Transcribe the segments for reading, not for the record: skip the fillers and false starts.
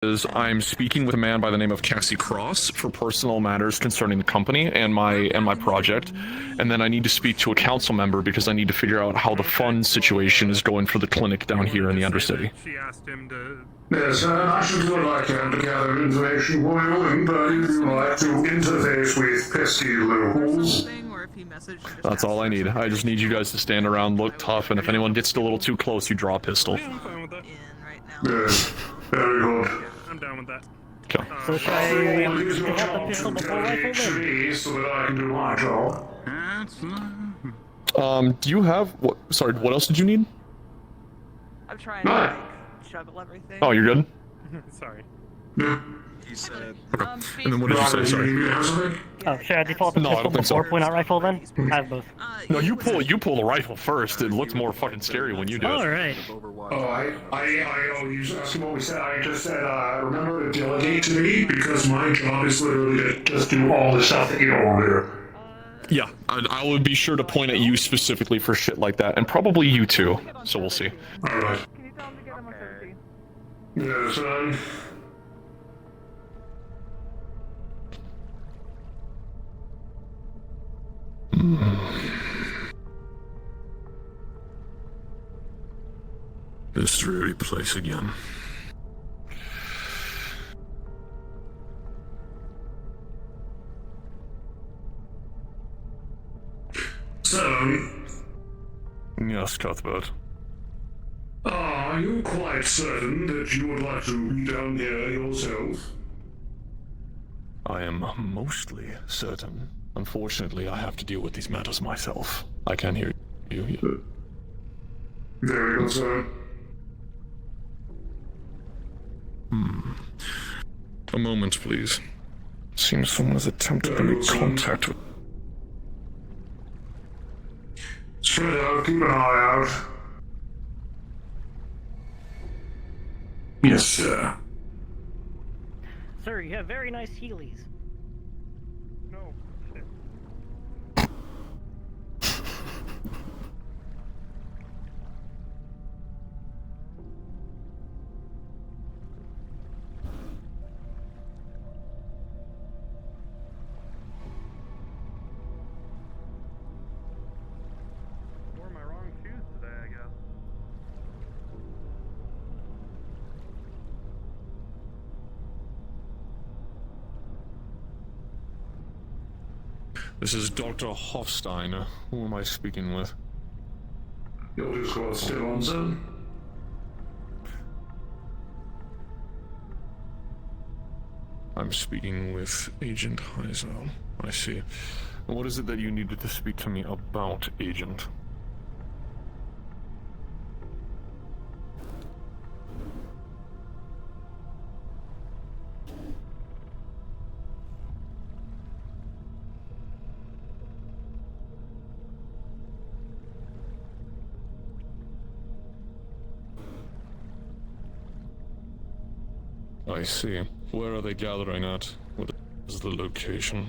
is I'm speaking with a man by the name of Kassie Cross for personal matters concerning the company and my project, and then I need to speak to a council member because I need to figure out how the fund situation is going for the clinic down here in the Undercity. She asked him to... Yes, I should do what I can to gather information for you, but if you like to interface with pesky locals... That's all I need. I just need you guys to stand around, look tough, and if anyone gets a little too close, you draw a pistol. Yeah, I'm fine with that. Yes, very good. Yeah, I'm down with that. Okay. So should I Use your pick up the job pistol to before rifle interrogate then? me so that I can do my job. Do you have what? Sorry, what else did you need? I'm trying to like juggle everything. Oh, you're good. Sorry. Yeah. He said... And then what did you say? Sorry. You have something? Oh, should I default the No, I pistol don't think so. before point out rifle then? I have both. No, you pull the rifle first. It looks more fucking scary when you do it. Alright. Oh, I was asking what we said. I just said, remember to delegate to me, because my job is literally to just do all the stuff that you don't want to do. Yeah, I would be sure to point at you specifically for shit like that, and probably you too. So we'll see. Alright. Can you tell him to get him a 30? Yes, This dreary place again. So, Yes, Cuthbert. are you quite certain that you would like to be down here yourself? I am mostly certain. Unfortunately, I have to deal with these matters myself. I can hear you. Very good, sir. A moment, please. Seems someone has attempted to make contact with... Spread out, keep an eye out. Yes, sir. Sir, you have very nice Heelys. No. Shit. Wore my wrong shoes today, I guess. This is Dr. Hoffstein. Who am I speaking with? Your Discord's still on, sir? I'm speaking with Agent Zale. I see. What is it that you needed to speak to me about, Agent? I see. Where are they gathering at? What is the location?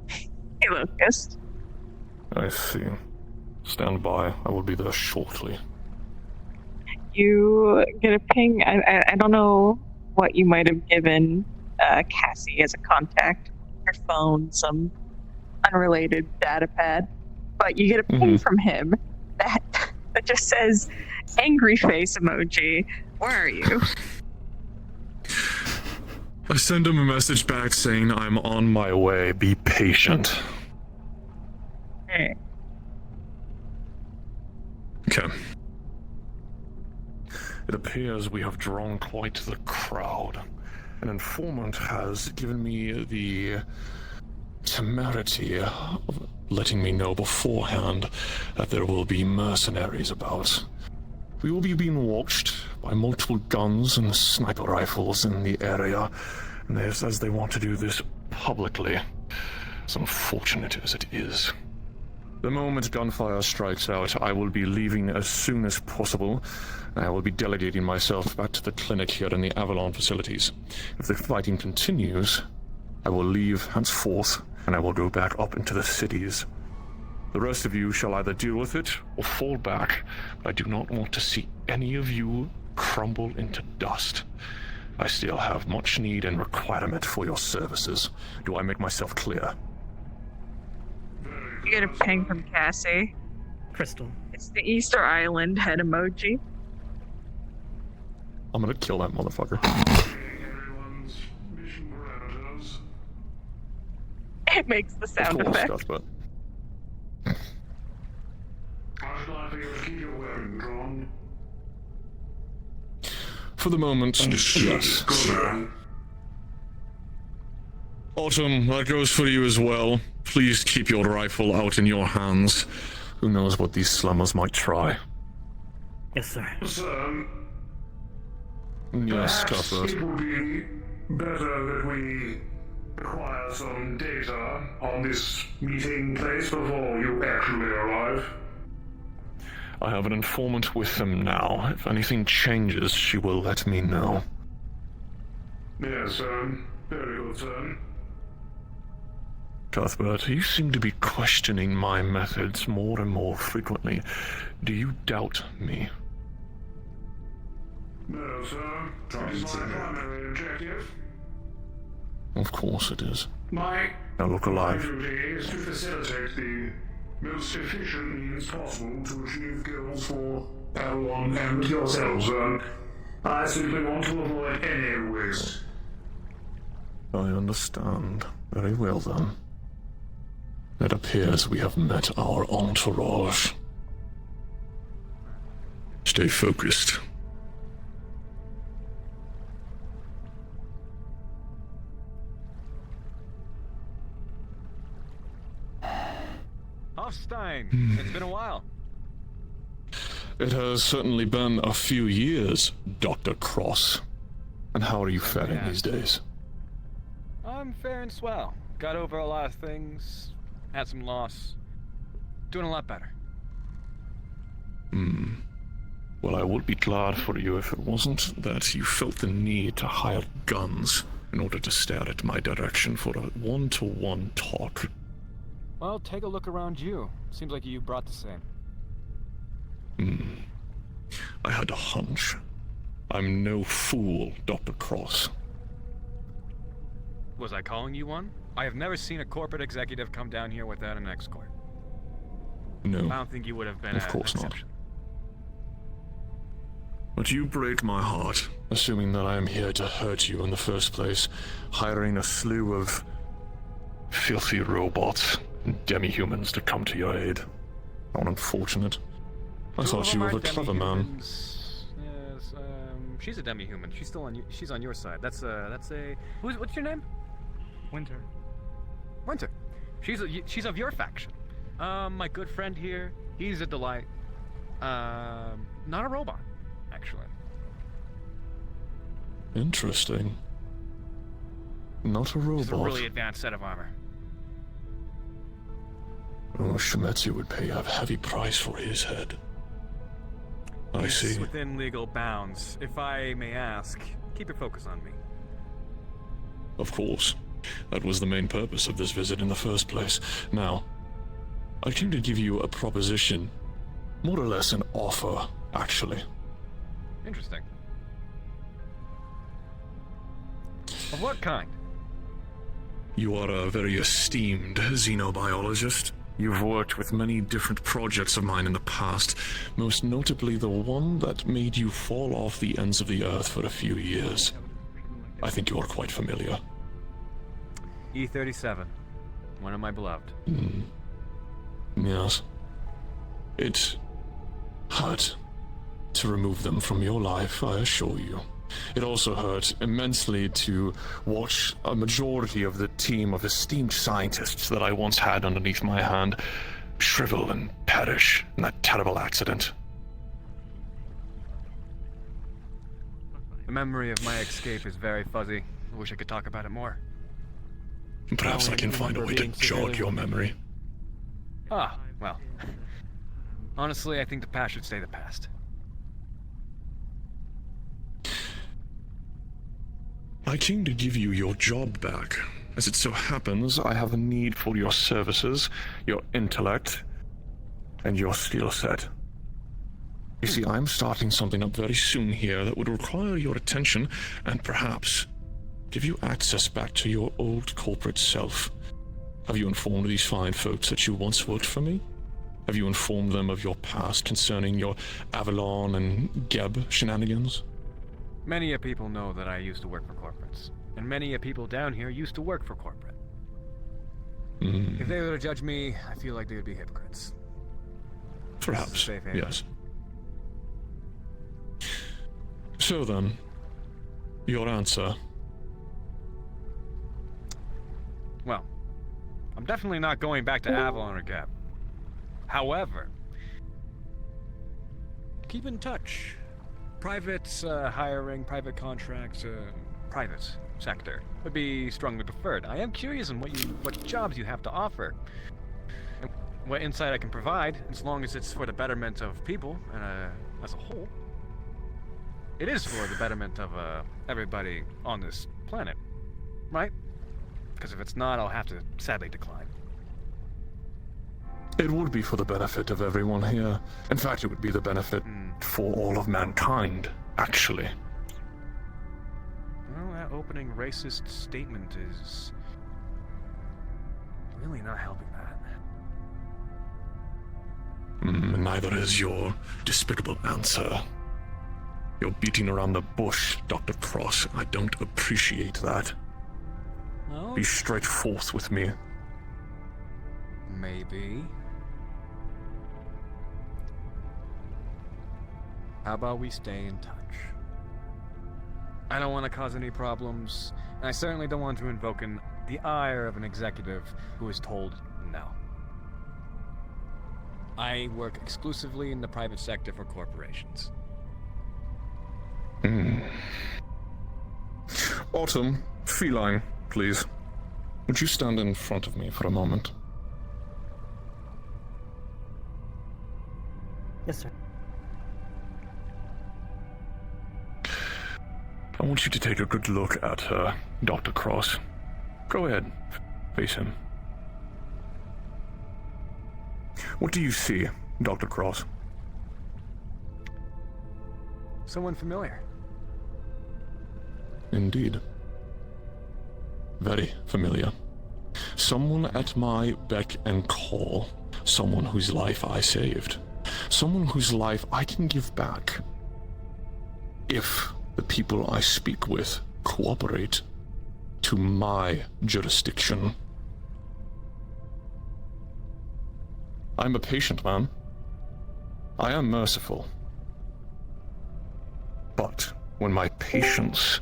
Hey, Lucas. I see. Stand by. I will be there shortly. You get a ping. I don't know what you might have given Kassie as a contact. Your phone, some unrelated data pad. But you get a ping from him that just says angry face emoji. Where are you? I send him a message back saying I'm on my way. Be patient. Hey. Okay. It appears we have drawn quite the crowd. An informant has given me the temerity of letting me know beforehand that there will be mercenaries about. We will be being watched by multiple guns and sniper rifles in the area, and they says they want to do this publicly, as unfortunate as it is. The moment gunfire strikes out, I will be leaving as soon as possible, and I will be delegating myself back to the clinic here in the Avalon facilities. If the fighting continues, I will leave henceforth, and I will go back up into the cities. The rest of you shall either deal with it or fall back. I do not want to see any of you crumble into dust. I still have much need and requirement for your services. Do I make myself clear? You get a ping from Cassie. Crystal. It's the Easter Island head emoji. I'm gonna kill that motherfucker. Everyone's mission parameters. It makes the sound Of course, effect. Cuthbert. I'd like for you to keep your weapon drawn. For the moment, yes. Good man. Autumn, that goes for you as well. Please keep your rifle out in your hands. Who knows what these slummers might try. Yes, sir. Sir, Yes, perhaps Cuthbert. it would be better that we acquire some data on this meeting place before you actually arrive. I have an informant with them now. If anything changes, she will let me know. Yes, very good, sir. Cuthbert, you seem to be questioning my methods more and more frequently. Do you doubt me? No, sir. It is my primary objective. Of course it is. My Now look alive. duty is to facilitate the most efficient means possible to achieve goals for everyone and yourselves. I simply want to avoid any waste. I understand. Very well then. It appears we have met our entourage. Stay focused. Hoffstein, it's been a while. It has certainly been a few years, Dr. Cross. And how are you faring these days? I'm faring swell. Got over a lot of things, had some loss. Doing a lot better. Well, I would be glad for you if it wasn't that you felt the need to hire guns in order to stare at my direction for a one-to-one talk. Well, take a look around you. Seems like you brought the same. I had a hunch. I'm no fool, Dr. Cross. Was I calling you one? I have never seen a corporate executive come down here without an escort. I No, don't think you would have been Of an course not. exception. but you break my heart, assuming that I am here to hurt you in the first place, hiring a slew of filthy robots and demi-humans to come to your aid. How unfortunate. I Two thought of you them were are a clever man. demi-humans. Yes, she's a demi-human. She's still on. She's on your side. That's a. What's your name? Winter. Winter. She's of your faction. My good friend here. He's a delight. Not a robot, actually. Interesting. Not a Just a robot. really advanced set of armor. Oh, Shimetsu would pay a heavy price for his head. I It's see. within legal bounds. If I may ask, keep your focus on me. Of course. That was the main purpose of this visit in the first place. Now, I came to give you a proposition. More or less an offer, actually. Interesting. Of what kind? You are a very esteemed xenobiologist. You've worked with many different projects of mine in the past, most notably the one that made you fall off the ends of the earth for a few years. I think you are quite familiar. E.37. One of my beloved. Yes. It hurt to remove them from your life, I assure you. It also hurt immensely to watch a majority of the team of esteemed scientists that I once had underneath my hand shrivel and perish in that terrible accident. The memory of my escape is very fuzzy. I wish I could talk about it more. Perhaps I can find a way to jog your memory. Ah, well. Honestly, I think the past should stay the past. I came to give you your job back. As it so happens, I have a need for your services, your intellect, and your skill set. You see, I'm starting something up very soon here that would require your attention and perhaps give you access back to your old corporate self. Have you informed these fine folks that you once worked for me? Have you informed them of your past concerning your Avalon and Geb shenanigans? Many a people know that I used to work for corporates, and many a people down here used to work for corporate. If they were to judge me, I feel like they would be hypocrites. Perhaps, Safe haven. yes. So then, your answer. Well, I'm definitely not going back to Avalon or Geb. However, keep in touch. Private hiring, private contracts, private sector would be strongly preferred. I am curious on what jobs you have to offer, and what insight I can provide, as long as it's for the betterment of people as a whole. It is for the betterment of everybody on this planet, right? Because if it's not, I'll have to sadly decline. It would be for the benefit of everyone here. In fact, it would be the benefit for all of mankind, actually. Well, that opening racist statement is really not helping that. Neither is your despicable answer. You're beating around the bush, Dr. Cross. I don't appreciate that. Well, Be straightforth with me. maybe. How about we stay in touch? I don't want to cause any problems, and I certainly don't want to invoke the ire of an executive who is told no. I work exclusively in the private sector for corporations. Autumn, feline, please. Would you stand in front of me for a moment? Yes, sir. I want you to take a good look at her, Dr. Cross. Go ahead, face him. What do you see, Dr. Cross? Someone familiar. Indeed. Very familiar. Someone at my beck and call. Someone whose life I saved. Someone whose life I can give back. If the people I speak with cooperate to my jurisdiction. I'm a patient man. I am merciful. But when my patience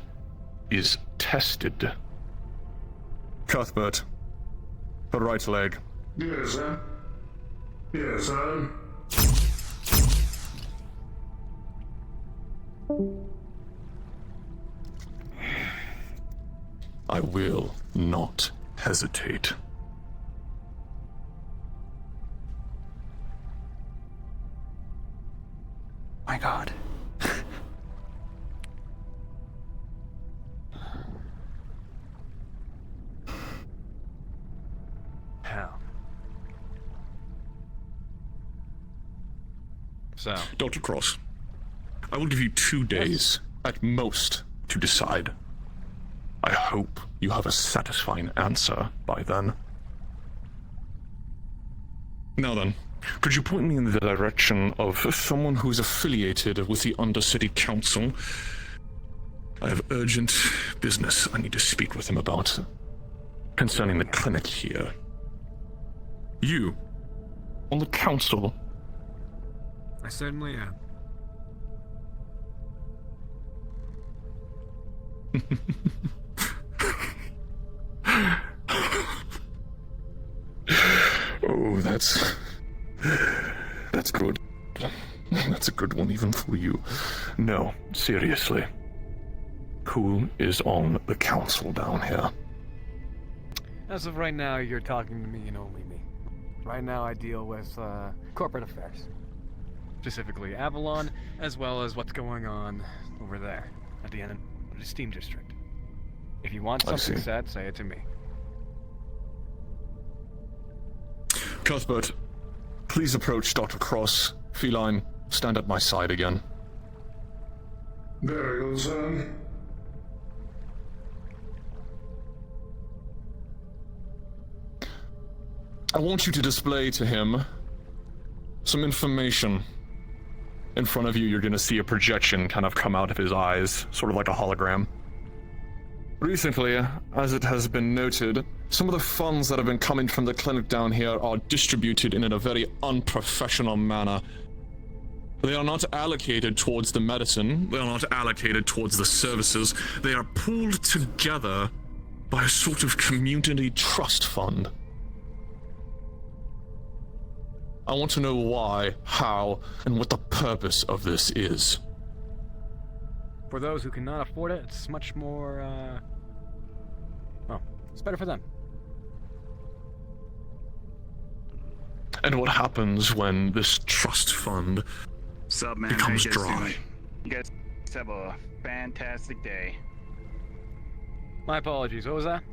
is tested... Cuthbert, her right leg. Yes, sir. Yes, sir. I will not hesitate. My God. Hell. So, Dr. Cross, I will give you 2 days at most to decide. I hope you have a satisfying answer by then. Now then, could you point me in the direction of someone who is affiliated with the Undercity Council? I have urgent business I need to speak with him about concerning the clinic here. You, on the council. I certainly am. Oh, that's good. That's a good one even for you. No, seriously. Who is on the council down here? As of right now, you're talking to me and only me. Right now, I deal with corporate affairs. Specifically Avalon, as well as what's going on over there at the end of the Steam District. If you want something said, say it to me. Cuthbert, Please approach Dr. Cross. Feline, stand at my side again. Very good, sir. I want you to display to him some information. In front of you, you're gonna see a projection kind of come out of his eyes, sort of like a hologram. Recently, as it has been noted, some of the funds that have been coming from the clinic down here are distributed in a very unprofessional manner. They are not allocated towards the medicine, they are not allocated towards the services, they are pooled together by a sort of community trust fund. I want to know why, how, and what the purpose of this is. For those who cannot afford it, it's much more, well, it's better for them. And what happens when this trust fund Sup, man? becomes How you guys dry? doing? You guys have a fantastic day. My apologies, what was that?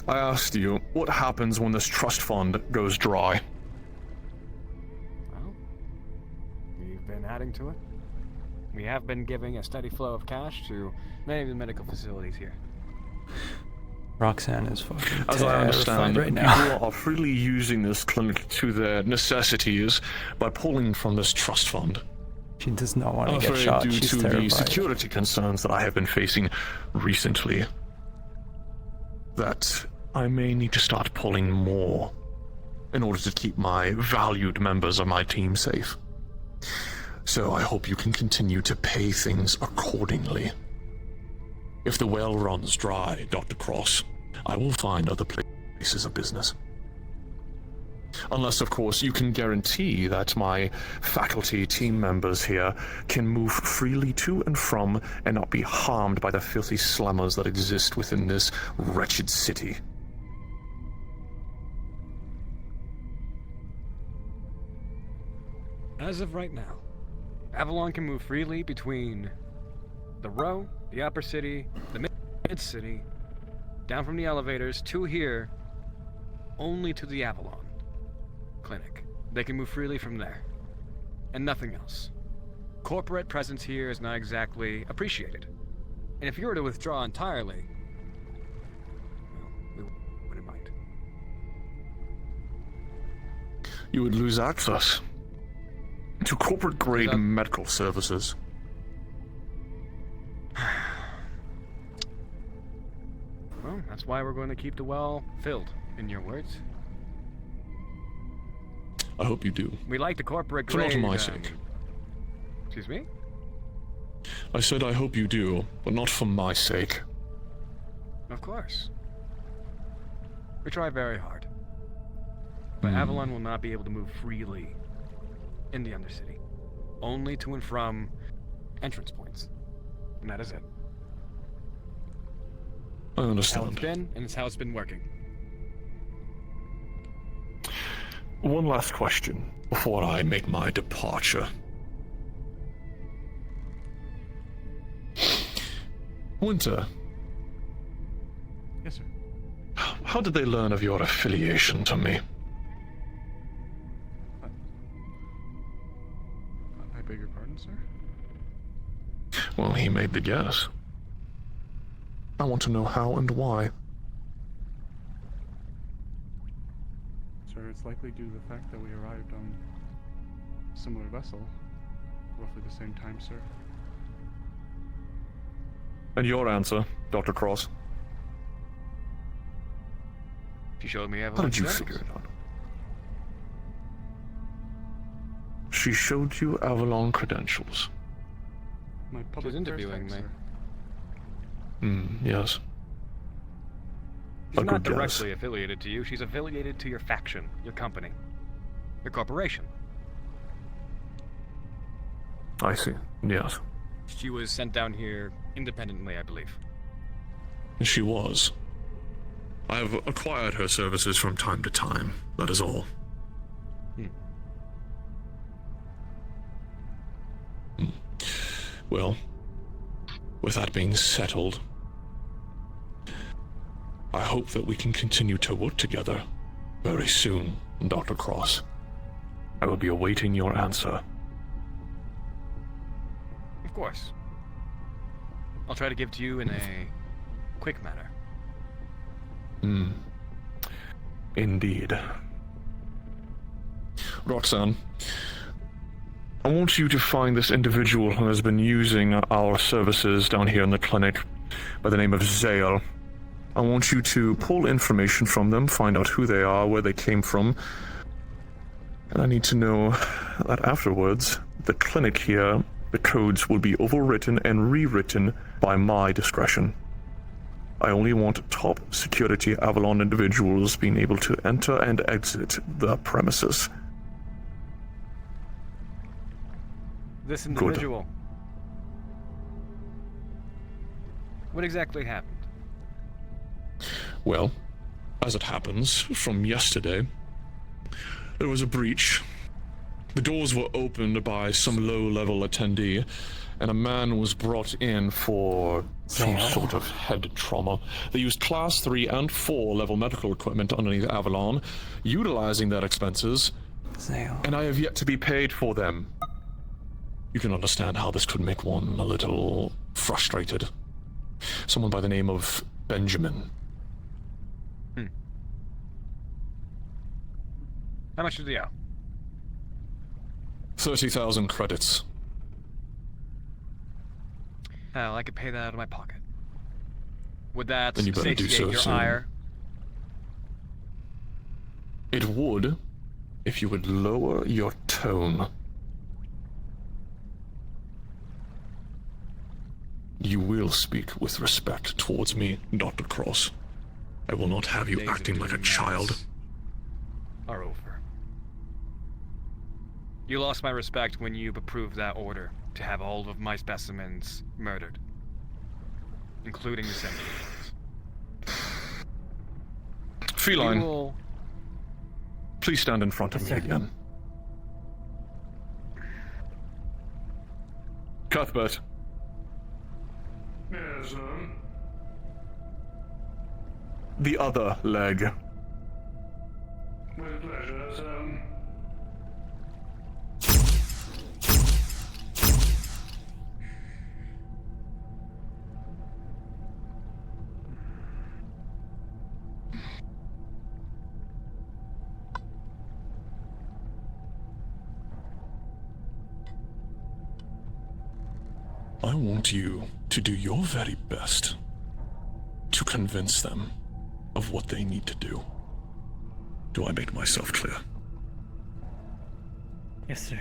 I asked you, what happens when this trust fund goes dry? Well, we've been adding to it. We have been giving a steady flow of cash to many of the medical facilities here. Roxanne is fucking As I understand, right now. people are freely using this clinic to their necessities by pulling from this trust fund. She does not want I'm to get afraid shot. due She's to terrified. the security concerns that I have been facing recently, that I may need to start pulling more in order to keep my valued members of my team safe. So I hope you can continue to pay things accordingly. If the well runs dry, Dr. Cross, I will find other places of business. Unless, of course, you can guarantee that my faculty team members here can move freely to and from and not be harmed by the filthy slummers that exist within this wretched city. As of right now, Avalon can move freely between the row, the upper city, the mid-city, down from the elevators to here, only to the Avalon clinic. They can move freely from there, and nothing else. Corporate presence here is not exactly appreciated. And if you were to withdraw entirely, well, we wouldn't mind. You would lose access to corporate-grade That- medical services. Well, that's why we're going to keep the well filled, in your words. I hope you do. We like the corporate But not grade. for my sake. Excuse me? I said I hope you do, but not for my sake. Of course. We try very hard. But Avalon will not be able to move freely in the Undercity. Only to and from entrance points. And that is it. I How it's understand. been, and it's how it's been working. One last question before I make my departure. Winter, Yes, sir. how did they learn of your affiliation to me? I beg your pardon, sir? Well, he made the guess. I want to know how and why. Sir, it's likely due to the fact that we arrived on a similar vessel, roughly the same time, sir. And your answer, Dr. Cross? She showed me How Avalon did you credentials. figure it out? She showed you Avalon credentials. My public affairs interviewing tech, me. sir. Yes. She's A not good guess. directly affiliated to you. She's affiliated to your faction, your company, your corporation. I see. Yes. She was sent down here independently, I believe. She was. I have acquired her services from time to time, that is all. Well, with that being settled, I hope that we can continue to work together very soon. Dr. Cross. I will be awaiting your answer. Of course. I'll try to give to you in a quick manner. Indeed. Roxanne, I want you to find this individual who has been using our services down here in the clinic by the name of Zale. I want you to pull information from them, find out who they are, where they came from, and I need to know that afterwards, the clinic here, the codes will be overwritten and rewritten by my discretion. I only want top security Avalon individuals being able to enter and exit the premises. This individual. What exactly happened? Well, as it happens, from yesterday, there was a breach. The doors were opened by some low-level attendee, and a man was brought in for some sort of head trauma. They used Class 3 and 4 level medical equipment underneath Avalon, utilizing their expenses, Zale. and I have yet to be paid for them. You can understand how this could make one a little frustrated. Someone by the name of Benjamin. How much did he owe? 30,000 credits. Hell, I could pay that out of my pocket. Would that Then you better do satiate so your soon. ire? It would, if you would lower your tone. You will speak with respect towards me, Dr. Cross. I will not have you Days of acting like a doing child. maths are over. You lost my respect when you approved that order to have all of my specimens murdered, including the sentients. Feline, You will... please stand in front of me again. Cuthbert, Yes, the other leg. with pleasure, sir. I want you to do your very best to convince them of what they need to do. Do I make myself clear? Yes, sir.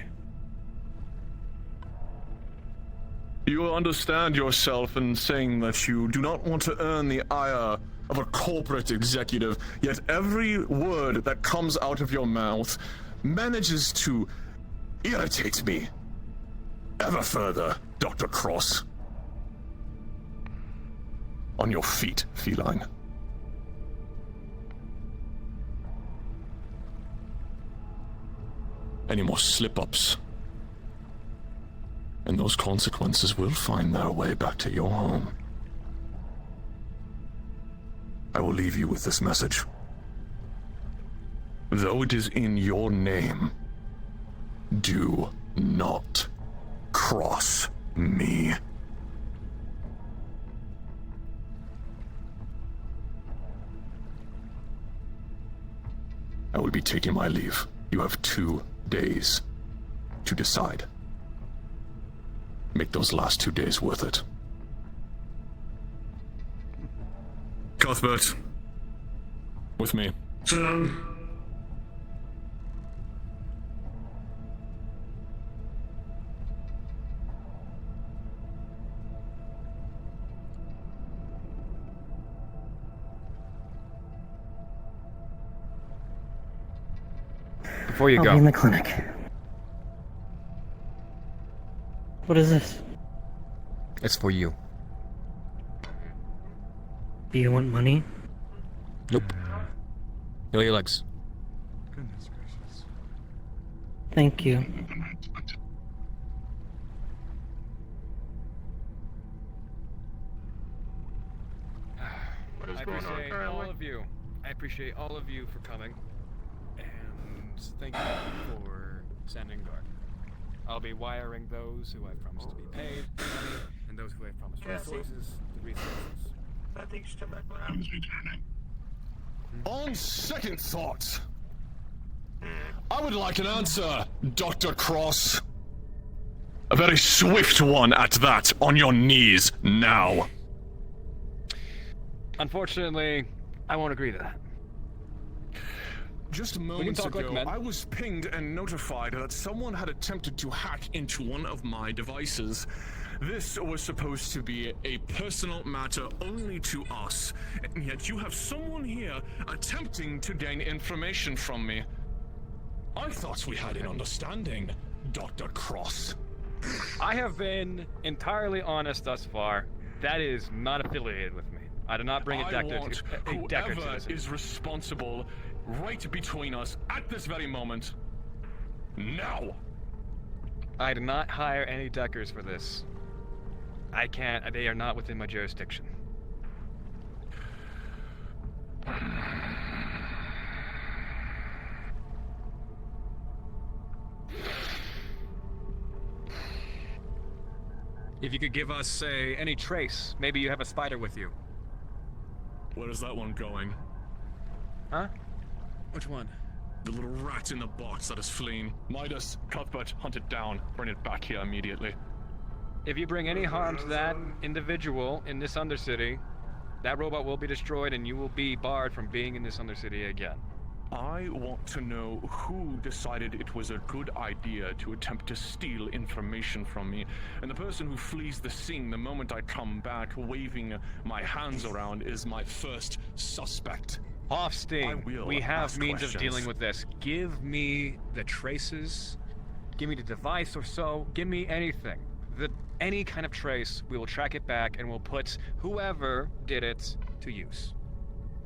You understand yourself in saying that you do not want to earn the ire of a corporate executive, yet every word that comes out of your mouth manages to irritate me ever further, Dr. Cross. On your feet, Feline. Any more slip-ups, and those consequences will find their way back to your home. I will leave you with this message. Though it is in your name, do not cross me. I will be taking my leave. You have 2 days to decide. Make those last 2 days worth it. Cuthbert, with me. Sir, Before you I'll go, be in the clinic. What is this? it's for you. Do you want money? Nope. Feel your legs. Goodness gracious. Thank you. I appreciate all of you. I appreciate all of you for coming. And thank you for standing guard. I'll be wiring those who I've promised to be paid money, and those who I've promised resources, the resources. Nothing's to my grounds returning. On second thought, I would like an answer, Dr. Cross. A very swift one at that, on your knees, now. Unfortunately, I won't agree to that. Just moments talk like ago, men. I was pinged and notified that someone had attempted to hack into one of my devices. This was supposed to be a personal matter only to us, and yet you have someone here attempting to gain information from me. I thought we had an understanding, Dr. Cross. I have been entirely honest thus far. That is not affiliated with me. I do not bring a decker to whoever this. is responsible right between us at this very moment. Now! I did not hire any deckers for this. I can't. They are not within my jurisdiction. If you could give us, say, any trace, maybe you have a spider with you. Where is that one going? Huh? Which one? The little rat in the box that is fleeing. Midas, Cuthbert, hunt it down. Bring it back here immediately. If you bring any harm to that individual in this Undercity, that robot will be destroyed and you will be barred from being in this Undercity again. I want to know who decided it was a good idea to attempt to steal information from me, and the person who flees the scene the moment I come back waving my hands around is my first suspect. Hoffstein, we have ask means questions. of dealing with this. Give me the traces, give me the device or so, give me anything. Any kind of trace, we will track it back and we'll put whoever did it to use.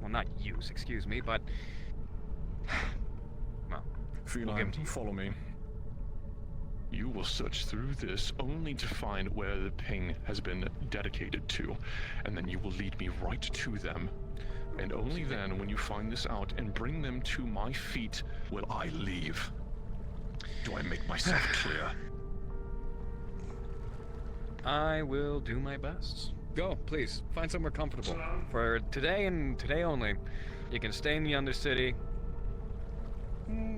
Well, not use, excuse me, but... well, Feline, follow me. You will search through this only to find where the ping has been dedicated to, and then you will lead me right to them. And only then, when you find this out and bring them to my feet, will I leave. Do I make myself clear? I will do my best. Go, please. Find somewhere comfortable. For today and today only. You can stay in the Undercity.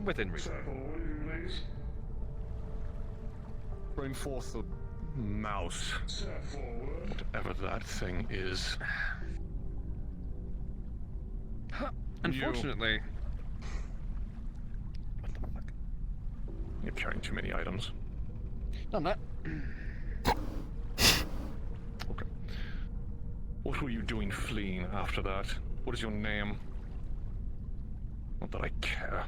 Within reason. Please. Bring forth the mouse. Step forward. Whatever that thing is. Unfortunately. What the fuck? You're carrying too many items. No, I'm not. Okay. What were you doing fleeing after that? What is your name? Not that I care.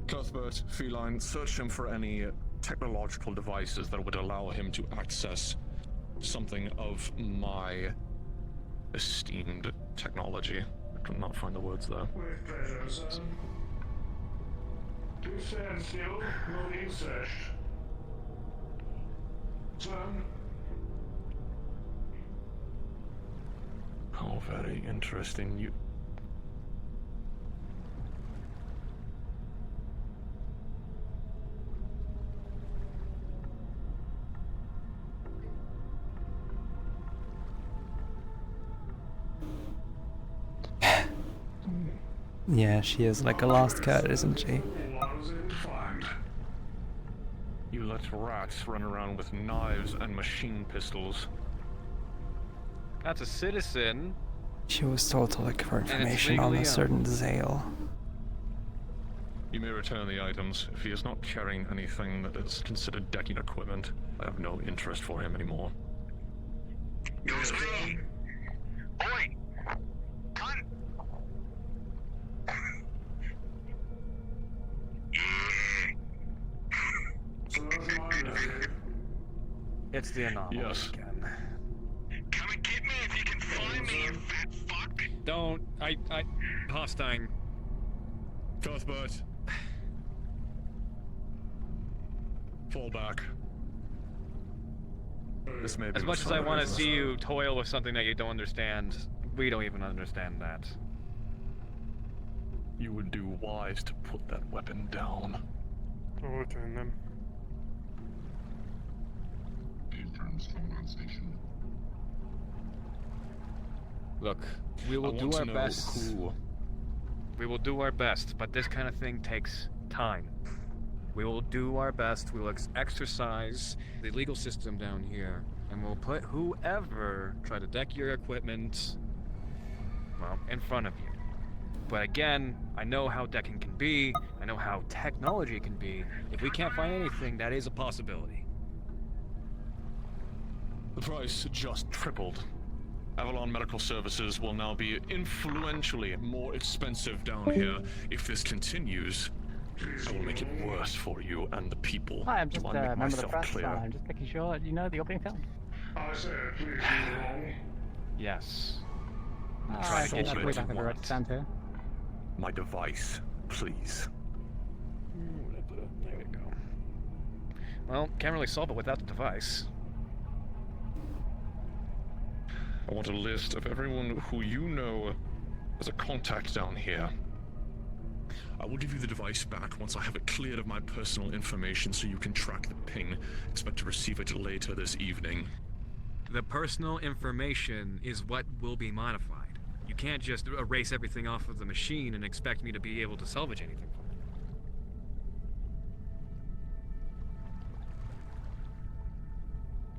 Cuthbert, Feline, search him for any technological devices that would allow him to access something of my esteemed technology. I could not find the words there. With pleasure, son. Do stand still, no being searched. Son. Oh, very interesting. You... Yeah, she is like a lost cat, isn't she? What was it find? You let rats run around with knives and machine pistols. That's a citizen. She was told to look for it's information on legally a certain Zale. You may return the items. If he is not carrying anything that is considered decking equipment, I have no interest for him anymore. Goes me. Oi! Cunt! So that's my mistake. It's the anomaly Yes. again. Come and get me if you can find me, you fat fuck! Don't. Hoffstein. Cuthbert. Fall back. This may be As much as I some want to business. see you toil with something that you don't understand, we don't even understand that. You would do wise to put that weapon down. I'll return them. Look, we will do our best. Who... We will do our best, but this kind of thing takes time. We will do our best. We will exercise the legal system down here, and we'll put whoever try to deck your equipment, well, in front of you. But again, I know how decking can be. I know how technology can be. If we can't find anything, that is a possibility. The price just tripled. Avalon Medical Services will now be influentially more expensive down here. If this continues, I will make it worse for you and the people. Hi, I'm just Do a I make member of the myself press. clear? I'm just making sure you know the opening film. I said, please do wrong. Yes. I to think get I what believe you I have the right want. to stand here. My device, please. Where would I put it? There we go. Well, can't really solve it without the device. I want a list of everyone who you know as a contact down here. I will give you the device back once I have it cleared of my personal information so you can track the ping. Expect to receive it later this evening. The personal information is what will be modified. You can't just erase everything off of the machine and expect me to be able to salvage anything from it.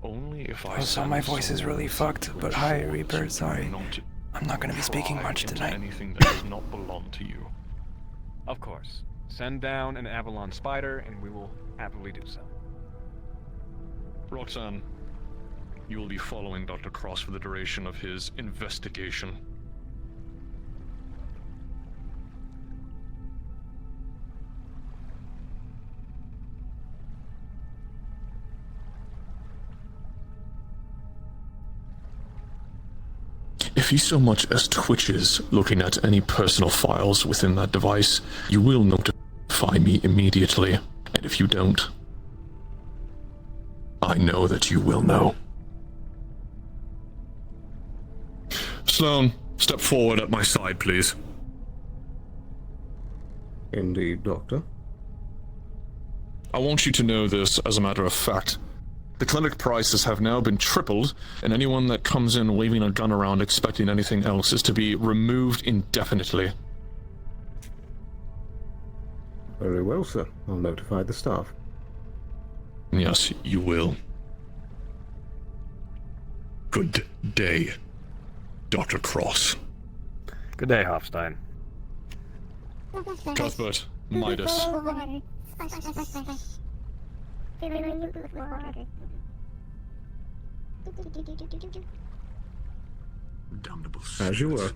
Only if I Also, send my voice is someone really fucked, to but hi, ensure that Reaper, you sorry. not I'm not gonna be speaking pry much into tonight. anything that does not belong to you. Of course. Send down an Avalon Spider and we will happily do so. Roxanne, you will be following Dr. Cross for the duration of his investigation. If he so much as twitches looking at any personal files within that device, you will notify me immediately. And if you don't, I know that you will know. Sloan, step forward at my side, please. Indeed, Doctor. I want you to know this as a matter of fact. The clinic prices have now been tripled, and anyone that comes in waving a gun around expecting anything else is to be removed indefinitely. Very well, sir. I'll notify the staff. Yes, you will. Good day, Dr. Cross. Good day, Hoffstein. Cuthbert, Midas. Damnable. As you were.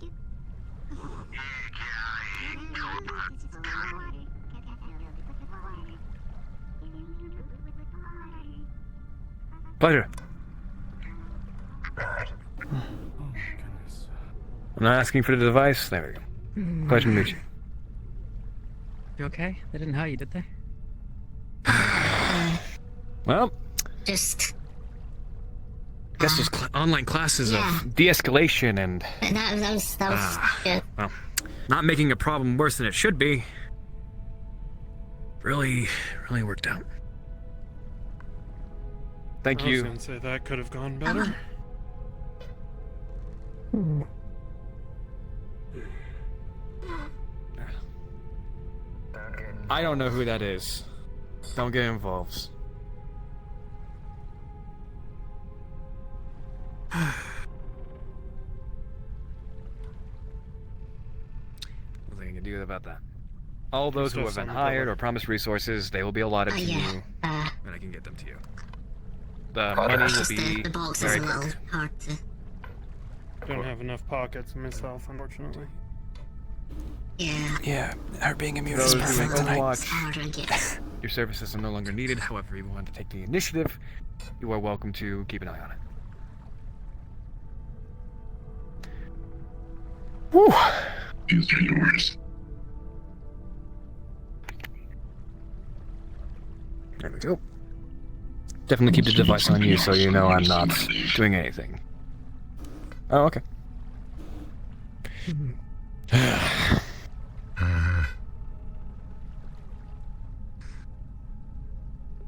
Pleasure. I'm not asking for the device. There we go. Pleasure to meet you. You okay? They didn't hurt you, did they? Well, Just guess those online classes of de-escalation and that was good. well, not making a problem worse than it should be. Really worked out. Thank I was you. gonna say that could have gone better. I don't know who that is. Don't get involved. Nothing I can do about that. All those who have been hired or promised resources, they will be allotted to you, and I can get them to you. The money will Just be the box is very a little quick. hard to. Don't have enough pockets myself, unfortunately. Yeah, Yeah, her being immune Those is who in perfect tonight. it's Overwatch, harder to get. your services are no longer needed. However, if you want to take the initiative, you are welcome to keep an eye on it. Whew. There we go. Definitely keep the device on you so you know I'm not doing anything. Oh, okay.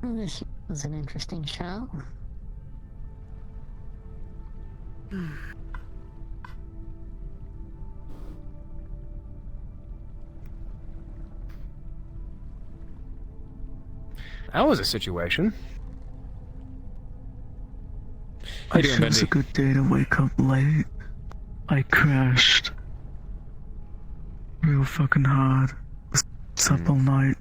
This was an interesting show. That was a situation. How you doing, It's Bendy? a good day to wake up late. I crashed real fucking hard. Was up all night.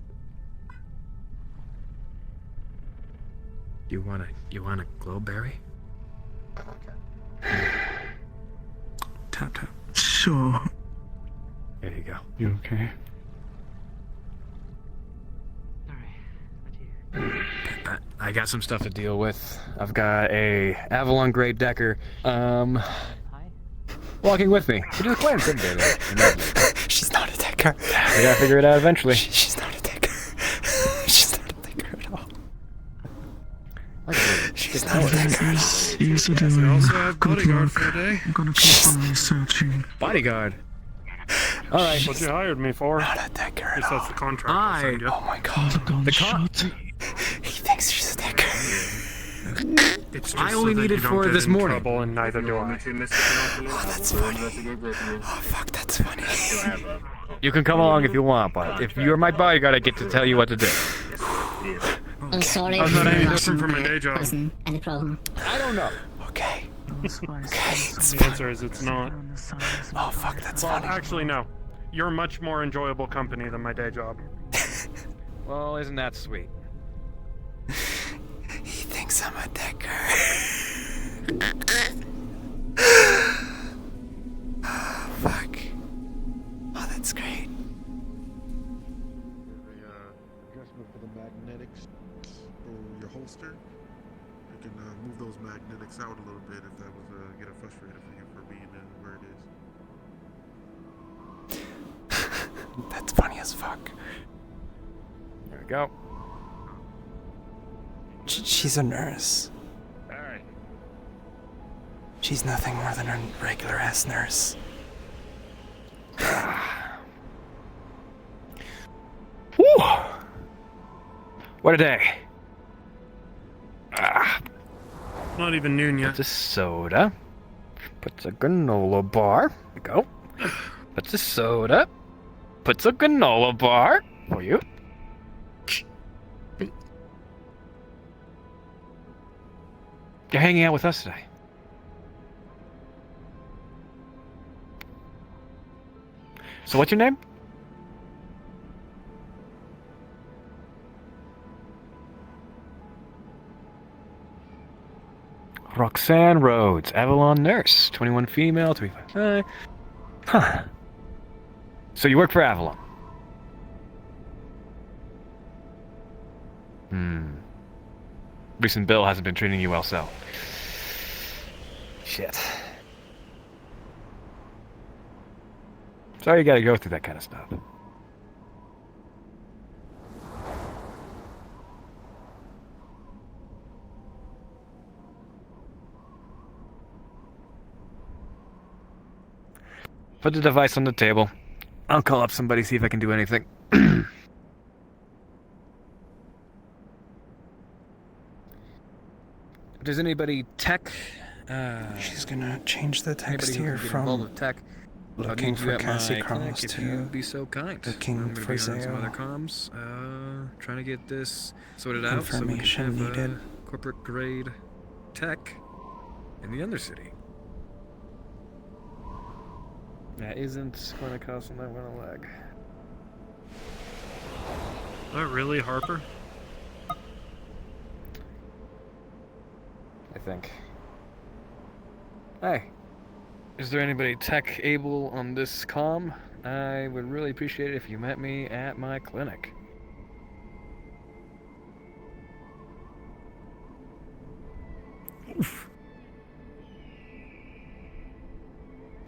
You want a glowberry? Tap tap. Sure. There you go. You okay? I got some stuff to deal with. I've got a Avalon Great Decker, walking with me. Which is quite intimidating. She's not a decker. We gotta figure it out eventually. She's not a decker. She's not a decker at all. She's not a decker. Easy doing. Good luck. I'm gonna keep on researching. Bodyguard. All right. What you hired me for? Not a decker at all. That's the contract I signed you. Oh my god. The gunshot. He thinks she's a decker. It's I only need it for this morning. Trouble, and neither do I. Oh, that's funny. Oh, fuck, that's funny. You can come along if you want, but if you're my bodyguard, I get to tell you what to do. I'm sorry. I'm not any different from my day job. Any problem? I don't know. Okay. Okay, it's The fine. answer is it's not. Oh, fuck, that's Well, funny. actually, no. You're much more enjoyable company than my day job. Well, isn't that sweet? He thinks I'm a decker. Oh, fuck. Oh, that's great. Adjustment for the magnetics for your holster. You can move those magnetics out a little bit if that was getting frustrated for you for being where it is. That's funny as fuck. There we go. She's a nurse. Alright. She's nothing more than a regular ass nurse. Whew. What a day. Not even noon yet. Puts a soda. Puts a granola bar. There we go. Puts a soda. Puts a granola bar for you. You're hanging out with us today. So what's your name? Roxanne Rhodes, Avalon nurse, 21 female, 25. Huh. So you work for Avalon? Recent Bill hasn't been treating you well, so. Shit. Sorry you gotta go through that kind of stuff. Put the device on the table. I'll call up somebody, see if I can do anything. If there's anybody tech, She's gonna change the text anybody who here can get involved from with tech, looking for Kassie Cross if to you'd be so kind. looking I'm gonna for be on some Zale. other comms, trying to get this sorted out so we can Information have needed. corporate grade tech in the Undercity. That isn't going to cost them that one a leg. Is that really Harper? I think. Hey, is there anybody tech able on this comm? I would really appreciate it if you met me at my clinic.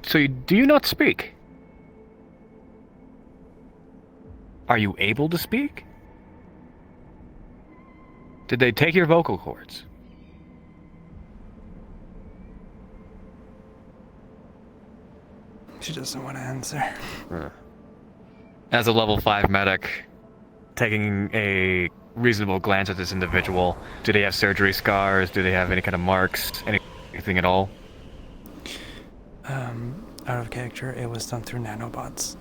So do you not speak? Are you able to speak? Did they take your vocal cords? She doesn't want to answer. As a level 5 medic, taking a reasonable glance at this individual, do they have surgery scars? Do they have any kind of marks? Anything at all? Out of character, it was done through nanobots.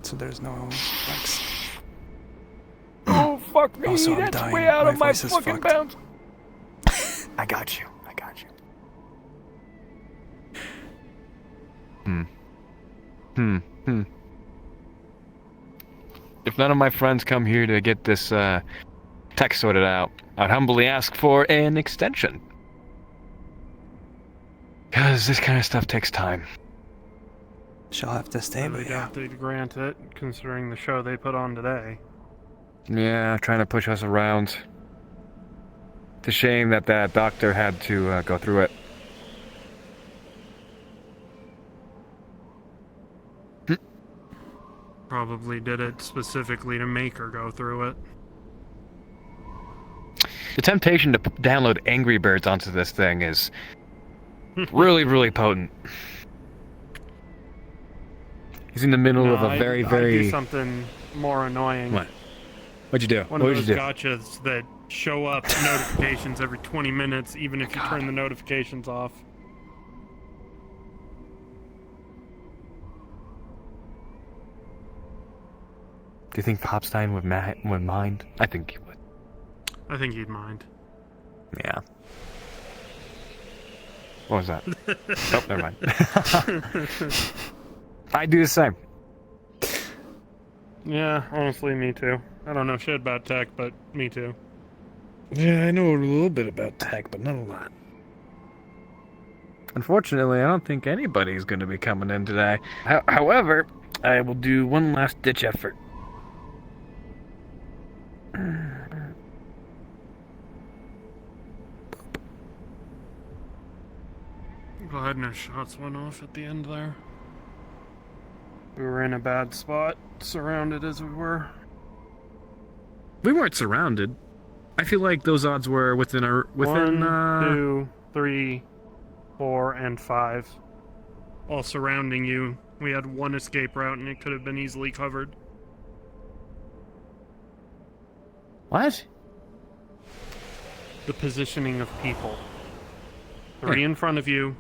So there's no marks. Oh, fuck me, Also, I'm that's dying. way out of my voice is fucking fucked. bounds. I got you. If none of my friends come here to get this tech sorted out, I'd humbly ask for an extension. Because this kind of stuff takes time. She'll have to stay, I but yeah. doubt they'd grant it, considering the show they put on today. Yeah, trying to push us around. It's a shame that that doctor had to go through it. Probably did it specifically to make her go through it. The temptation to download Angry Birds onto this thing is really, really potent. He's in the middle of a very, I'd very... do something more annoying. What? What'd you do? One What of would those you do? gotchas that show up notifications every 20 minutes, even if you turn the notifications off. Do you think Hoffstein would mind? I think he would. I think he'd mind. Yeah. What was that? Oh, never mind. I'd do the same. Yeah, honestly, me too. I don't know shit about tech, but me too. Yeah, I know a little bit about tech, but not a lot. Unfortunately, I don't think anybody's going to be coming in today. However, I will do one last ditch effort. Go ahead and our shots went off at the end there. We were in a bad spot, surrounded as we were. We weren't surrounded. I feel like those odds were within our... 1, 2, 3, 4, and 5. All surrounding you. We had one escape route and it could have been easily covered. What? The positioning of people. 3 in front of you,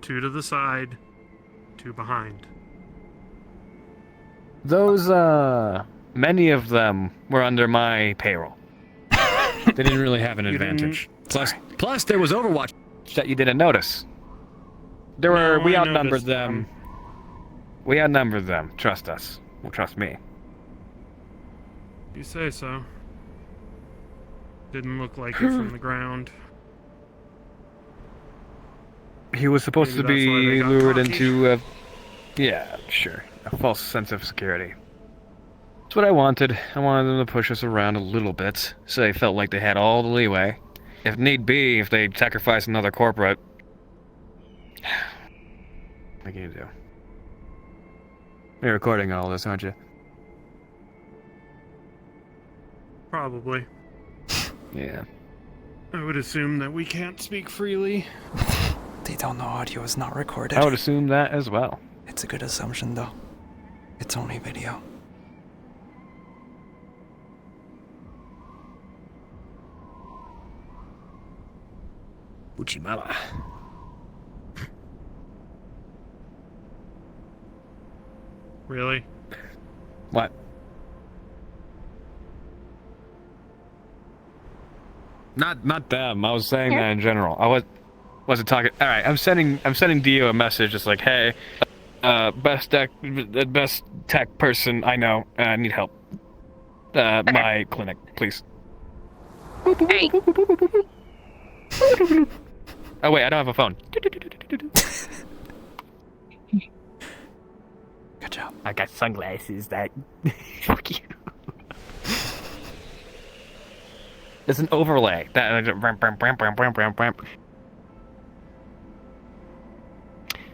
2 to the side, 2 behind. Those, many of them were under my payroll. They didn't really have an You advantage. Plus, there was Overwatch. That you didn't notice. There were... No, we I outnumbered noticed them. We outnumbered them. Trust us. Well, trust me. You say so. Didn't look like it from the ground. He was supposed Maybe to that's why they be got lured cocky. into a... Yeah, sure. A false sense of security. That's what I wanted. I wanted them to push us around a little bit, so they felt like they had all the leeway. If need be, if they sacrifice another corporate... What can you do? You're recording all this, aren't you? Probably. Yeah. I would assume that we can't speak freely. They don't know audio is not recorded. I would assume that as well. It's a good assumption, though. It's only video. Uchimala. Really? What? Not them. I was saying that in general. I wasn't talking. All right, I'm sending Dio a message. Just like, hey, best tech person I know. I need help. My clinic, please. Hey. Oh wait, I don't have a phone. Good job. I got sunglasses that. Fuck you. It's an overlay.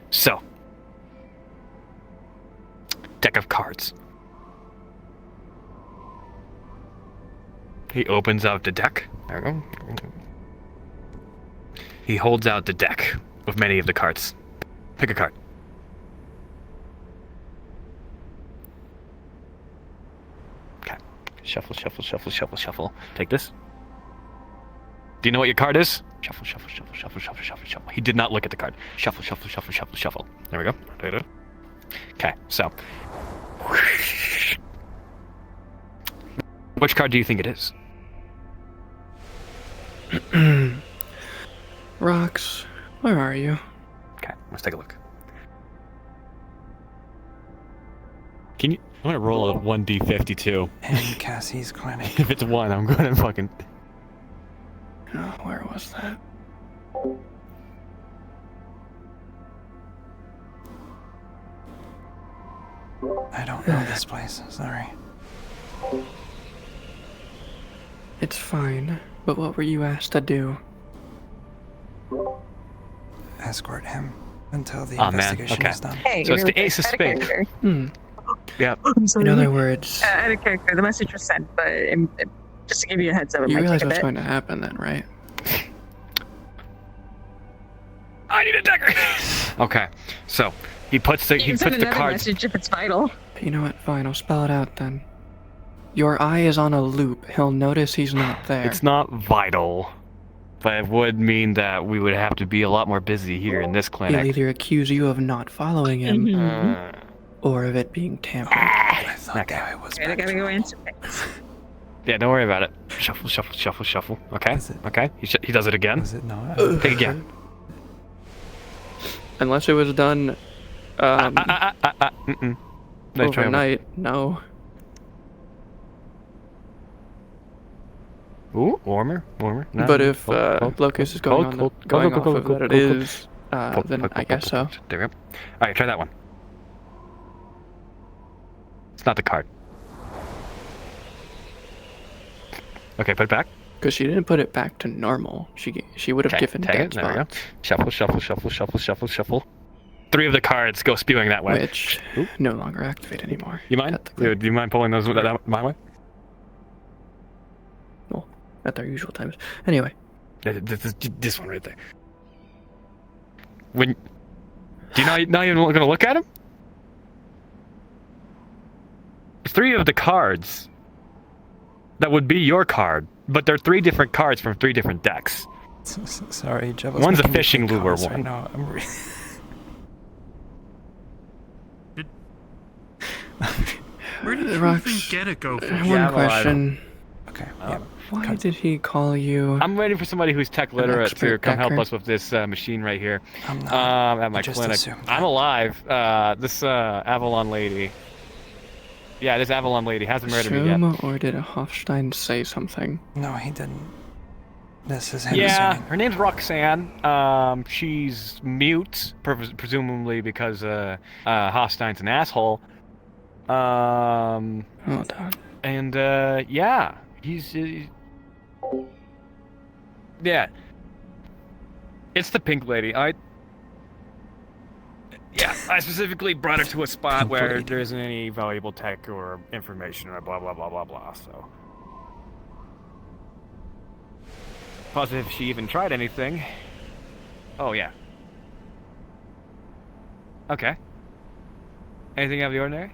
So, deck of cards. He opens out the deck. There we go. He holds out the deck with many of the cards. Pick a card. Okay. Shuffle, shuffle, shuffle, shuffle, shuffle. Take this. Do you know what your card is? Shuffle, shuffle, shuffle, shuffle, shuffle, shuffle, shuffle. He did not look at the card. Shuffle, shuffle, shuffle, shuffle, shuffle. There we go. Okay, so. Which card do you think it is? Rox, where are you? Okay, let's take a look. Can you? I'm gonna roll a 1d52. In Cassie's clinic. If it's 1, I'm gonna fucking. Oh, where was that? I don't know this place, sorry. It's fine, but what were you asked to do? Escort him until the investigation is done. Hey, so it's really the Ace of quick, out of Spades. character. Yeah. In other words, Out of character, the message was sent, but just to give you a heads up, it you might realize take a what's bit. going to happen then, right? I need a dagger. Okay, so he puts the You can send another cards. message if it's vital. You know what? Fine, I'll spell it out then. Your eye is on a loop. He'll notice he's not there. It's not vital, but it would mean that we would have to be a lot more busy here in this He'll clinic. either accuse you of not following him, Mm-hmm. or of it being tampered. I thought I gotta go answer things. Yeah, don't worry about it. Shuffle, shuffle, shuffle, shuffle. Okay, okay. He does it again. Is it not? Take again. Unless it was done No, try over. overnight, no. Ooh, warmer. No, But if cold, Locust is cold, going on cold, the, going cold, off cold, of cold, that it cold, cold. is, Cold, then cold, I cold, guess so. cold. There we go. Alright, try that one. It's not the card. Okay, put it back. Because she didn't put it back to normal. She would have Okay, given tag dead it. There we go. spots. Shuffle, shuffle, shuffle, shuffle, shuffle, shuffle. 3 of the cards go spewing that way. Which no longer activate anymore. You mind? Do you mind pulling those that my way? Well, at their usual times. Anyway. This one right there. When do you not even gonna look at him? 3 of the cards. That would be your card, but they're 3 different cards from 3 different decks. Sorry, Jeff. One's a fishing lure one. Right now. Where did you Rox, think get it go from? One question. Okay. Why did he call you? I'm waiting for somebody who's tech literate to expert come help decker? us with this machine right here. I'm not. At my I just clinic. assumed I'm alive. This Avalon lady. Yeah, this Avalon lady hasn't murdered me yet. Assume, or did Hoffstein say something? No, he didn't. This is him Yeah, assuming. her name's Roxanne. She's mute, presumably because Hoffstein's an asshole. Hold on. And yeah, he's yeah. It's the pink lady. I specifically brought her to a spot Pink where lady. there isn't any valuable tech or information or blah blah blah blah blah. So. Positive she even tried anything. Oh, yeah. Okay. Anything out of the ordinary?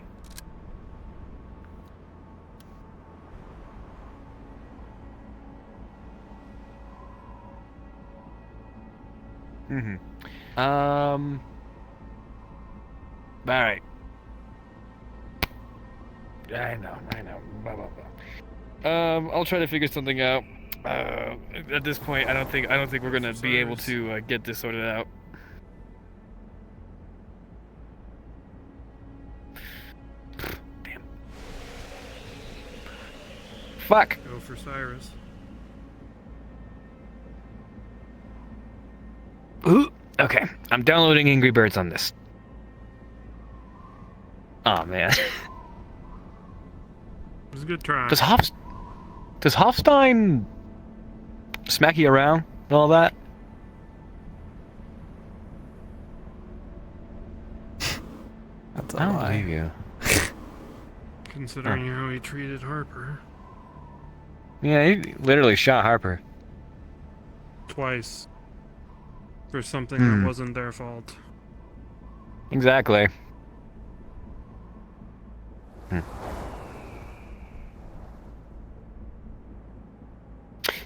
Alright. I know. Blah, blah, blah. I'll try to figure something out. At this point, I don't think we're gonna be able to get this sorted out. Damn. Fuck. Go for Cyrus. Ooh. Okay, I'm downloading Angry Birds on this. Oh man. It was a good try. Does Hoffstein smack you around and all that? That's I don't believe you. Considering how he treated Harper. Yeah, he literally shot Harper. Twice. For something Hmm. that wasn't their fault. Exactly.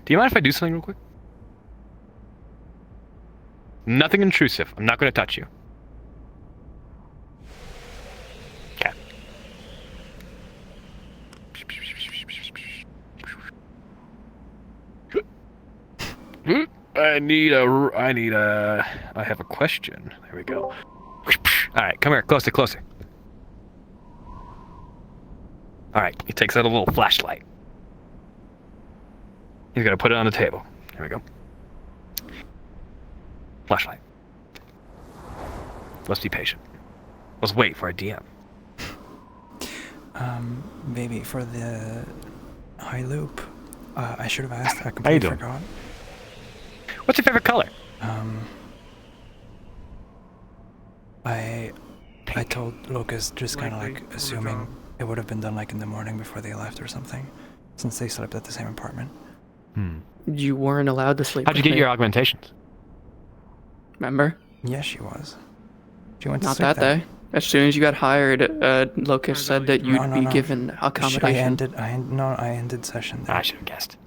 Do you mind if I do something real quick? Nothing intrusive. I'm not going to touch you. Okay. I have a question. There we go. Alright, come here. Closer, closer. Alright, he takes out a little flashlight. He's gonna put it on the table. There we go. Flashlight. Let's be patient. Let's wait for our DM. Baby, for the high loop, I should have asked. I How you completely doing? forgot. What's your favorite color? I told Lucas, just kind of like assuming it would have been done like in the morning before they left or something, since they slept at the same apartment. You weren't allowed to sleep. How'd you with get me. your augmentations? Remember? Yes, she was. She went to Not sleep that there. day. As soon as you got hired, Locust said that you'd No. be given accommodation. I ended session there. I should have guessed.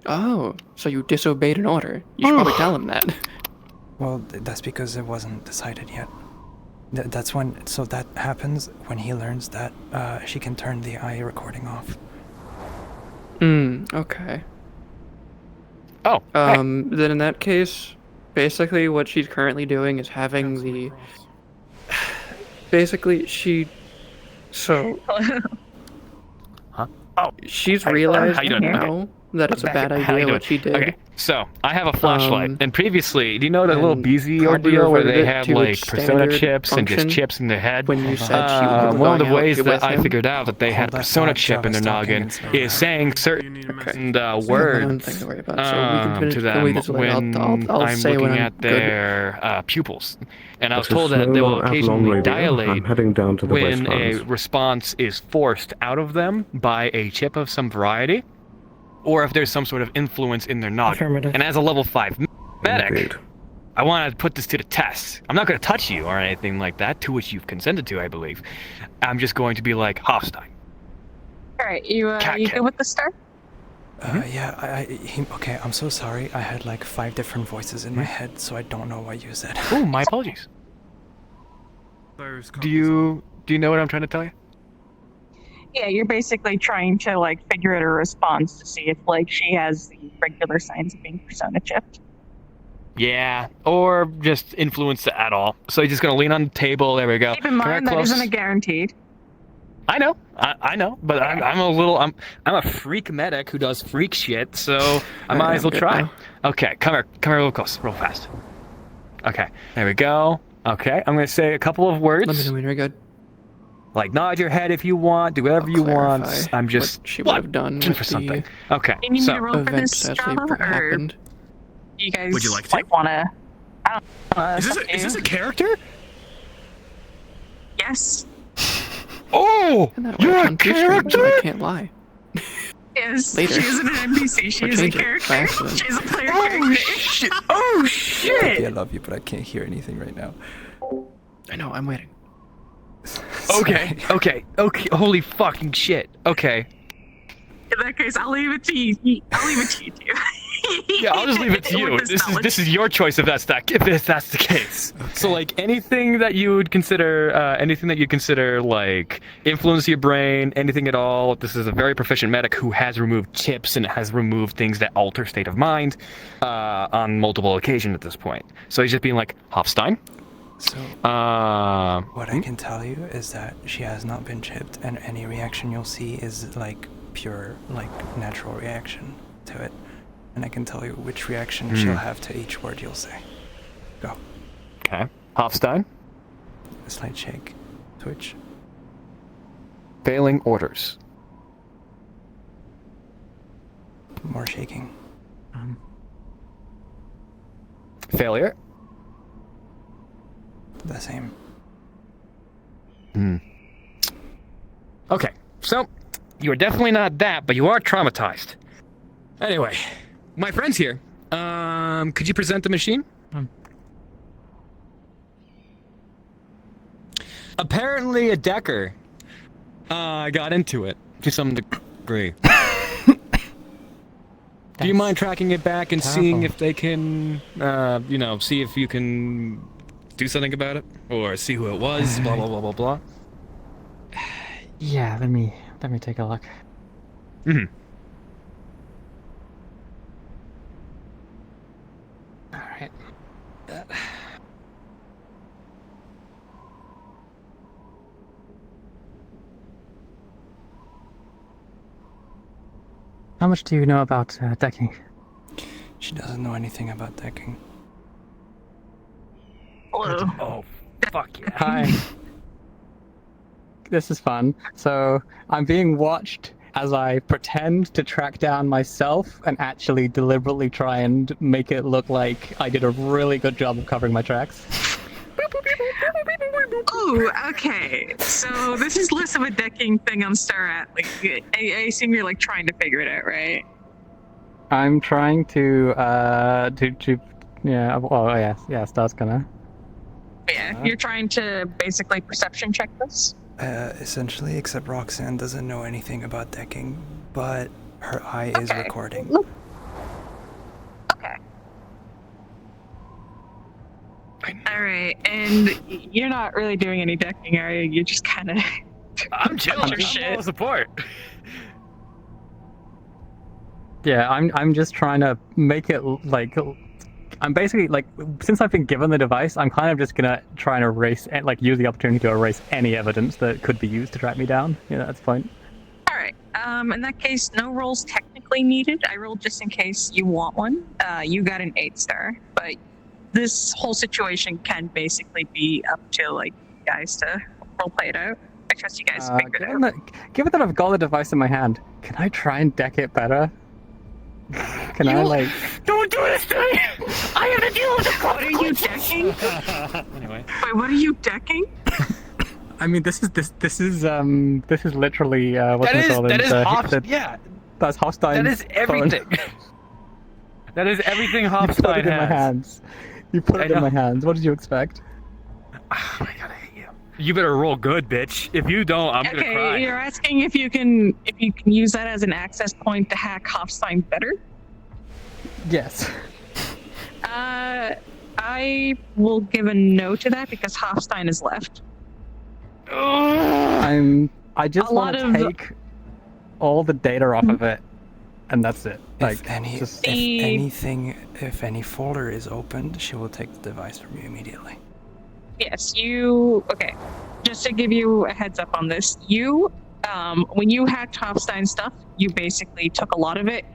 Oh, so you disobeyed an order. You should probably tell him that. Well, that's because it wasn't decided yet. That's when. So that happens when he learns that she can turn the eye recording off. Okay. Oh. Then in that case, basically what she's currently doing is having the... Basically, she... So... Huh? Oh. She's How realized you doing? now that it's a bad How you idea doing? what she did. Okay, so I have a flashlight, and previously, do you know that little and BZ probably ordeal where reverted they it had to like its persona standard chips and just function chips in their head? when you said she was One of the going out ways with that I him? figured out that they had a persona chip in their noggin is saying certain words Nothing to worry about. So we can finish. to Can we them just like, when I'll I'm say when looking I'm at good. their pupils. And I was This is told that they will Slow Avalon occasionally Radio. dilate I'm heading down to the when a Westlands. response is forced out of them by a chip of some variety, or if there's some sort of influence in their noggin. Affirmative. And as a level 5 medic, Indeed. I want to put this to the test. I'm not going to touch you or anything like that, to which you've consented to, I believe. I'm just going to be like, Hoffstein. Alright, you good with the start? Yeah, okay, I'm so sorry. I had like 5 different voices in my head, so I don't know what you said. Oh, my apologies. Do you know what I'm trying to tell you? Yeah, you're basically trying to like figure out a response to see if like she has the regular signs of being persona chipped. Yeah, or just influenced at all. So you're just going to lean on the table. There we go. Keep in mind that isn't a guaranteed. I know, I know, but I'm a freak medic who does freak shit, so I might as well try. Okay, come here a little close, real fast. Okay, there we go. Okay, I'm gonna say a couple of words. Let me know when you're good. Like nod your head if you want, do whatever you want. I'm just what she would have done looking with for the something. Okay, You need me so to roll for this actually drama, or happened. you guys Would you like to? wanna? I don't know. Is this a character? Yes. Oh, you're a character. I can't lie. Yes. Later. She isn't an NPC. She Or is a change it by character. accident. She's a player character. Shit! Oh shit! Baby, I love you, but I can't hear anything right now. I know. I'm waiting. Okay. Holy fucking shit. Okay. In that case, I'll leave it to you. I'll leave it to you too. Yeah, I'll just leave it to you. With this knowledge. This is your choice if that's the case. Okay. So like anything that you would consider like influence your brain, anything at all. This is a very proficient medic who has removed chips and has removed things that alter state of mind on multiple occasions at this point. So he's just being like, Hoffstein. So what I can tell you is that she has not been chipped, and any reaction you'll see is like pure, like natural reaction to it. And I can tell you which reaction she'll have to each word you'll say. Go. Okay. Hoffstein. A slight shake. Twitch. Failing orders. More shaking. Failure. The same. Okay, so you are definitely not that, but you are traumatized. Anyway, my friend's here. Could you present the machine? Apparently a decker got into it to some degree. Do you mind tracking it back and seeing if they can, see if you can do something about it? Or see who it was, blah, blah, blah, blah, blah. Yeah, let me take a look. Mm-hmm. Alright. How much do you know about decking? She doesn't know anything about decking. Hello. Oh, fuck yeah. Hi. This is fun. So, I'm being watched as I pretend to track down myself and actually deliberately try and make it look like I did a really good job of covering my tracks. Oh, okay. So this is less of a decking thing on Star Atlas. I assume you're like trying to figure it out, right? I'm trying to Star's gonna. Yeah, you're trying to basically perception check this? Essentially, except Roxanne doesn't know anything about decking, but her eye is recording. Okay. Alright, and you're not really doing any decking, are you? You're just kind of... I'm chilling. your shit. I'm all support. Yeah, I'm just trying to make it like... I'm basically, like, since I've been given the device, I'm kind of just gonna try and erase, use the opportunity to erase any evidence that could be used to track me down. Yeah, that's fine. Alright, in that case, no rolls technically needed. I rolled just in case you want one. You got an 8-star, but this whole situation can basically be up to, like, you guys to roleplay it out. I trust you guys figure it out. Given that I've got the device in my hand, can I try and deck it better? Can I, like... Don't do this to me! I have to deal with it! What are you decking? Anyway. Wait, what are you decking? I mean, this is literally That is yeah. That's Hoffstein. That is everything. That is everything Hoffstein has. You put it in my hands. You put it in my hands. What did you expect? Oh my god, I hate you. You better roll good, bitch. If you don't, I'm gonna cry. You're asking if you can use that as an access point to hack Hoffstein better? Yes. I will give a no to that because Hoffstein is left. I just want to take all the data off of it, and that's it. Like, if any folder is opened, she will take the device from you immediately. Yes, okay. Just to give you a heads up on this, when you hacked Hoffstein stuff, you basically took a lot of it.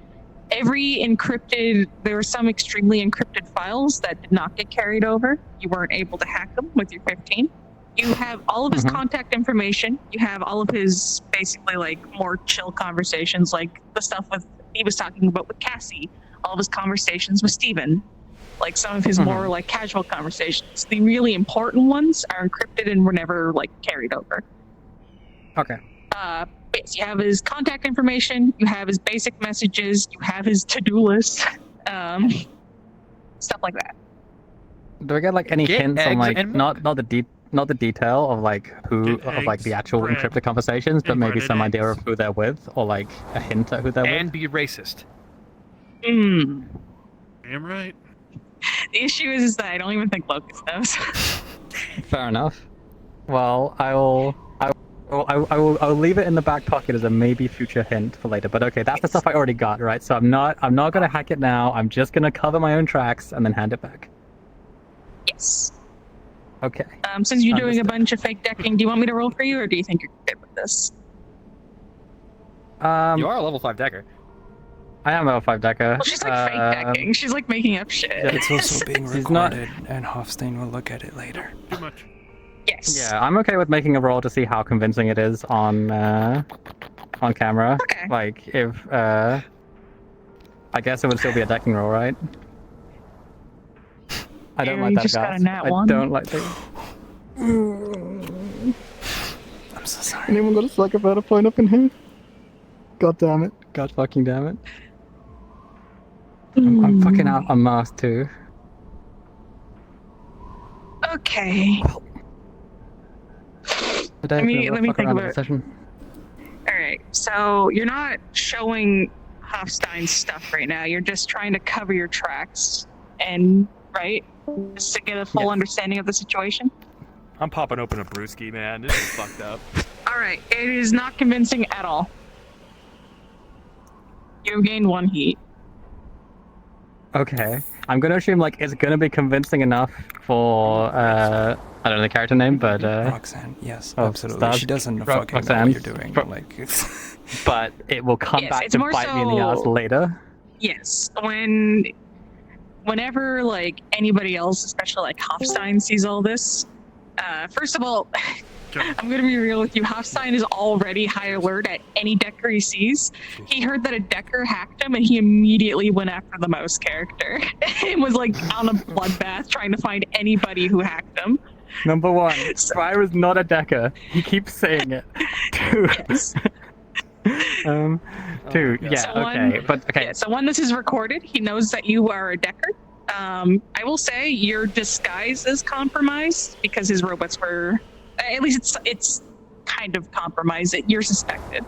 There were some extremely encrypted files that did not get carried over. You weren't able to hack them with your 15. You have all of his contact information. You have all of his basically like more chill conversations, like the stuff he was talking about with Kassie, all of his conversations with Steven, like some of his more like casual conversations. The really important ones are encrypted and were never like carried over. Okay. Yes, you have his contact information, you have his basic messages, you have his to-do list, stuff like that. Do I get like any hints on like not the detail of like the actual encrypted conversations, but maybe some idea of who they're with, or like a hint at who they're with? And be racist. Damn right. The issue is that I don't even think Locust knows. Fair enough. Well, I'll leave it in the back pocket as a maybe future hint for later. But okay, that's the stuff I already got, right? So I'm not gonna hack it now. I'm just gonna cover my own tracks and then hand it back. Yes. Okay. Since you're doing a bunch of fake decking, do you want me to roll for you, or do you think you're good with this? You are a level 5 decker. I am a level 5 decker. Well, she's like fake decking. She's like making up shit. It's also being recorded, and Hoffstein will look at it later. Too much. Yes. Yeah, I'm okay with making a roll to see how convincing it is on camera. Okay. Like if I guess it would still be a decking roll, right? I don't like that, just got a nat one. don't like that. I'm so sorry. Anyone got a psychopath point up in here? God damn it. God fucking damn it. I'm fucking out on Mars too. Okay. Let me think about it. All right. So you're not showing Hoffstein's stuff right now. You're just trying to cover your tracks, and right, just to get a full understanding of the situation. I'm popping open a brewski, man. This is fucked up. All right. It is not convincing at all. You've gained 1 heat. Okay. I'm gonna assume like it's gonna be convincing enough for I don't know the character name, but Roxanne, yes, absolutely. She doesn't fucking know Roxanne, what you're doing. Like, it's... But it will come Yes, back it's to more bite me in the ass so- later. Yes, whenever like anybody else, especially like Hoffstein, sees all this, first of all, I'm gonna be real with you. Hoffstein is already high alert at any Decker he sees. He heard that a Decker hacked him, and he immediately went after the mouse character. It was like on a bloodbath trying to find anybody who hacked him. Number 1, Fire is not a Decker. He keeps saying it. 2, Yes. 2, yeah, So okay, but okay. Yeah, so when this is recorded, he knows that you are a Decker. I will say your disguise is compromised because his robots were, at least it's kind of compromised. You're suspected.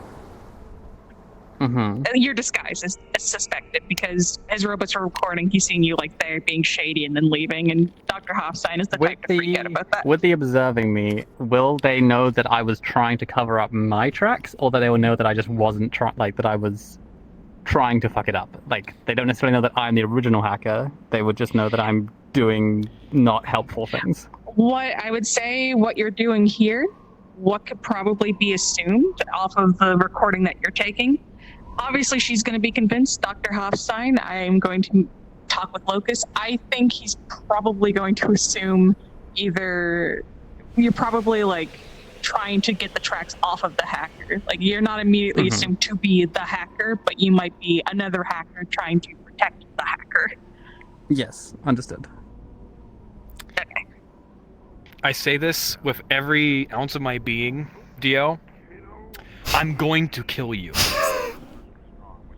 Mm-hmm. Your disguise is suspected because his robots are recording. He's seeing you like there being shady and then leaving, and Dr. Hoffstein is the type to freak out about that. With the observing me, will they know that I was trying to cover up my tracks, or that they will know that I just wasn't that I was trying to fuck it up? Like, they don't necessarily know that I'm the original hacker. They would just know that I'm doing not helpful things. What I would say, what you're doing here, what could probably be assumed off of the recording that you're taking. Obviously, she's going to be convinced, Dr. Hoffstein. I am going to talk with Locus. I think he's probably going to assume either you're probably like trying to get the tracks off of the hacker. Like, you're not immediately assumed to be the hacker, but you might be another hacker trying to protect the hacker. Yes, understood. Okay. I say this with every ounce of my being, Dio. I'm going to kill you.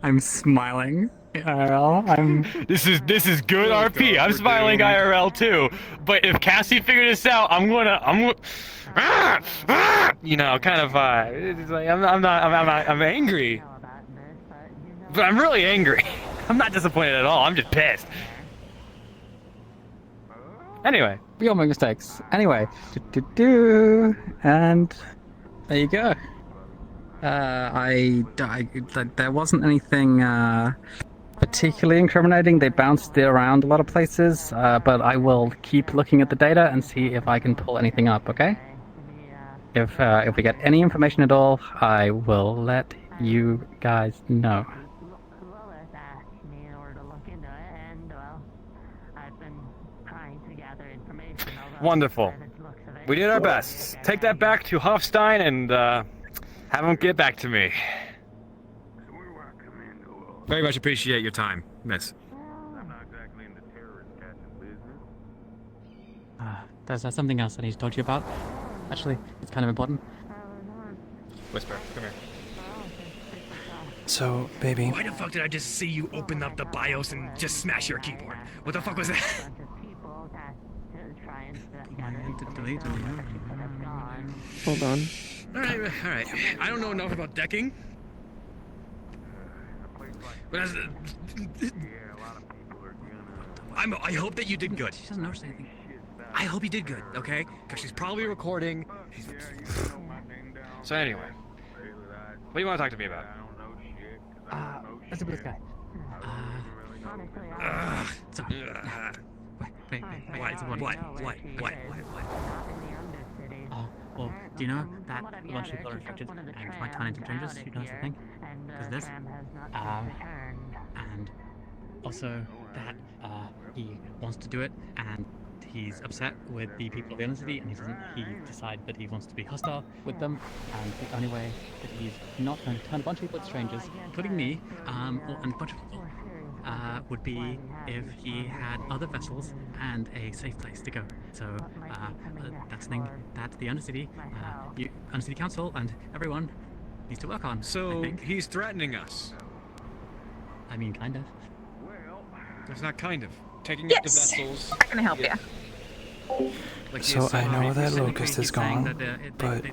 I'm smiling. IRL. This is good RP. I'm smiling IRL too. But if Kassie figured this out, I'm you know, kind of it's like I'm angry. But I'm really angry. I'm not disappointed at all. I'm just pissed. Anyway, we all make mistakes. Anyway, and there you go. There wasn't anything particularly incriminating. They bounced it around a lot of places, but I will keep looking at the data and see if I can pull anything up. Okay? If we get any information at all, I will let you guys know. Wonderful. We did our best. Take that back to Hoffstein and have him get back to me. Very much appreciate your time, miss. There's something else I need to talk to you about. Actually, it's kind of important. Whisper, come here. So, baby. Why the fuck did I just see you open up the BIOS and just smash your keyboard? What the fuck was that? Hold on. Alright. I don't know enough about decking. But I hope that you did good. She doesn't notice anything. I hope you did good, okay? Because she's probably recording. So anyway, what do you want to talk to me about? Let's do this guy. What? Well, do you know that a bunch of people are infected and might turn into strangers? You know the thing? Because this. And also that he wants to do it, and he's upset with the people of the Undercity, and he decided that he wants to be hostile with them, and the only way that he's not going to turn a bunch of people into strangers, including me, and a bunch of people, would be if he had other vessels and a safe place to go. So that's the thing that the Undercity, Undercity Council, and everyone needs to work on. So he's threatening us. I mean, kind of. It's not kind of. Taking Yes. out the vessels. I can help you. Like So I know that Locust is gone, but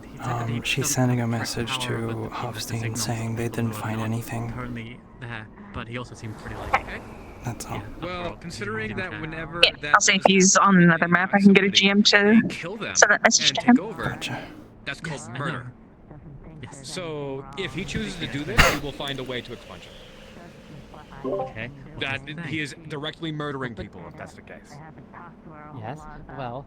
she's sending a message to Hoffstein saying they didn't find anything. Currently there, but he also seemed pretty like okay. That's all. Well, considering that whenever Yeah, that I'll say if he's on another map, I can get a GM to kill them send that message and to him. take over, Gotcha. that's called Yes, I murder. know. Yes. So if he chooses to do this, we will find a way to expunge him. Okay. That he is directly murdering people, if that's the case. Yes. Well,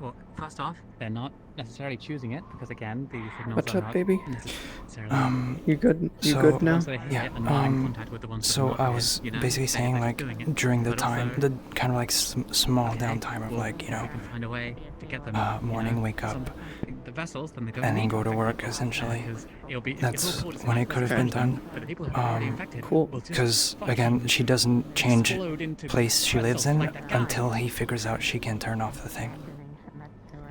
well, first off, they're not necessarily choosing it because again, the signals What's are up, not baby? necessarily. You good? You So- good now? Once they Yeah, get and are in contact with the ones that so are not I here, was you know, basically saying they're like doing it. during the But time, also- the kind of like small downtime of Well, like, you know, we can find a way to get them, morning, wake up, the vessels, then they don't and then need go to infected work people, essentially. because it'll be- That's it'll when it could have been done. But the people who are already infected will just Because function, again, she doesn't change explode into place she lives pretzels in like that guy. until he figures out she can turn off the thing.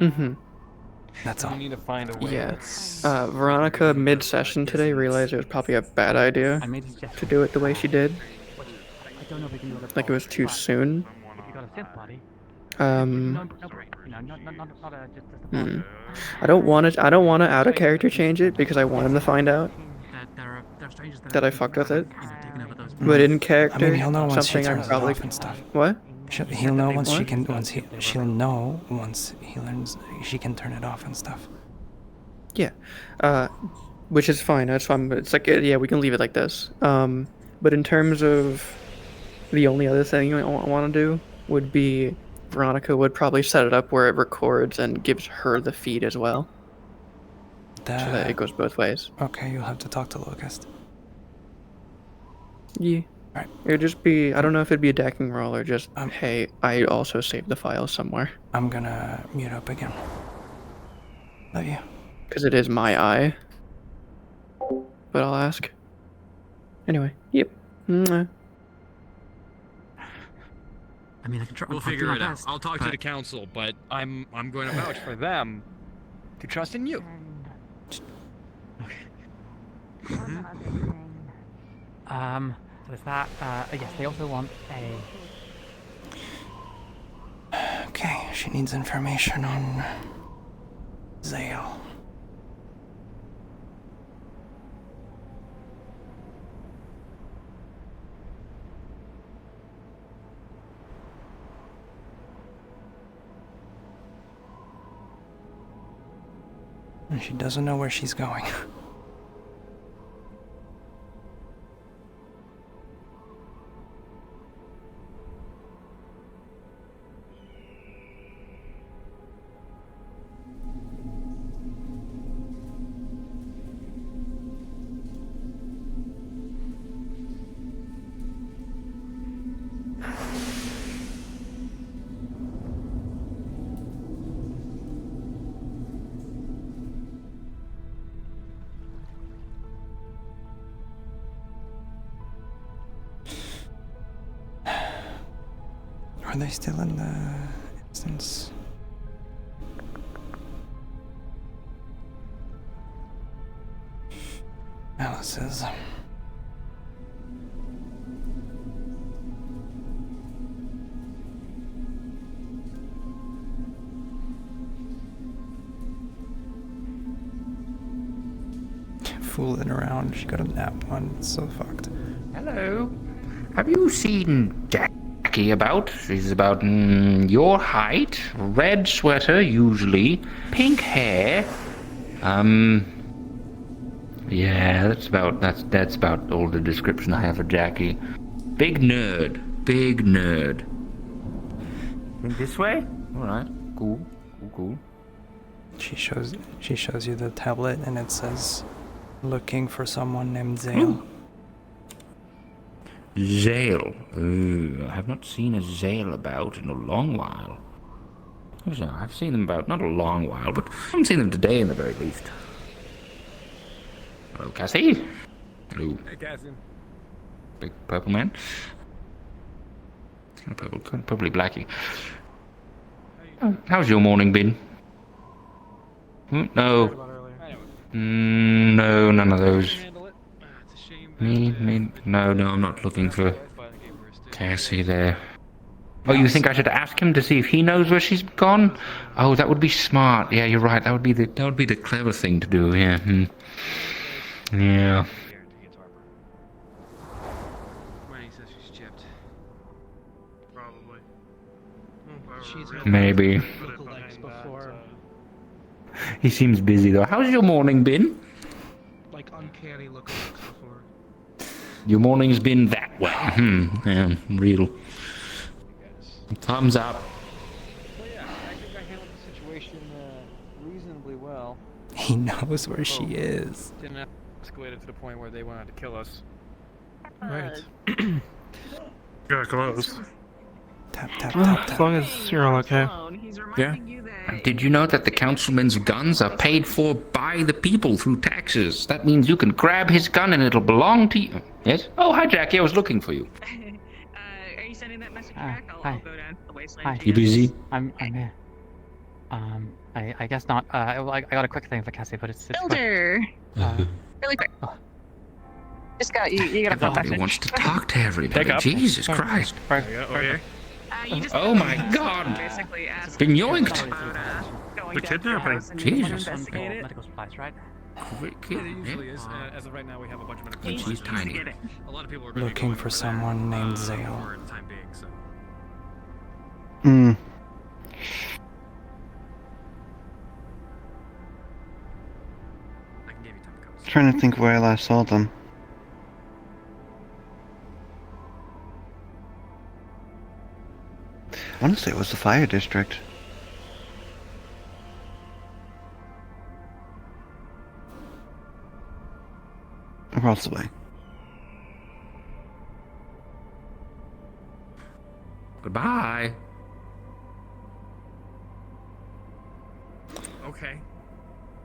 Mm-hmm. That's all. We need to find a way. Yeah. Veronica, mid-session today, realized it was probably a bad idea to do it the way she did. I don't know if we can do it. Like it was too soon. If you got a synth body, I don't want to out of character change it because I want him to find out that I fucked with it. But in character, I mean, he'll know once she something I'm turns it probably off and stuff. What? He'll know once she What? can. She'll know once he learns she can turn it off and stuff. Yeah, which is fine. That's fine. But it's like, yeah, we can leave it like this. But in terms of the only other thing I want to do would be Veronica would probably set it up where it records and gives her the feed as well, so that it goes both ways. Okay, you'll have to talk to Locust. Yeah. Right. It would just be, I don't know if it'd be a decking roll or just, hey, I also saved the file somewhere. I'm gonna mute up again. Love you. Because it is my eye. But I'll ask. Anyway, yep. Mwah. I mean, I can try. We'll I'll do figure my it out. best, I'll talk to but- the council, but I'm going to vouch for them to trust in you. There's that. Yes, they also want a. Okay, she needs information on Zale. And she doesn't know where she's going. Are they still in the instance? Alice's. Fooling around. She got a nap on. It's so fucked. Hello. Have you seen Jackie about? She's about your height, red sweater usually, pink hair. Yeah, that's about all the description I have of Jackie. Big nerd. Think this way? All right. Cool. She shows you the tablet and it says looking for someone named Zale. Zale. I have not seen a Zale about in a long while. I've seen them about, not a long while, but I haven't seen them today in the very least. Hello, Kassie. Hello. Hey, Cassie. Big purple man. Purple, probably blackie. How's your morning been? No. No, none of those. Me, no, I'm not looking for Kassie there. Oh, you think I should ask him to see if he knows where she's gone? Oh, that would be smart. Yeah, you're right. That would be the clever thing to do. Yeah. Yeah. When he says she's chipped. Probably. Maybe. He seems busy though. How's your morning been? Like uncanny lookalikes before. Your morning's been that way. Yeah, real. Thumbs up. But yeah, I think I handled the situation reasonably well. He knows where she is. Didn't have escalate it to the point where they wanted to kill us. Right. Got close. Tap, tap, Well, tap, as tap. long as you're all okay. Yeah. Did you know that the councilman's guns are paid for by the people through taxes? That means you can grab his gun and it'll belong to you. Yes? Oh, hi, Jackie. I was looking for you. Are you sending that message back? I'll go down to the wasteland. Hi. You busy? I'm here. I guess not. I got a quick thing for Kassie, but it's quick. Builder! Really quick. Just got you got a phone Nobody message. wants to talk to everybody. Pick up. Jesus Christ. You just Oh my God. basically asked Been yoinked. going The down to kidnapping. house and Jesus. investigate it. Medical supplies, right? Yeah, it usually is. As of right now, we have a bunch of medical She's supplies. tiny. A lot of people are gonna be Looking going for that, someone named for Zale. the time being, so. I can give you time to go. Trying to think where I last saw them. Honestly, it was the fire district. Across the way. Goodbye. Okay.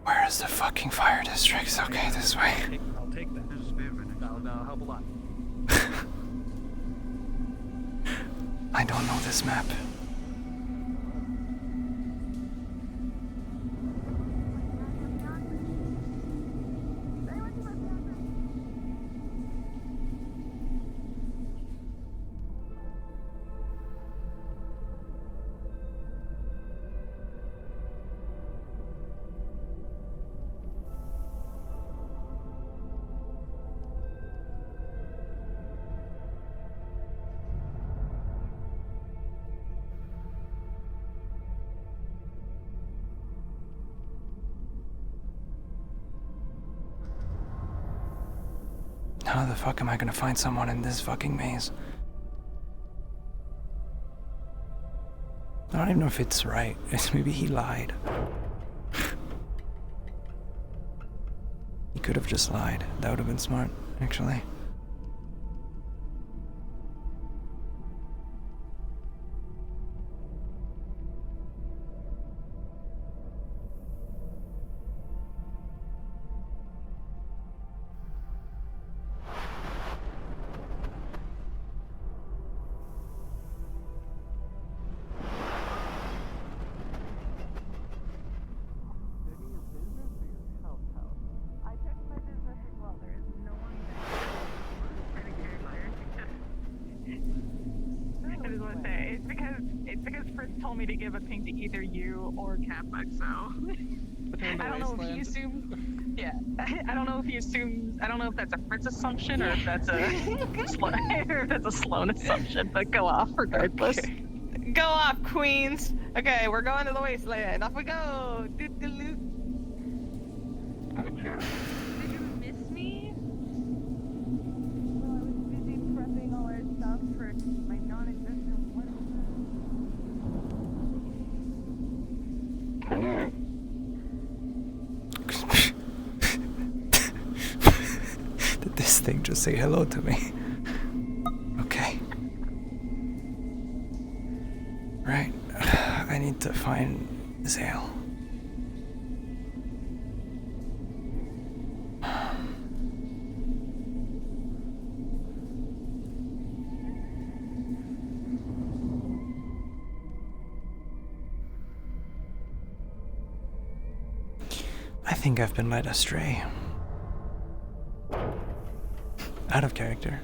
Where is the fucking fire district? Okay, this way. I'll take that. That'll help a lot. I don't know this map. How the fuck am I gonna find someone in this fucking maze? I don't even know if it's right. Maybe he lied. He could have just lied. That would have been smart, actually. I just want to say it's because Fritz told me to give a ping to either you or Kappa, so I don't know if he assumed. Yeah, I don't know if he assumes. I don't know if that's a Fritz assumption or if that's a or if that's a Sloan assumption. But go off regardless. Okay. Go off, queens. Okay, we're going to the wasteland. Off we go. Doo-doo-doo. Did you miss me? Well, I was busy prepping all our stuff for my non-existent Did this thing just say hello to me? Okay. Right. I need to find Zale. I think I've been led astray. Out of character.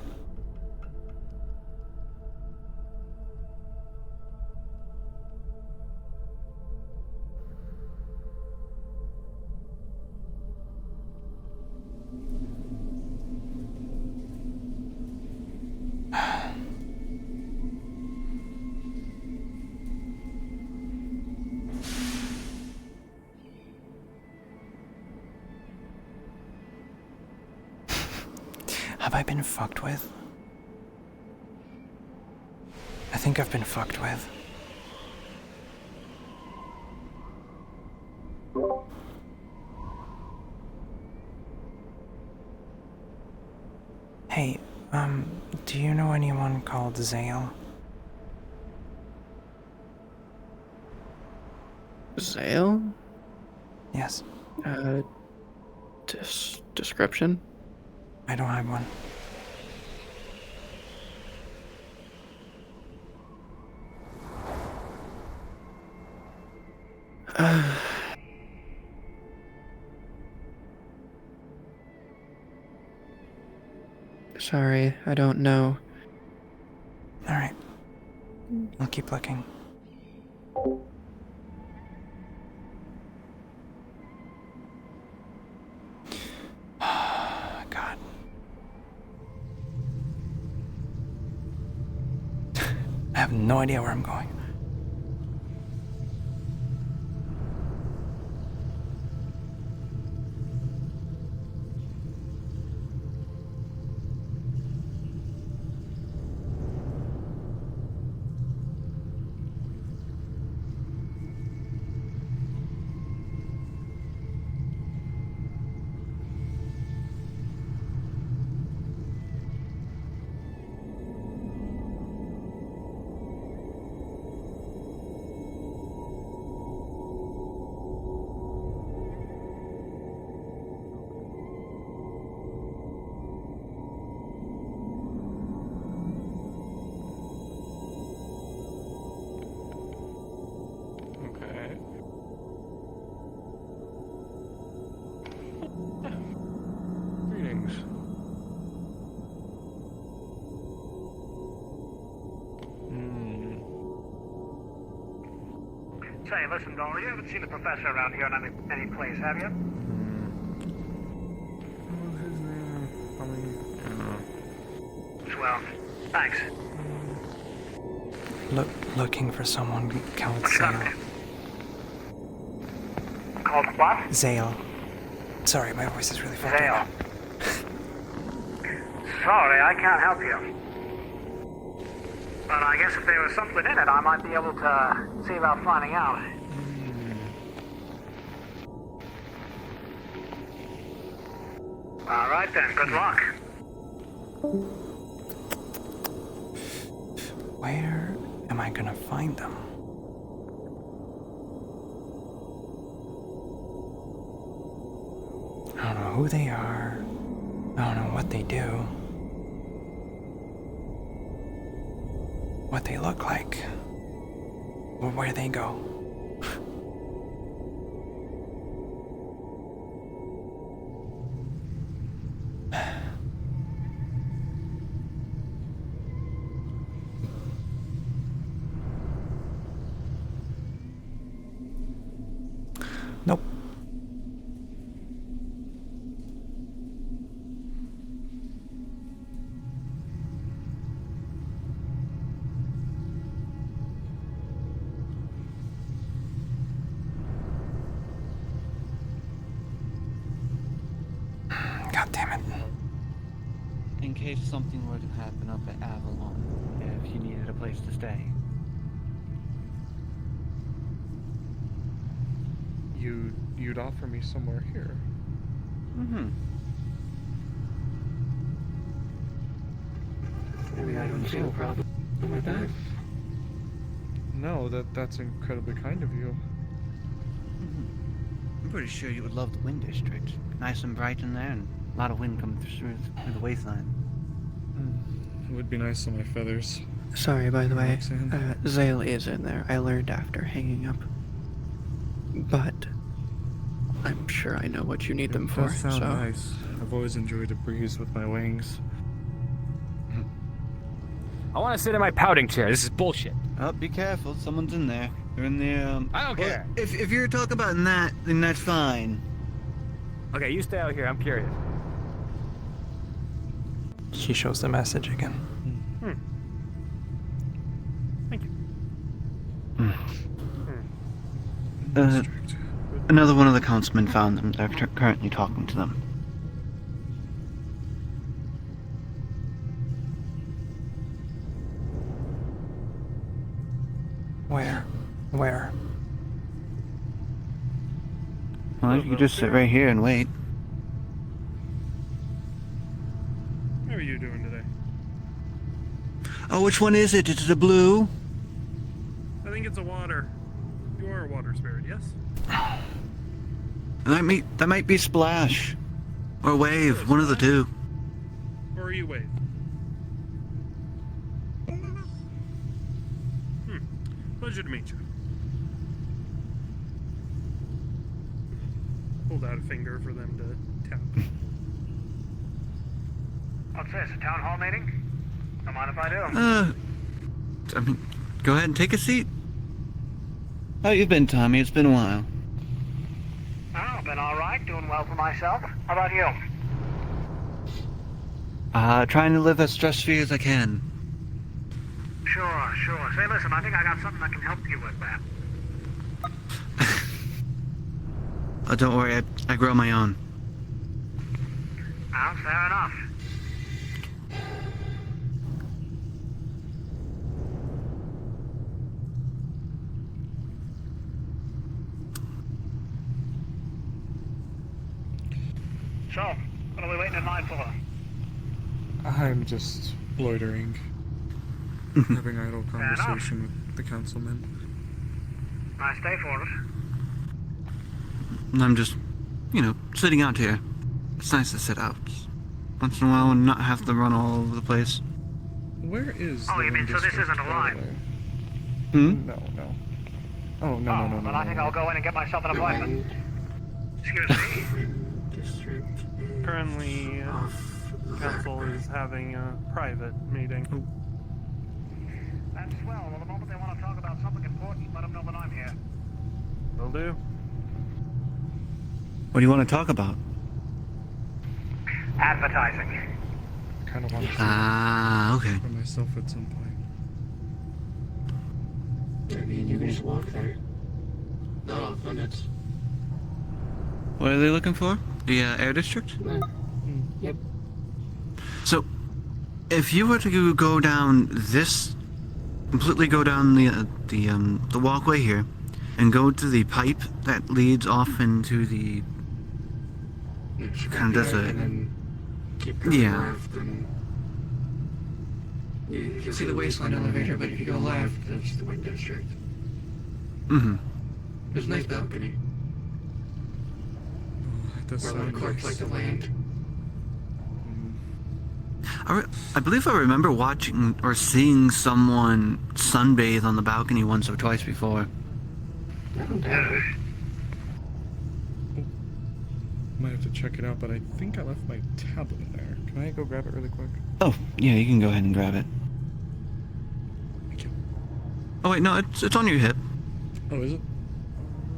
Have I been fucked with? I think I've been fucked with. Hey, do you know anyone called Zale? Zale? Yes. Description? I don't have one. Sorry, I don't know. Alright. I'll keep looking. God. I have no idea where I'm going. Say, listen, Donald, you haven't seen the professor around here in any place, have you? What's his name? Swell. Thanks. Looking for someone called Zale. Called what? Zale. Sorry, my voice is really fucked Zale. up. Sorry, I can't help you. But I guess if there was something in it, I might be able to see about finding out. All right then, good luck. Where am I gonna find them? I don't know who they are. I don't know what they do. What they look like. Or where they go. Nope. God damn it. In case something were to happen up at Avalon, if you needed a place to stay. You'd offer me somewhere here. Mm-hmm. Maybe I don't see a problem with that. No, that's incredibly kind of you. I'm pretty sure you would love the Wind District. Nice and bright in there, and a lot of wind coming through the wasteland. It would be nice on my feathers. Sorry, by the way, Roxanne? Zale is in there. I learned after hanging up. But I'm sure I know what you need them for, That sounds so... nice. I've always enjoyed a breeze with my wings. I want to sit in my pouting chair. This is bullshit. Oh, be careful. Someone's in there. They're in the, I don't care. If you're talking about that, then that's fine. Okay, you stay out here. I'm curious. She shows the message again. Thank you. Another one of the councilmen found them. They're currently talking to them. Where? Where? Well, you can just sit right here and wait. How are you doing today? Oh, which one is it? Is it a blue? I think it's a water. You are a water spirit, yes? That might be Splash. Or Wave, one of the two. Or are you Wave? Pleasure to meet you. Hold out a finger for them to tap. What's this, a town hall meeting? Don't mind if I do. I mean, go ahead and take a seat. How you been, Tommy? It's been a while. Oh, been alright, doing well for myself. How about you? Trying to live as stress-free as I can. Sure. Say, listen, I think I got something I can help you with that. Oh, don't worry, I grow my own. Oh, fair enough. So, what are we waiting in line for? I'm just loitering. Having idle conversation with the councilman. Nice day for us. And I'm just, sitting out here. It's nice to sit out once in a while and not have to run all over the place. Where is Oh, you mean so this isn't a line? No. Oh, no. Then I think I'll go in and get myself an appointment. Excuse me? Currently, council is having a private meeting. That's swell. Well, the moment they want to talk about something important, let them know that I'm here. Will do. What do you want to talk about? Advertising. I kind of want to see okay. for myself at some point. I mean, you can just walk there. Not off limits. What are they looking for? The air district? Yep. So, if you were to go down this, completely go down the walkway here, and go to the pipe that leads off into the kind of desert. Yeah. You can see the wasteland elevator, but if you go left, that's the wind district. Mm-hmm. There's a nice balcony. Where a lot of clerks like to land. I believe I remember watching or seeing someone sunbathe on the balcony once or twice before. Might have to check it out, but I think I left my tablet there. Can I go grab it really quick? Oh, yeah, you can go ahead and grab it. Thank you. Oh wait, no, it's on your hip. Oh, is it?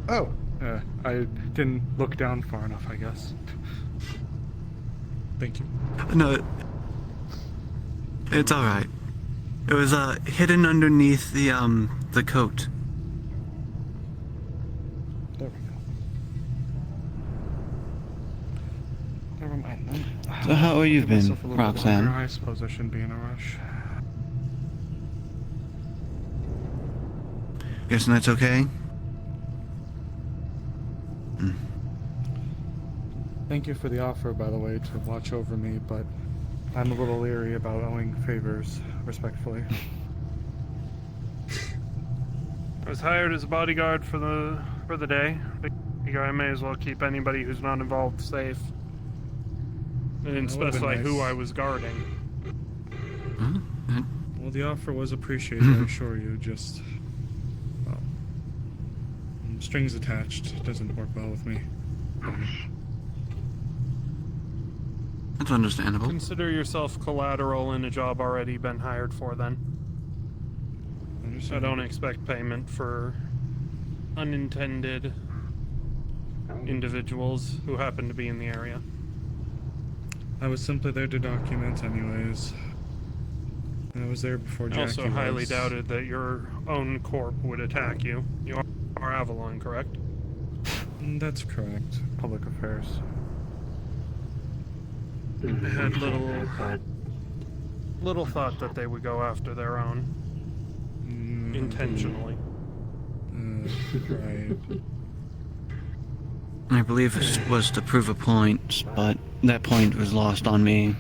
Oh. I didn't look down far enough, I guess. Thank you. No, it's all right. It was hidden underneath the coat. There we go. Never mind then. So how have you Give been, myself a little bit Roxanne? longer. I suppose I shouldn't be in a rush. Guessing that's okay? Thank you for the offer, by the way, to watch over me, but I'm a little leery about owing favors, respectfully. I was hired as a bodyguard for the day. Figure I may as well keep anybody who's not involved safe. I didn't specify who I was guarding. Well, the offer was appreciated, I assure you. Just, well, strings attached doesn't work well with me. That's understandable. Consider yourself collateral in a job already been hired for, then. I don't expect payment for unintended individuals who happen to be in the area. I was simply there to document anyways. I was there before Jackie was. Also highly doubted that your own corp would attack you. You are Avalon, correct? That's correct. Public affairs. I had little thought that they would go after their own intentionally. Right. I believe it was to prove a point, but that point was lost on me.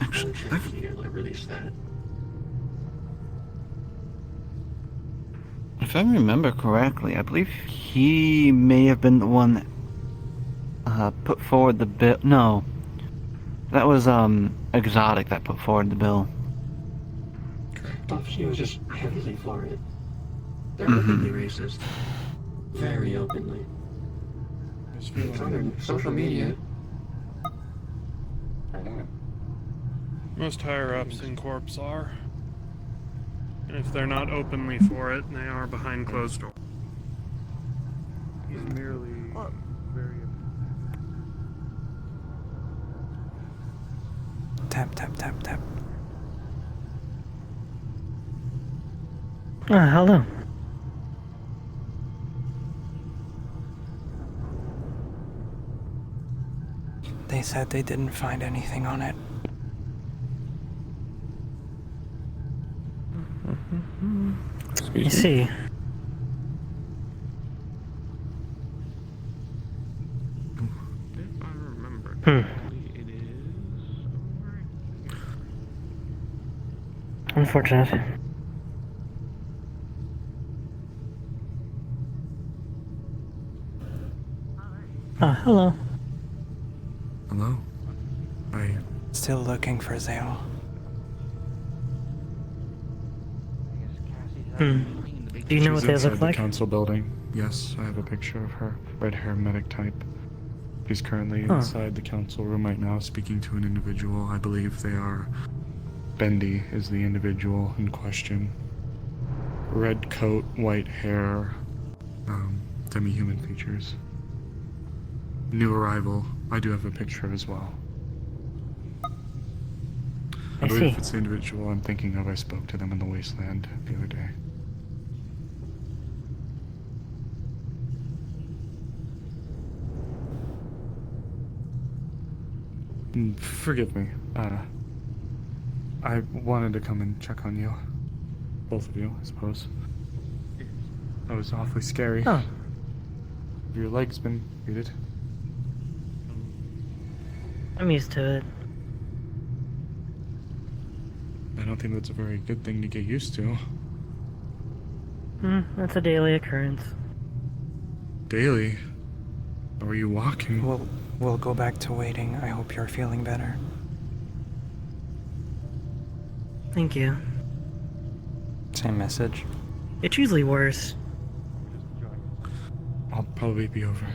Actually, if I remember correctly, I believe he may have been the one that put forward the bill. No, that was Exotic that put forward the bill. Correct. She was just heavily for it. They're openly racist. Very openly. It's on their social media. Most higher-ups in Corps are. And if they're not openly for it, they are behind closed doors. He's merely very... Tap, tap, tap, tap. Hello. They said they didn't find anything on it. You see. Unfortunate. Hello. Hello? Still looking for Zale. Do you know what they look like? The council building. Yes, I have a picture of her. Red hair medic type. She's currently inside the council room right now speaking to an individual. I believe they are... Bendy is the individual in question. Red coat, white hair, demi-human features. New arrival. I do have a picture as well. I believe if it's the individual I'm thinking of, I spoke to them in the wasteland the other day. Forgive me. I wanted to come and check on you. Both of you, I suppose. That was awfully scary. Oh. Have your legs been treated? I'm used to it. I don't think that's a very good thing to get used to. That's a daily occurrence. Daily? How are you walking? We'll go back to waiting. I hope you're feeling better. Thank you. Same message. It's usually worse. I'll probably be over.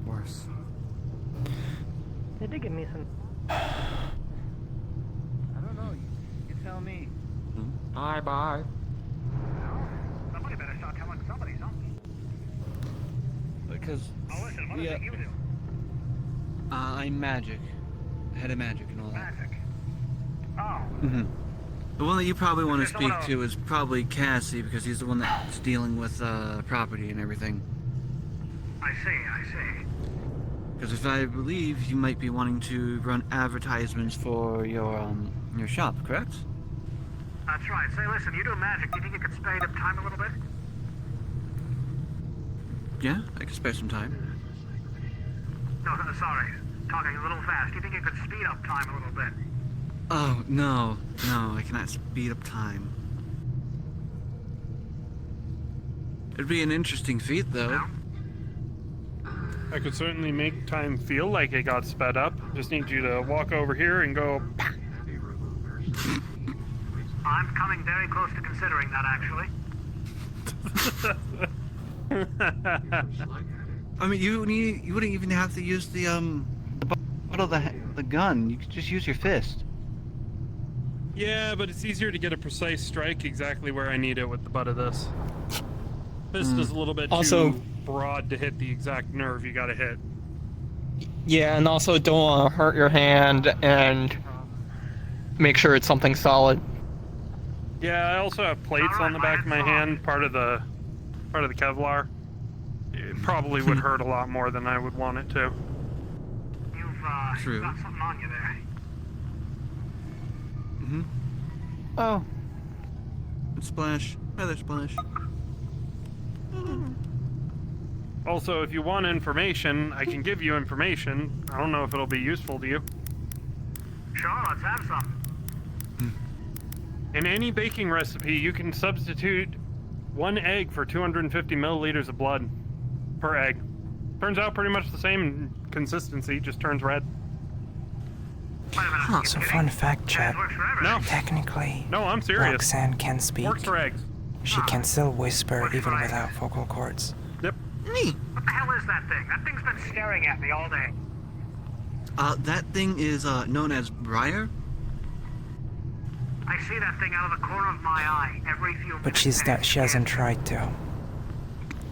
Worse. They did give me some... I don't know. You tell me. Bye. Somebody better start telling somebody something. Because... Oh, listen, what is it you do? I'm magic. Head of magic and all that. Magic. Oh. The one that you probably want to Is there someone speak to is probably Kassie, because he's the one that's dealing with property and everything. I see. Because if I believe you might be wanting to run advertisements for your shop, correct? That's right. Say, listen, you do magic. Do you think you could speed up time a little bit? Yeah, I can spare some time. No, sorry. Talking a little fast. Do you think you could speed up time a little bit? Oh, no, I cannot speed up time. It'd be an interesting feat, though. I could certainly make time feel like it got sped up. Just need you to walk over here and go... I'm coming very close to considering that, actually. I mean, you wouldn't even have to use the butt of the gun. You could just use your fist. Yeah, but it's easier to get a precise strike exactly where I need it with the butt of this. Fist is a little bit too broad to hit the exact nerve you gotta hit. Yeah, and also don't want to hurt your hand, and make sure it's something solid. Yeah, I also have plates on the back of my hand, part of the Kevlar. it probably would hurt a lot more than I would want it to. True. Got something on you there. Mm-hmm. Oh. Splash. Feather splash. Also, if you want information, I can give you information. I don't know if it'll be useful to you. Sure, let's have some. In any baking recipe, you can substitute 1 egg for 250 milliliters of blood per egg. Turns out pretty much the same consistency, just turns red. So fun fact, chat. No. Technically, No, I'm serious. Roxanne can speak. Works for eggs. She can still whisper even without vocal cords. Yep. What the hell is that thing? That thing's been staring at me all day. That thing is known as Briar. I see that thing out of the corner of my eye every few But she hasn't tried to.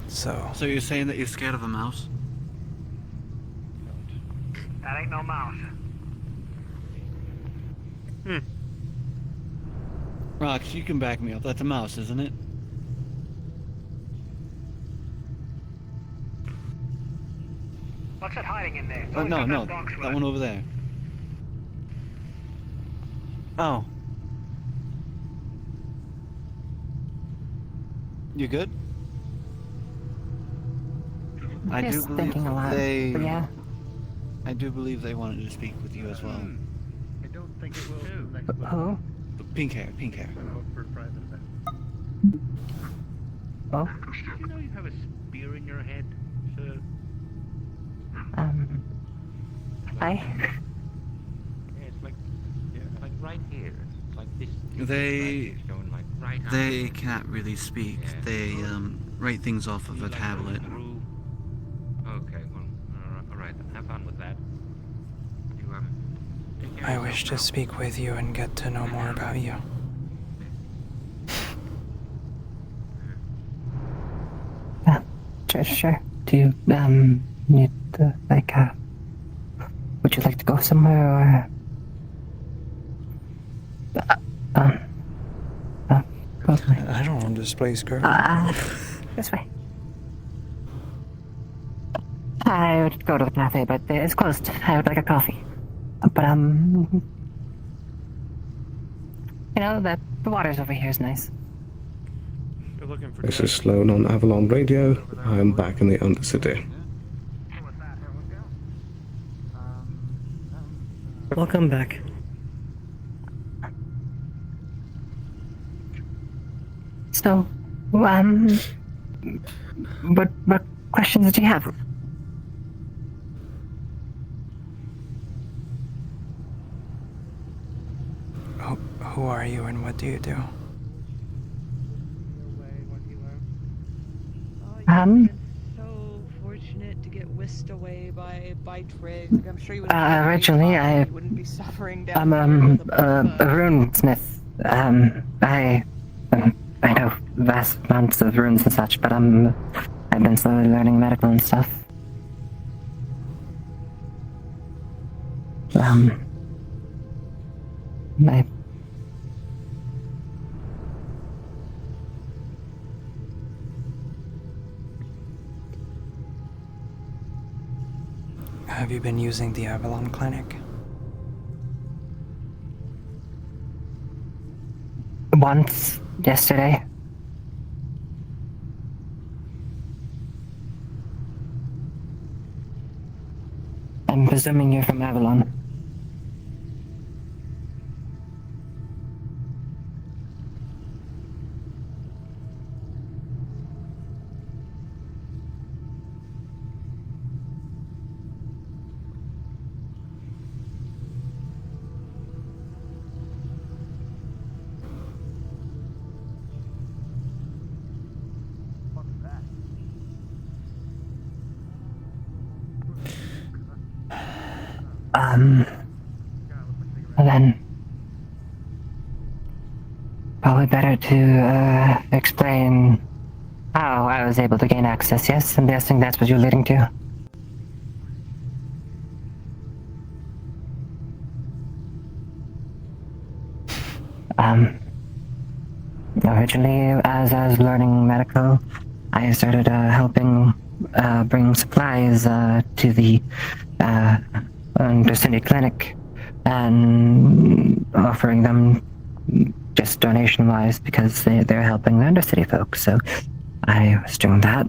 So you're saying that you're scared of a mouse? That ain't no mouse. Rox, you can back me up. That's a mouse, isn't it? What's it hiding in there? Oh, no, that one over there. Oh. You good? I Just do believe thinking a lot, they. but yeah. I do believe they wanted to speak with you as well. I don't think it will do. Who? Pink hair, pink hair. Oh? Did you know you have a spear in your head, sir? Hi. Yeah, it's like right here. It's like this. They Going like right they cannot really speak. They write things off of a tablet. Okay, well, alright then. Have fun with that. You, I wish to speak with you and get to know more about you. Sure. Do you, need to, would you like to go somewhere, or? I don't want to displace girl. This way. I would go to the cafe, but it's closed. I would like a coffee. But, the water's over here is nice. You're looking for This is Sloan on Avalon Radio. I am back in the Undercity. Welcome back. So, what questions did you have? Who are you and what do you do? So fortunate to get whisked away by Trigg. I'm sure you would. Originally, I wouldn't be suffering down I'm a runesmith. I know vast amounts of runes and such, but I've been slowly learning medical and stuff. Have you been using the Avalon Clinic? Once, yesterday. I'm presuming you're from Avalon. Then probably better to explain how I was able to gain access. Yes, I'm guessing that's what you're leading to. Originally, as I was learning medical, I started helping bring supplies to the Undercity clinic and offering them just donation-wise because they're helping the Undercity folks. So I was doing that.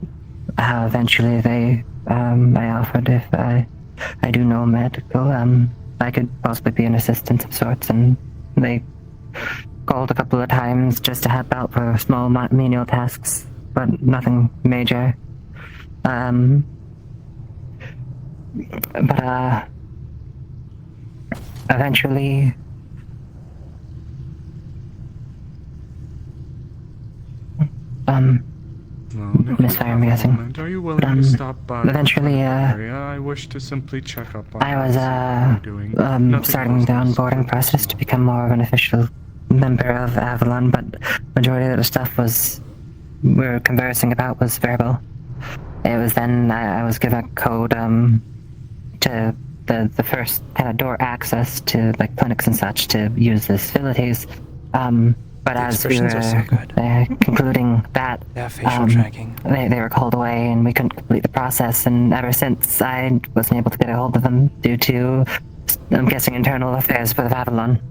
Eventually, I offered if I do know medical, I could possibly be an assistant of sorts, and they called a couple of times just to help out for small menial tasks, but nothing major. But eventually, misfire, I'm guessing. Are you willing to stop by eventually, the area? I wish to simply check up on I was starting the onboarding process to become more of an official member of Avalon, but majority of the stuff we were conversing about was verbal. It was then I was given a code to the first kind of door access to like clinics and such to use the facilities. But as we were concluding that, facial tracking. They were called away and we couldn't complete the process. And ever since, I wasn't able to get a hold of them due to, I'm guessing, internal affairs with Avalon.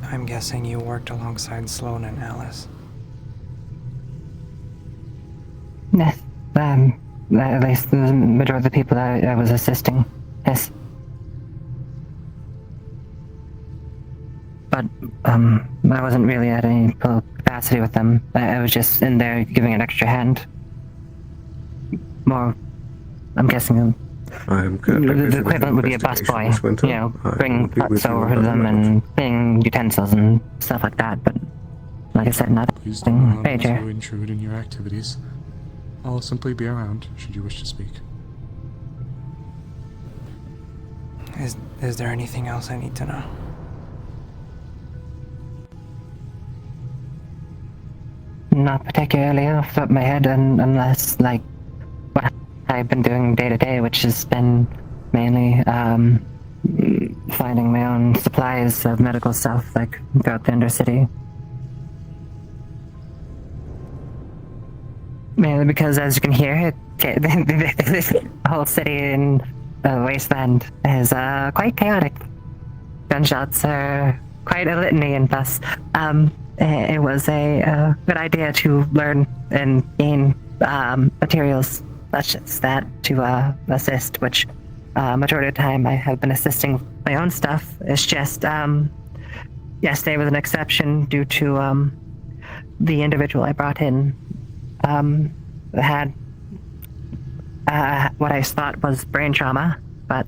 I'm guessing you worked alongside Sloan and Alice. Yes, at least the majority of the people I was assisting, yes. But, I wasn't really at any capacity with them. I was just in there giving an extra hand. More, I'm guessing, the equivalent would be a busboy, bring parts over to them and bring utensils and stuff like that, but like I said, Please don't allow nothing me major. to intrude in your activities. I'll simply be around, should you wish to speak. Is there anything else I need to know? Not particularly off the top of my head, unless, like, what I've been doing day to day, which has been mainly, finding my own supplies of medical stuff, like, throughout the Undercity. Mainly because, as you can hear, the whole city in the wasteland is quite chaotic. Gunshots are quite a litany, and thus it was a good idea to learn and gain materials such as that to assist, which majority of the time I have been assisting my own stuff. It's just yesterday was an exception due to the individual I brought in had what I thought was brain trauma, but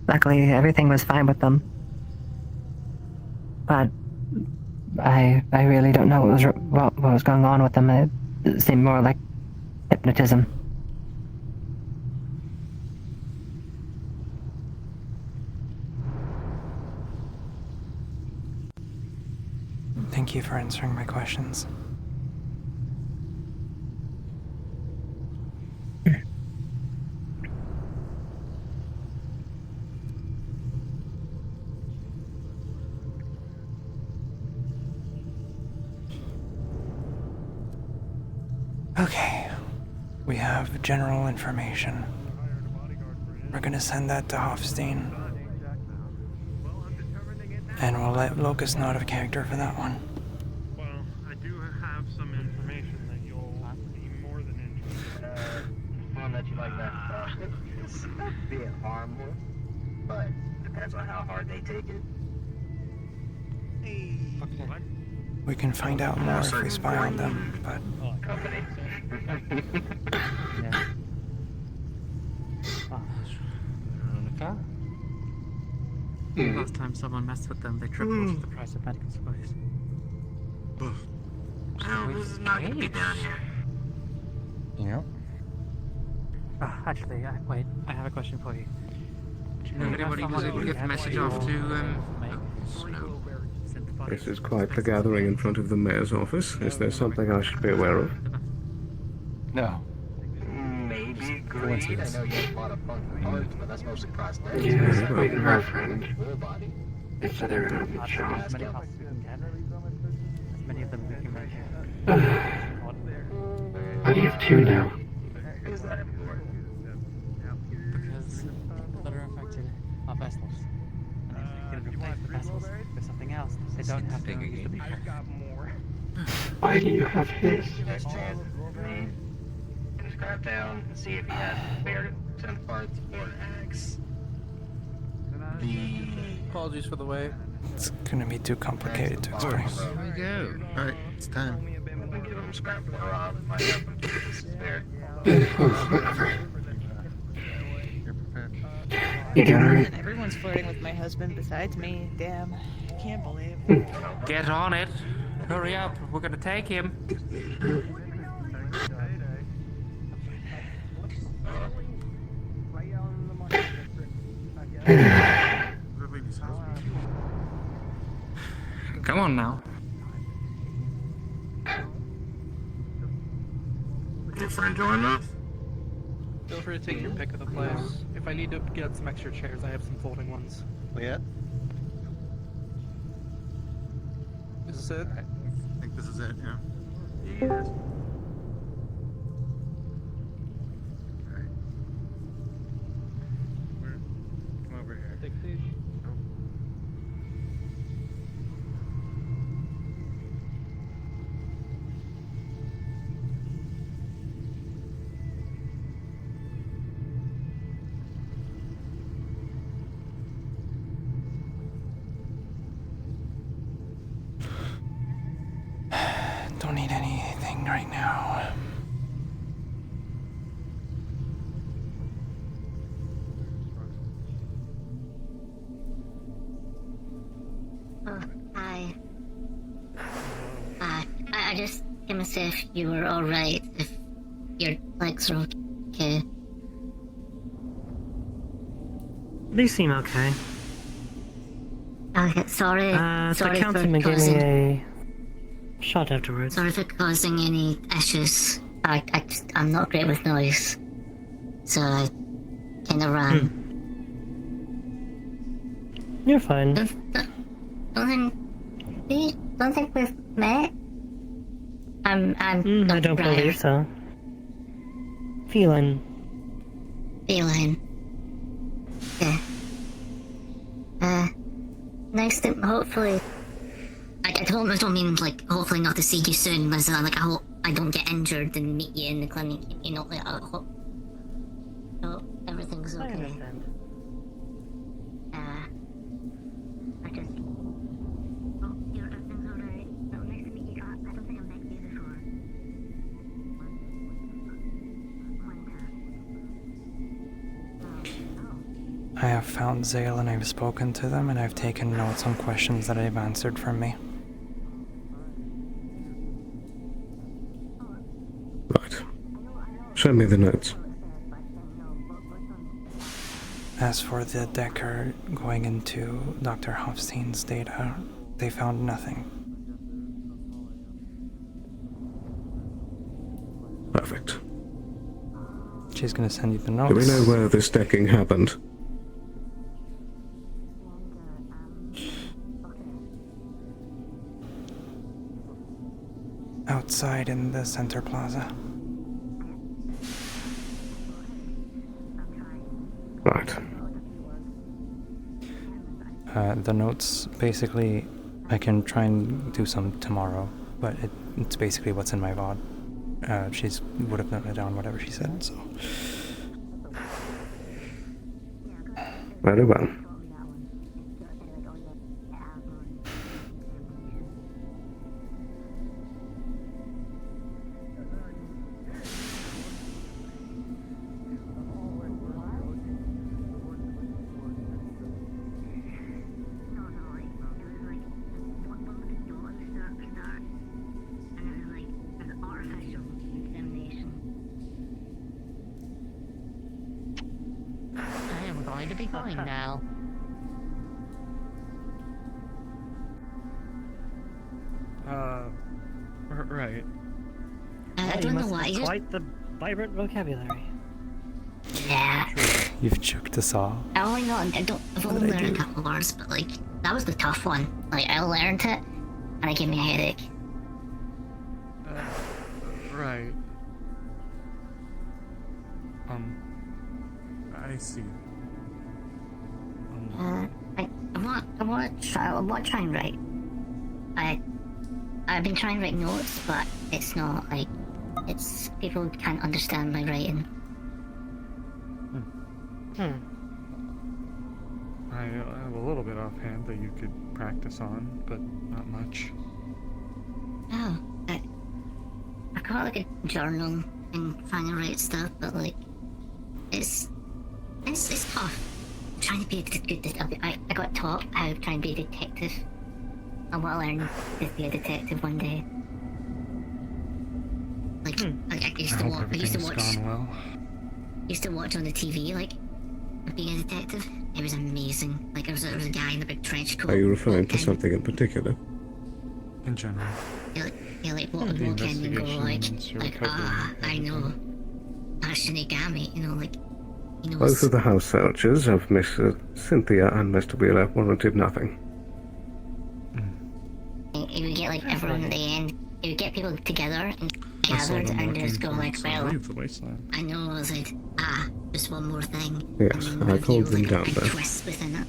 luckily everything was fine with them. But I really don't know what was going on with them. It seemed more like hypnotism. Thank you for answering my questions. Okay, we have general information. We're gonna send that to Hoffstein. And we'll let Locust know out of character for that one. Well, I do have some information that you'll be more than interested in. One that you like that. It's not being harmless, but depends on how hard they take it. Okay. We can find out more if we spy on them, but... Last time someone messed with them, they tripled the price of medical supplies. Well, this is not going to be down here. Yeah. Actually, wait, I have a question for you. Anybody was able to get the message off to, This is quite the gathering in front of the mayor's office. Is there something I should be aware of? No. Maybe good coincidence. I know you have a lot of fun cards, but that's mostly prosthetics. Yeah, that's quite her friend. It's a very good job. As many costs we can get, as many of them we can make. Why do you have two now? Because people that are affected are vessels. And if we can replace the vessels with something else, they don't have to use the beacon. Why do you have his? Best chance for me to scrap down and see if he has spare 10 parts or X. Apologies for the wait. It's gonna be too complicated to explain. Here we go. Alright, it's time. I'm gonna give him scrap for Rob and find out if this is spare. Everyone's flirting with my husband besides me. Damn. I can't believe. Get on it. Hurry up. We're gonna take him. Come on now. Your friend join us? Feel free to take your pick of the place. If I need to get some extra chairs, I have some folding ones. Yeah. Is this it? I think this is it, yeah. Yes. Come over here. Take stage. Don't need anything right now. Hi. I just came to see if you were alright, if your legs are okay. They seem okay. Okay, sorry. The sorry for councilman gave me a shot afterwards. Sorry for causing any issues. I'm not great with noise, so I kind of ran. You're fine. Don't think we've met. I'm I not don't Brian. believe so. Feline. Okay. Nice to hopefully. I don't mean like hopefully not to see you soon. But like I hope I don't get injured and meet you in the clinic. You know, like I hope everything's okay. I understand. I just hope everything's alright. So nice to meet you. I don't think I've met you before. I have found Zale and I've spoken to them and I've taken notes on questions that they've answered from me. Right. Show me the notes. As for the Decker going into Dr. Hoffstein's data, they found nothing. Perfect. She's gonna send you the notes. Do we know where this decking happened? Outside in the center plaza. Right. The notes, basically, I can try and do some tomorrow, but it's basically what's in my VOD. She's would have noted down whatever she said, so. Very well. To be going now. Right. I You don't know must why. have quite the vibrant vocabulary. You've choked us all. I only know, I've only learned a couple words, but like, that was the tough one. Like, I learned it, and it gave me a headache. Right. I see. I want to try and write. I've been trying to write notes, but it's not like, people can't understand my writing. I have a little bit offhand that you could practice on, but not much. Oh, I've got like a journal and trying to write stuff, but like, it's tough. I'm trying to be a good I got taught how to try and be a detective. I want to learn to be a detective one day. Like, I used to watch. Used to watch on the TV, like, being a detective. It was amazing. Like, there was a guy in a big trench coat. Are you referring to something in particular? In general. Yeah, like, walk in and go, like, I know. Shinigami, you know, like, you know. Both of the house searchers of Miss Cynthia and Mr. Wheeler warranted nothing. It would get, like, everyone at the end. It would get people together and gathered and just go, like, well, I know, I was like, just one more thing. Yes, I called them down there. Twist within it.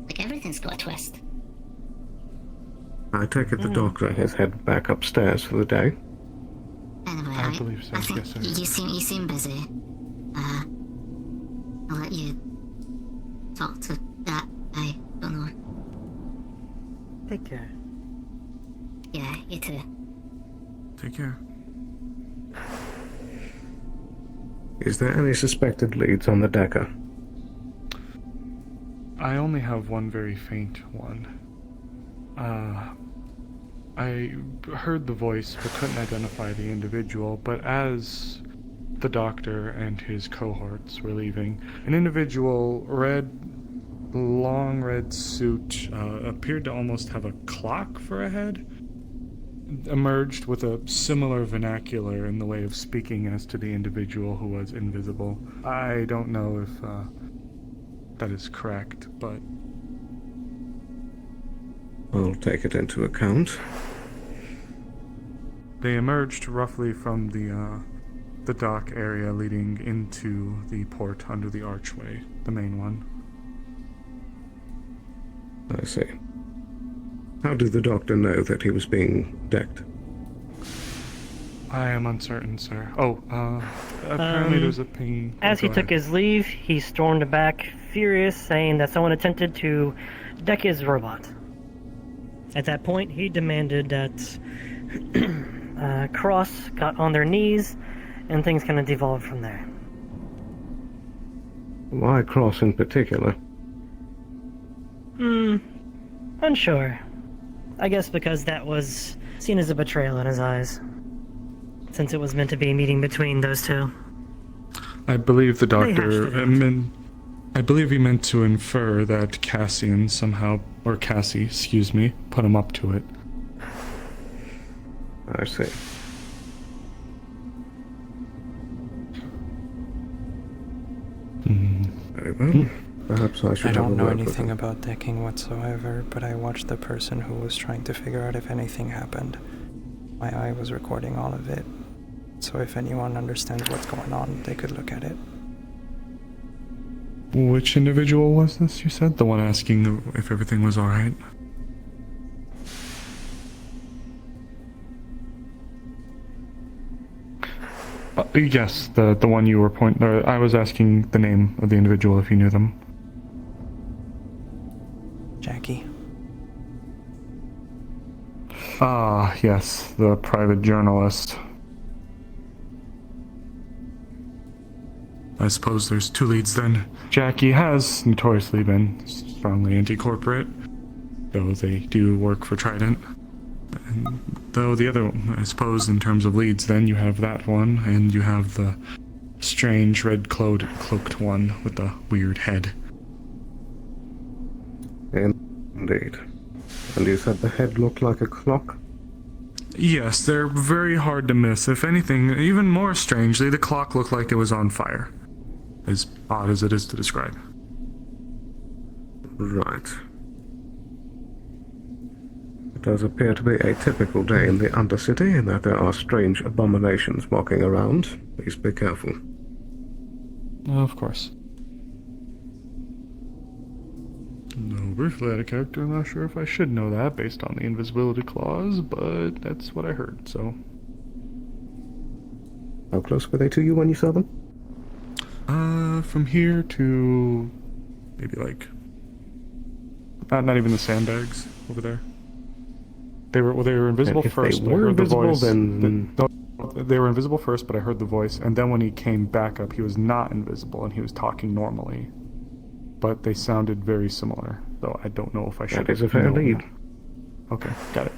Like, everything's got a twist. I take it the doctor has headed back upstairs for the day. Anyway, I believe so. I think Yes, sir. you seem busy. I'll let you talk to that. I don't know. Take care. Yeah, you too. Take care. Is there any suspected leads on the Decker? I only have one very faint one. I heard the voice but couldn't identify the individual, but as the doctor and his cohorts were leaving, an individual, long red suit, appeared to almost have a clock for a head, emerged with a similar vernacular in the way of speaking as to the individual who was invisible. I don't know if that is correct, but I'll take it into account. They emerged roughly from the dock area leading into the port under the archway, the main one. I see. How did the doctor know that he was being decked? I am uncertain, sir. Apparently there's a ping. As he took his leave, he stormed back, furious, saying that someone attempted to deck his robot. At that point, he demanded that Cross got on their knees, and things kind of devolved from there. Why Cross in particular? Unsure. I guess because that was seen as a betrayal in his eyes, since it was meant to be a meeting between those two. I believe the doctor I believe he meant to infer that Cassie, put him up to it. I see. Very well. Perhaps I should I don't know have a word with anything him. about decking whatsoever, but I watched the person who was trying to figure out if anything happened. My eye was recording all of it, so if anyone understands what's going on, they could look at it. Which individual was this, you said? The one asking if everything was alright? Yes, the one you were I was asking the name of the individual if you knew them. Jackie. Ah, yes, the private journalist. I suppose there's two leads then. Jackie has notoriously been strongly anti-corporate, though they do work for Trident. And though the other, I suppose, in terms of leads, then you have that one, and you have the strange red-cloaked one with the weird head. Indeed. And you said the head looked like a clock? Yes, they're very hard to miss. If anything, even more strangely, the clock looked like it was on fire. as odd as it is to describe. Right. It does appear to be a typical day in the Undercity, in that there are strange abominations walking around. Please be careful. Of course. No, briefly out of character, I'm not sure if I should know that based on the invisibility clause, but that's what I heard, so... How close were they to you when you saw them? From here to... maybe like... Not even the sandbags over there. They were invisible if first, they but I were heard the invisible, voice. then... They were invisible first, but I heard the voice, and then when he came back up, he was not invisible, and he was talking normally. But they sounded very similar, though I don't know if I should... That is a fair lead. Okay, got it.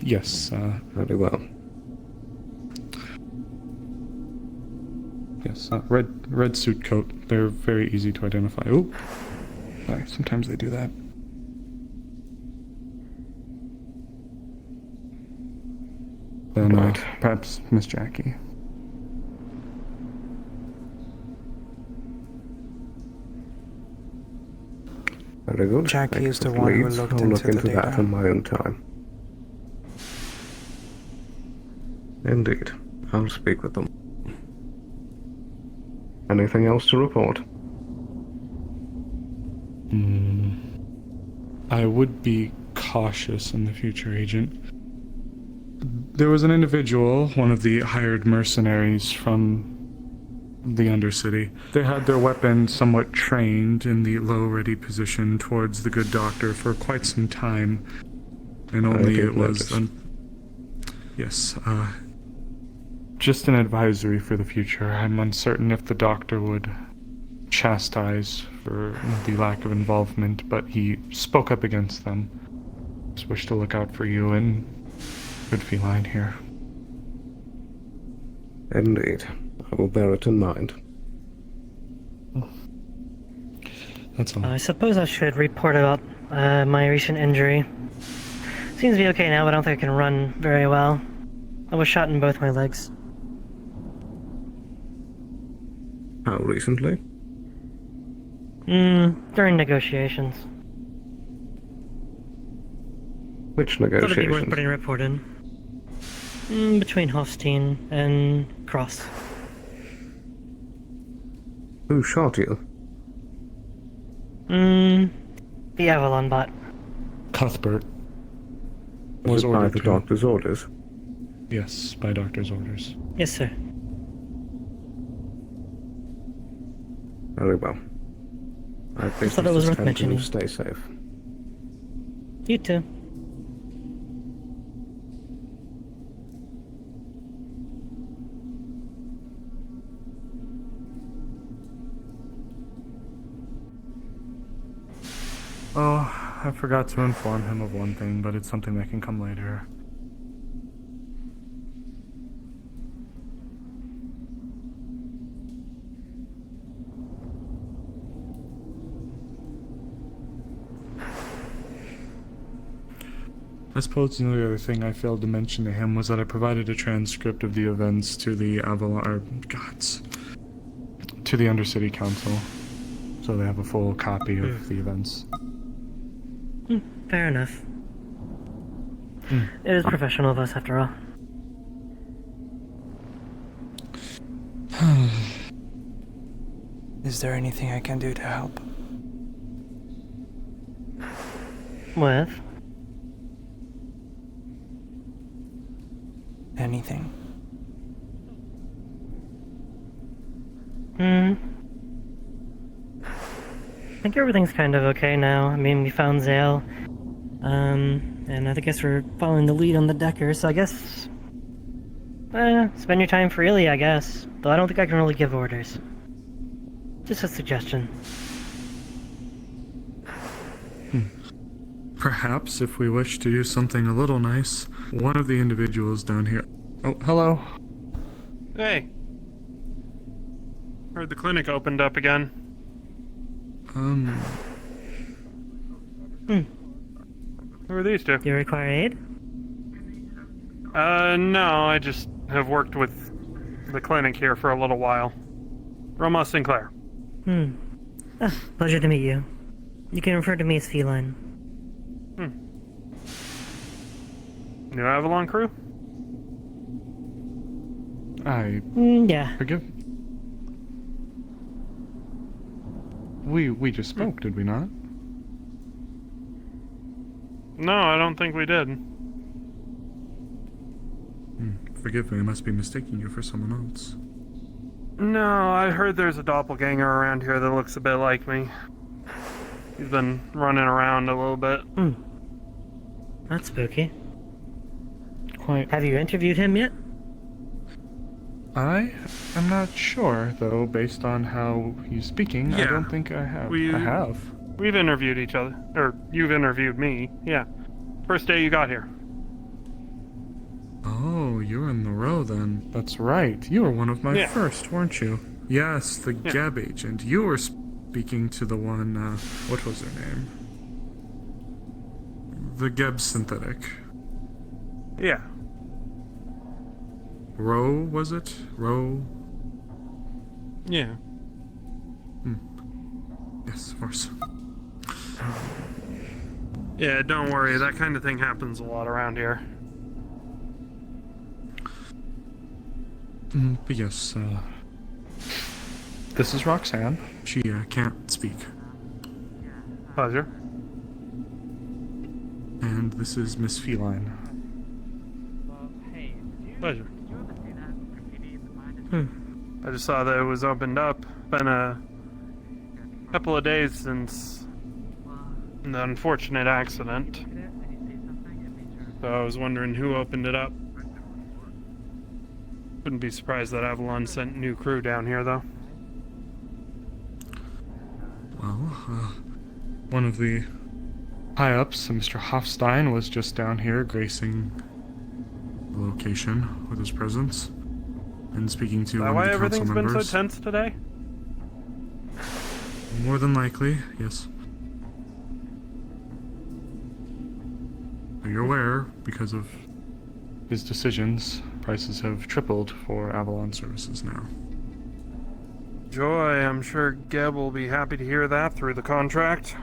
Yes, Very well. Yes, red suit coat. They're very easy to identify. Oh, sorry, sometimes they do that. Then, perhaps Miss Jackie. Very good. Jackie is the Excellent one who leads. looked I'll into look the into that data. on my own time. Indeed. I'll speak with them. Anything else to report? I would be cautious in the future, Agent. There was an individual, one of the hired mercenaries from the Undercity. They had their weapon somewhat trained in the low-ready position towards the good doctor for quite some time, and only it was... yes, just an advisory for the future. I'm uncertain if the doctor would chastise for the lack of involvement, but he spoke up against them. Just wish to look out for you and good feline here. Indeed. I will bear it in mind. That's all. I suppose I should report about my recent injury. Seems to be okay now, but I don't think I can run very well. I was shot in both my legs. How recently? During negotiations. Which Thought it'd be worth negotiations? putting a report in. Between Hoffstein and Cross. Who shot you? The Avalon bot. Cuthbert Was was it by ordered the to. doctor's orders? Yes, by doctor's orders. Yes, sir. Very well. I think thought it was worth time to mentioning. stay safe. You too. Oh, I forgot to inform him of one thing, but it's something that can come later. I suppose the only other thing I failed to mention to him was that I provided a transcript of the events to the to the Undercity Council, so they have a full copy of the events. Fair enough. It is professional of us, after all. Is there anything I can do to help? With? Anything. I think everything's kind of okay now. I mean, we found Zale. And I guess we're following the lead on the Decker, so I guess... spend your time freely, I guess. Though I don't think I can really give orders. Just a suggestion. Perhaps, if we wish to do something a little nice, one of the individuals down here... Oh, hello. Hey. Heard the clinic opened up again. Who are these two? Do you require aid? No, I just have worked with the clinic here for a little while. Roma Sinclair. Pleasure to meet you. You can refer to me as Feline. New Avalon crew? Yeah. Forgive. We just spoke, did we not? No, I don't think we did. Forgive me, I must be mistaking you for someone else. No, I heard there's a doppelganger around here that looks a bit like me. He's been running around a little bit. That's spooky. Quite. Have you interviewed him yet? I am not sure, though, based on how he's speaking. I don't think I have. I have. We've interviewed each other. Or, you've interviewed me. Yeah. First day you got here. Oh, you're in the row then. That's right. You were one of my first, weren't you? Yes, the Geb agent. You were speaking to the one, what was her name? The Geb synthetic. Yeah. Roe, was it? Roe? Yeah. Yes, of course. Yeah, don't worry. That kind of thing happens a lot around here. But yes, this is Roxanne. She can't speak. Pleasure. And this is Miss Feline. Pleasure. I just saw that it was opened up. Been a couple of days since the unfortunate accident. So I was wondering who opened it up. Wouldn't be surprised that Avalon sent new crew down here, though. Well, one of the high-ups, Mr. Hoffstein, was just down here gracing the location with his presence and speaking to one of the council members. Is that why everything's been so tense today? More than likely, yes. You're aware, because of his decisions, prices have tripled for Avalon services now. Joy, I'm sure Geb will be happy to hear that through the contract.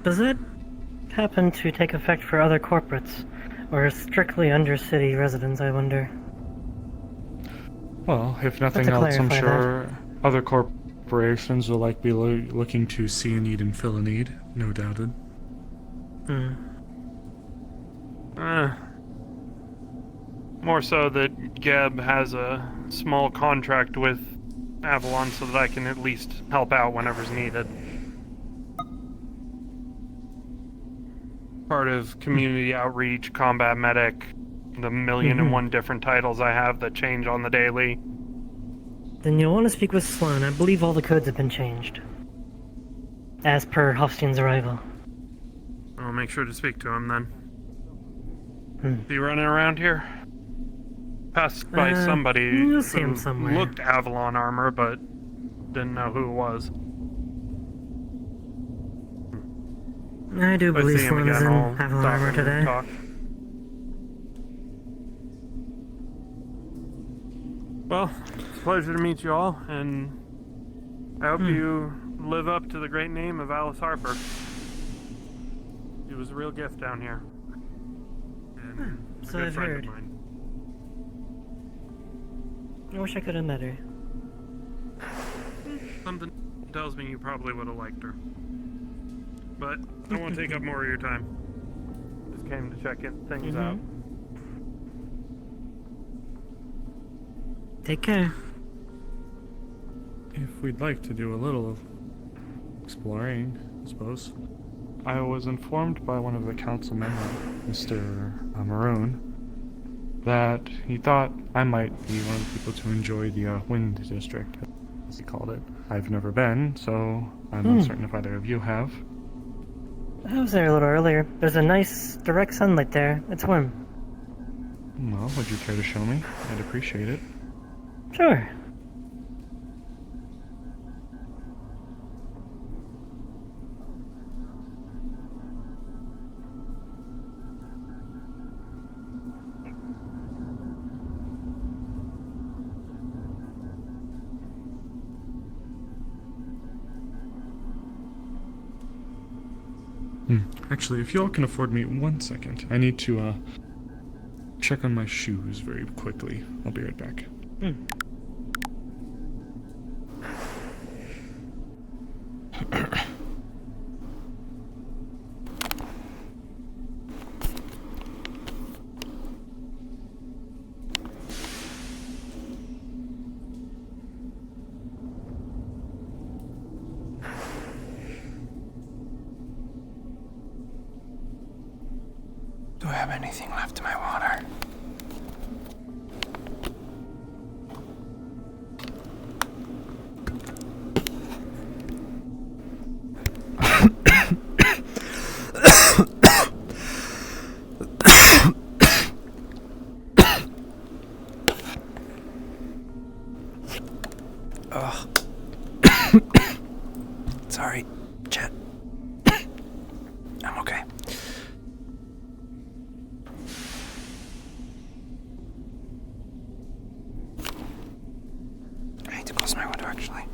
Does it happen to take effect for other corporates, or strictly Undercity residents, I wonder? Well, if nothing else, I'm sure other corporations will be looking to see a need and fill a need, no doubted. More so that Geb has a small contract with Avalon so that I can at least help out whenever's needed. Part of community outreach, combat medic, the million and one different titles I have that change on the daily. Then you'll want to speak with Sloan. I believe all the codes have been changed. As per Hoffstein's arrival. I'll make sure to speak to him then. Be running around here? Passed by somebody you'll see him who somewhere. looked Avalon armor, but didn't know who it was. I do If I believe see him Sloan is again, in I'll Avalon stop armor and today. talk. Well, it's a pleasure to meet you all, and I hope you live up to the great name of Alice Harper. She was a real gift down here. And a So good I've friend heard. of mine. I wish I could have met her. Something tells me you probably would have liked her. But I won't take up more of your time. Just came to check things out. Take care. If we'd like to do a little of exploring, I suppose. I was informed by one of the councilmen, Mr. Maroon, that he thought I might be one of the people to enjoy the Wind District, as he called it. I've never been, so I'm uncertain if either of you have. I was there a little earlier. There's a nice direct sunlight there. It's warm. Well, would you care to show me? I'd appreciate it. Sure. Actually, if y'all can afford me 1 second, I need to check on my shoes very quickly. I'll be right back. Do I have anything left in my water? Ugh. Sorry, Chet. I'm okay. I need to close my window, actually.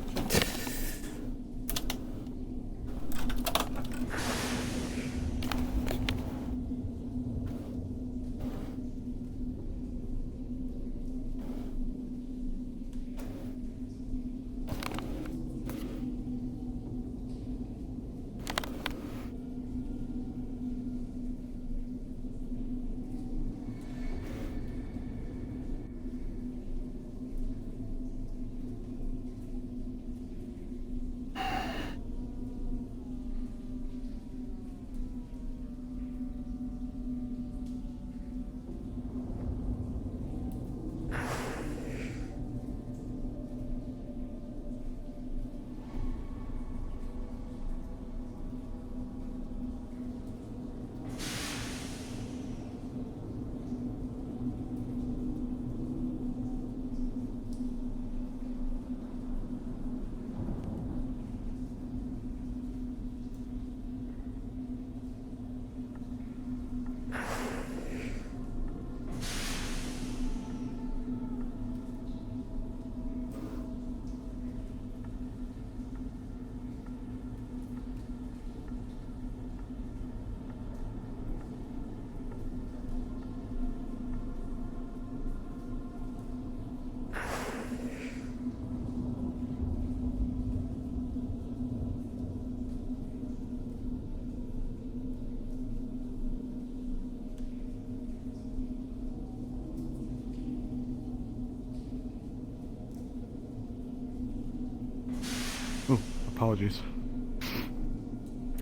Oh, apologies.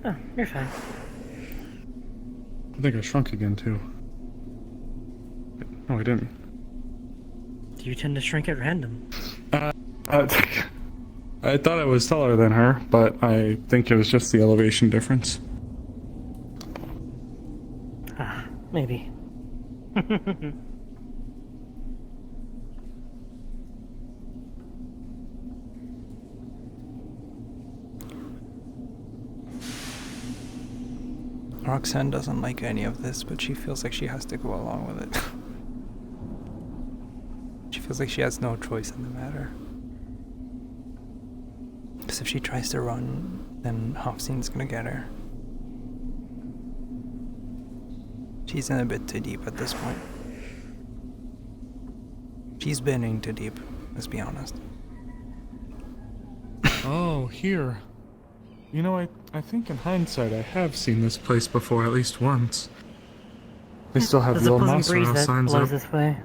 Oh, you're fine. I think I shrunk again, too. No, I didn't. Do you tend to shrink at random? I thought I was taller than her, but I think it was just the elevation difference. Ah, maybe. Roxanne doesn't like any of this, but she feels like she has to go along with it. She feels like she has no choice in the matter. Because if she tries to run, then Hoffstein's gonna get her. She's in a bit too deep at this point. She's been in too deep, let's be honest. Oh, here. You know, I think in hindsight I have seen this place before at least once. They still have There's the a old pleasant monster breeze house that signs blows up. this way.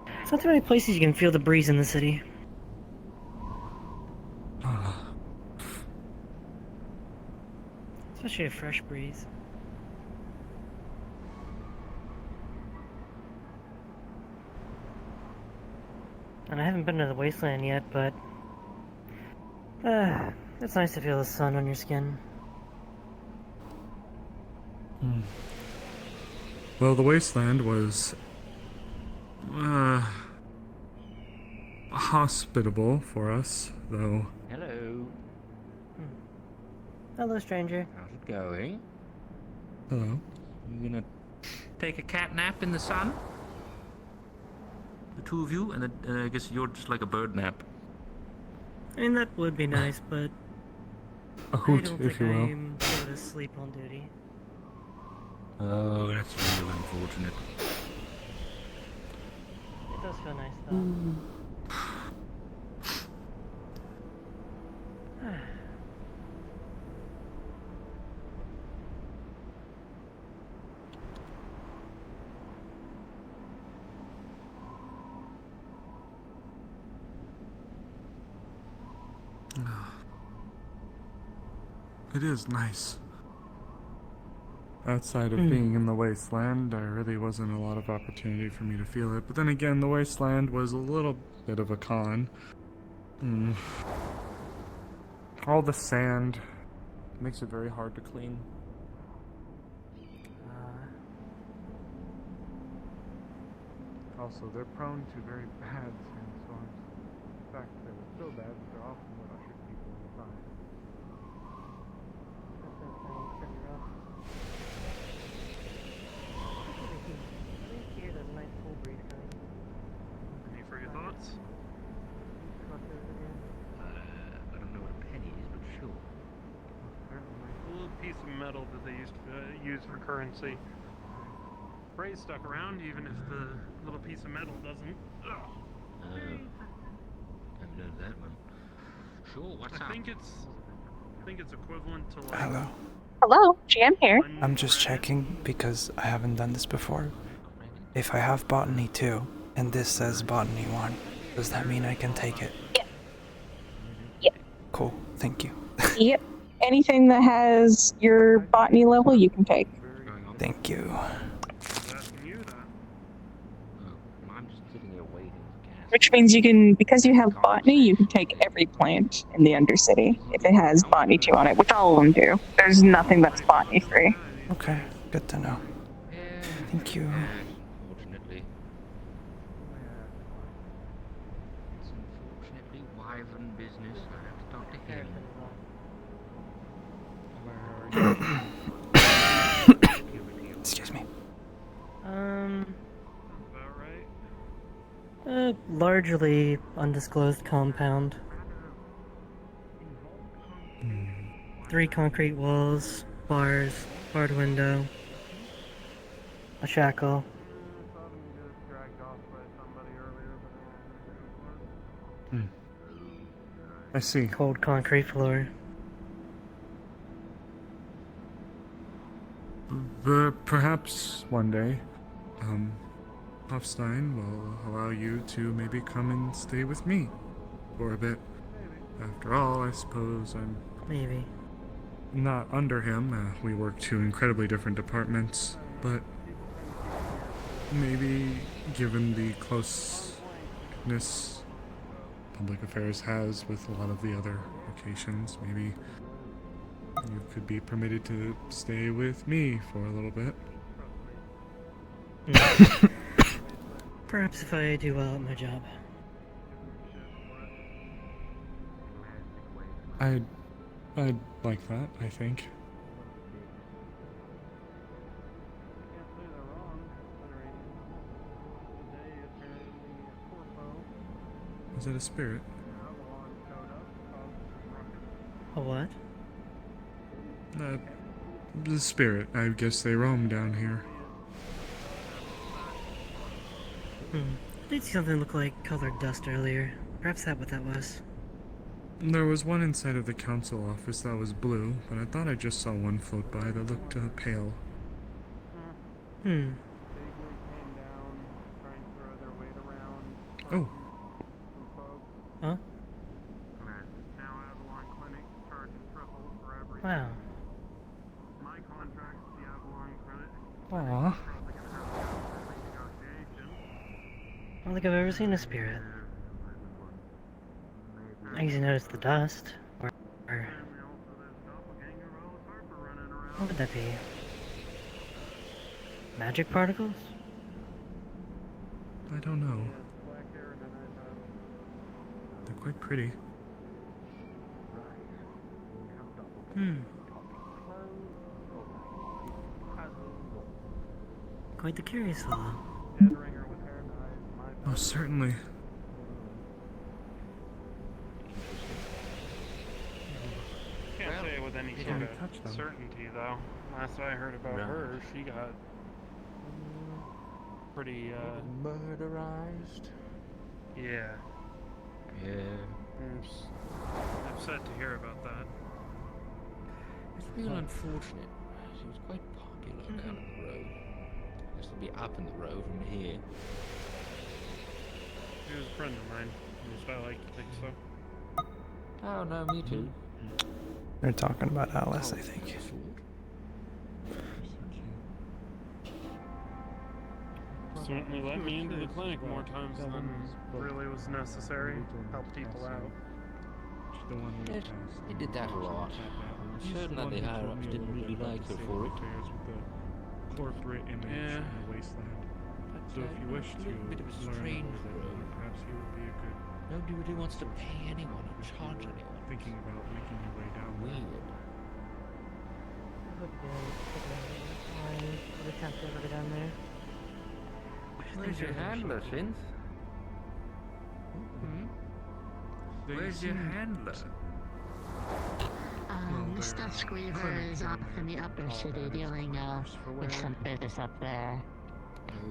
There's not too many places you can feel the breeze in the city. Especially a fresh breeze. And I haven't been to the wasteland yet, but it's nice to feel the sun on your skin. Well, the wasteland was hospitable for us, though. Hello. Hello, stranger. How's it going? Hello. You gonna take a cat nap in the sun? The two of you, and I guess you're just like a bird nap. I mean, that would be nice, but A I hoot, don't if think you will. I'm able to sleep on duty. Oh, that's real unfortunate. It does feel nice, though. It is nice. Outside of being in the wasteland, there really wasn't a lot of opportunity for me to feel it. But then again, the wasteland was a little bit of a con. All the sand makes it very hard to clean. Also, they're prone to very bad sandstorms. In fact, they were so bad that they're often what ushered people inside. Any further thoughts? I don't know what a penny is, but sure. A little piece of metal that they used to use for currency. Spray's stuck around even if the little piece of metal doesn't. I've heard of that one. Sure, what's up? I think it's equivalent to like. Hello. Hello, GM here. I'm just checking because I haven't done this before. If I have botany 2 and this says botany 1, does that mean I can take it? Yep. Cool, thank you. Yep. Anything that has your botany level, you can take. Thank you. I'm just sitting here waiting for gas. Which means you can, because you have botany, you can take every plant in the Undercity if it has botany 2 on it, which all of them do. There's nothing that's botany 3. Okay, good to know. Thank you. Unfortunately. It's unfortunately wyvern business. I have to talk to him. Excuse me. Largely undisclosed compound. 3 concrete walls, bars, barred window, a shackle. I see. Cold concrete floor. Perhaps one day, Hoffstein will allow you to maybe come and stay with me for a bit. After all, I suppose I'm Maybe. not under him. We work 2 incredibly different departments, but maybe given the closeness public affairs has with a lot of the other locations, maybe you could be permitted to stay with me for a little bit. Perhaps if I do well at my job. I'd like that, I think. Is that a spirit? A what? The spirit. I guess they roam down here. I did see something look like colored dust earlier. Perhaps that's what that was. There was one inside of the council office that was blue, but I thought I just saw one float by that looked pale. Oh. Huh? Wow. Aww. I don't think I've ever seen a spirit. I usually notice the dust. Or what would that be? Magic particles? I don't know. They're quite pretty. Quite the curious fellow. Oh, certainly. any They sort don't of touch them. certainty, though. Last I heard about her, she got pretty, murderized. Yeah. Yeah. I'm upset to hear about that. It's real unfortunate. She was quite popular down in the road. I guess they'll be up in the road from here. She was a friend of mine, at least I like to think so. Oh no, me too. They're talking about Alice, I think. Certainly let me into the clinic more times than really was necessary. Help people out. Yes, he did that a lot. I'm certain that the higher-ups didn't really like her for it. Corporate image in the wasteland. So if you wish to bit of a learn strange more, road. perhaps you would be a good Nobody really wants to pay anyone or charge anyone. thinking about making your way down there. Weird. Would attempt to go down there. Where's your handler, Synth? Where's your handler? Mr. Squeaver is up in the upper city dealing with some business up there.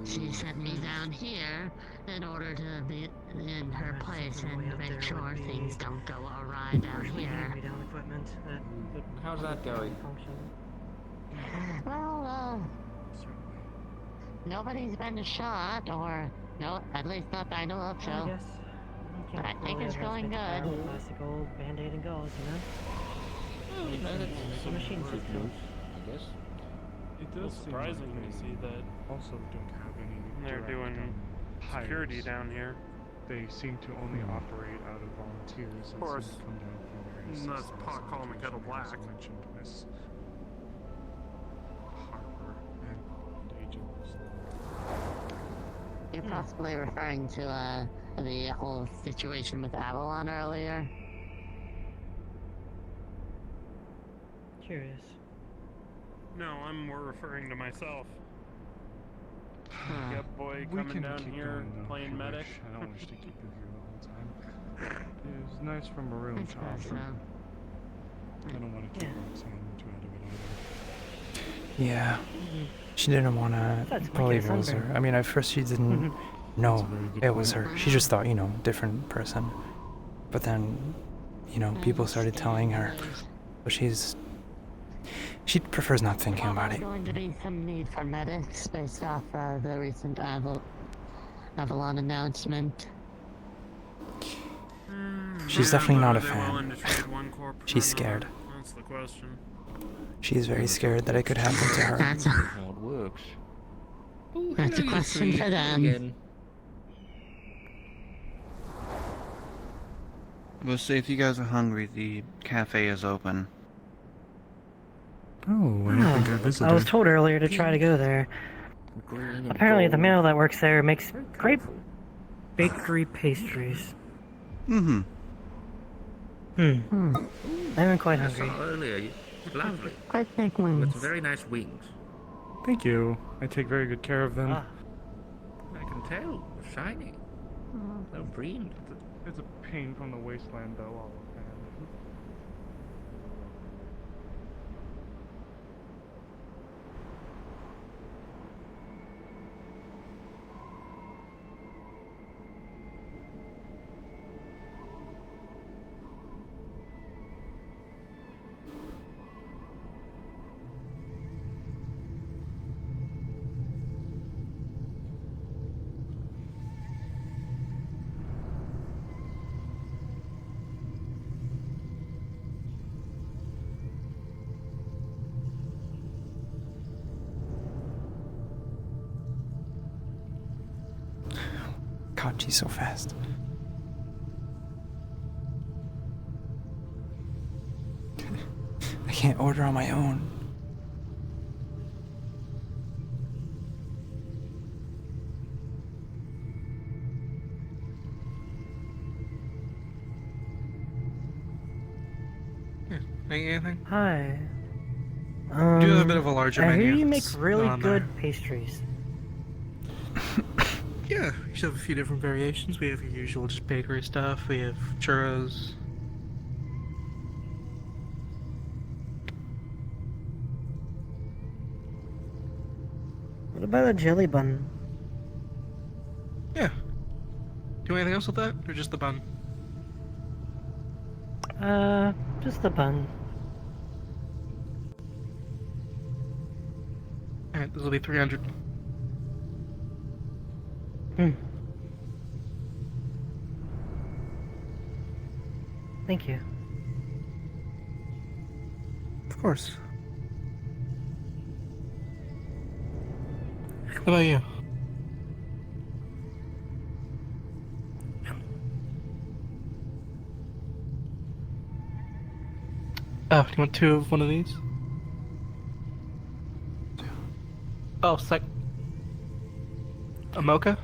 She sent me down here in order to be in her place and make sure things don't go awry down here. How's that going? Well, nobody's been shot, or no, at least not that I know of, so I think it's going good. Classic old Band-Aid and gauze, you know? Oh, you know, that's some machine systems. I guess. It It's does surprising seem like to see that also don't have any they're direct, doing security hires. down here. They seem to only operate out of volunteers. Of course, that seem to come down from various that's systems, pot calling the kettle black. as mentioned, Miss Harper and Agent Sloan. You're possibly referring to the whole situation with Avalon earlier. Curious. No, I'm more referring to myself. Huh. Yep, boy, We coming can down keep here, going, though, if playing you medic. wish. I don't wish to keep you here the whole time. It was nice from a room I top. suppose so. I don't want to keep Roxanne too out of it either. Yeah. She didn't want to believe it was her. I mean, at first she didn't know it was her. She just thought, you know, different person. But then, you know, people started telling her. But she prefers not thinking about it. There's going to be some need for medics based off the recent Avalon announcement. She's Yeah, definitely but not are a they fan. willing to trade one corp for She's another? scared. That's the question. She's very scared that it could happen to her. That's How it works. a question for them. We'll see if you guys are hungry. The cafe is open. Oh, I think I visited. I was told earlier to try to go there. Apparently the male that works there makes great bakery pastries. Mm-hmm. I'm quite I hungry. saw earlier. Lovely. Quite big With ones. some very nice wings. Thank you. I take very good care of them. I can tell. Shiny. So green. It's a pain from the wasteland, though. All of that. God, she's so fast. I can't order on my own. Anything? Hi. We do have a bit of a larger I menu. hear you make It's really on good there. pastries. Yeah, we just have a few different variations. We have your usual just bakery stuff. We have churros. about a jelly bun? Yeah. Do you want anything else with that, or just the bun? Just the bun. Alright, this will be 300. Thank you. Of course. How about you? Oh, do you want 2 of one of these? Oh, a mocha?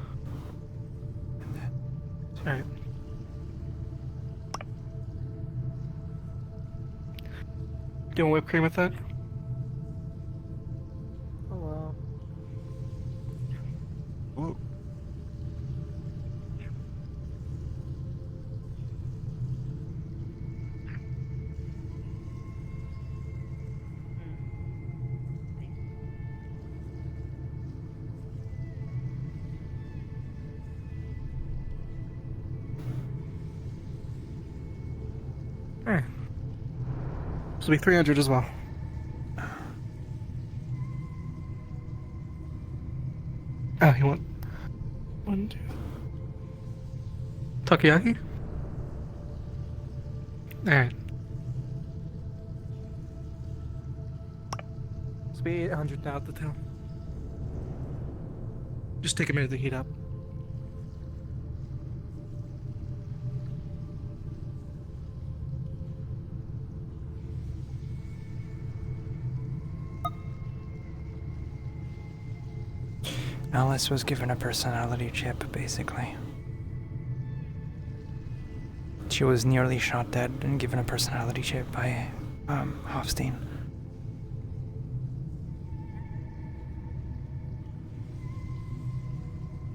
Alright. Do you want whipped cream with that? Hello. Whoa. Alright. This will be 300 as well. Oh, you want 1, 2. Takoyaki? Alright. This will be 800 now at the town. Just take a minute to heat up. Alice was given a personality chip, basically. She was nearly shot dead and given a personality chip by Hoffstein.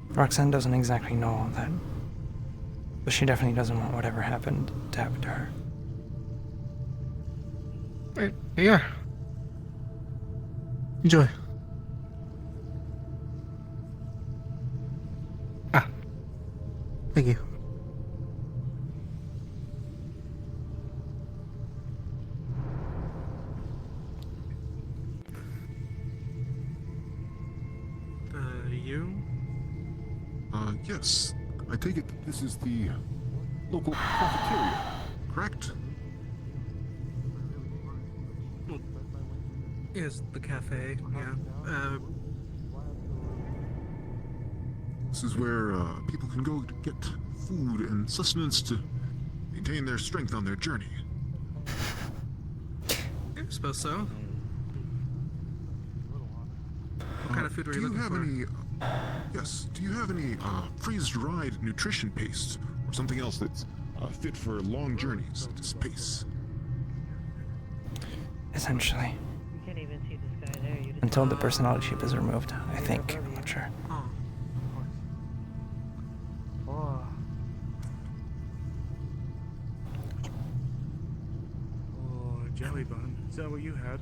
Roxanne doesn't exactly know that, but she definitely doesn't want whatever happened to happen to her. Right, here you are. Enjoy. Thank you. You? Yes. I take it this is the local cafeteria, correct? Yes, the cafe, yeah. This is where people can go to get food and sustenance to maintain their strength on their journey. I suppose so. What kind of food were you looking for? Do you have any... yes, do you have any freeze-dried nutrition paste or something else that's fit for long journeys to space? Essentially. You can't even see this guy there. Until the personality chip is removed, I think. I'm not sure. Jelly bun. Is that what you had?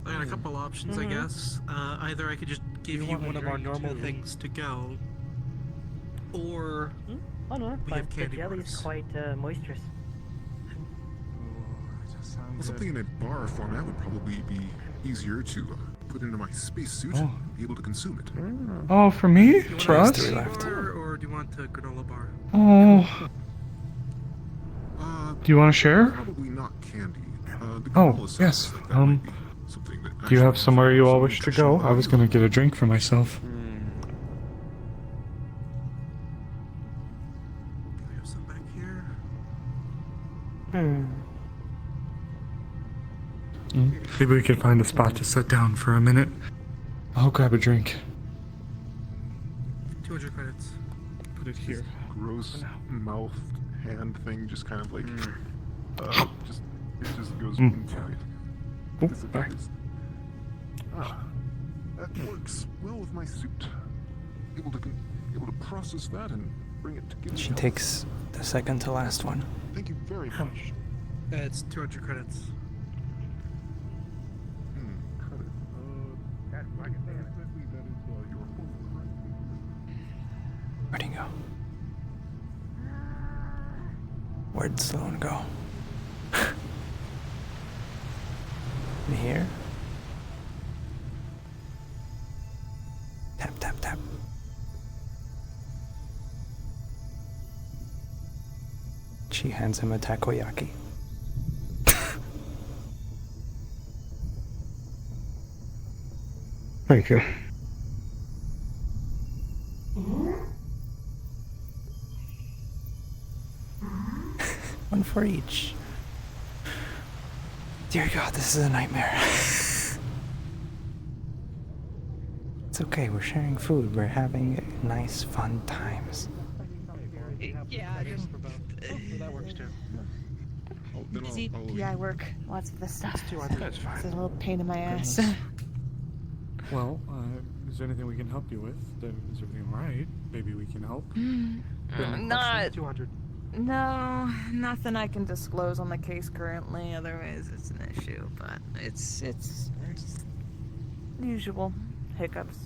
I got a couple options, I guess. Either I could just give you one of our normal things to go, or Oh no, we but have the candy jelly's bars. quite moisturous. Well, something in a bar format would probably be easier to put into my spacesuit and be able to consume it. Oh, for me? Do you For want us? a bar, or do you want a granola bar? Oh. Do you want to share? Probably not candy. Oh, yes. Do you have somewhere you all wish to go? I was gonna get a drink for myself. We have some back here. Maybe we could find a spot to sit down for a minute. I'll grab a drink. 200 credits. Put it here. Gross mouthed hand thing just kind of like it just goes Oh, bye. That works well with my suit. Able to process that and bring it to give She takes the second to last one. Thank you very much. It's 200 credits. Credit. Where'd he go? Where'd Sloan go? In here? Tap, tap, tap. She hands him a takoyaki. Thank you. One for each. Dear God, this is a nightmare. It's okay, we're sharing food, we're having nice, fun times. Yeah, just that works too. busy PI work, lots of this stuff. That's fine. It's a little pain in my ass. Well, is there anything we can help you with? Is everything alright? Maybe we can help? Not 200. No, nothing I can disclose on the case currently. Otherwise, it's an issue. But it's usual hiccups.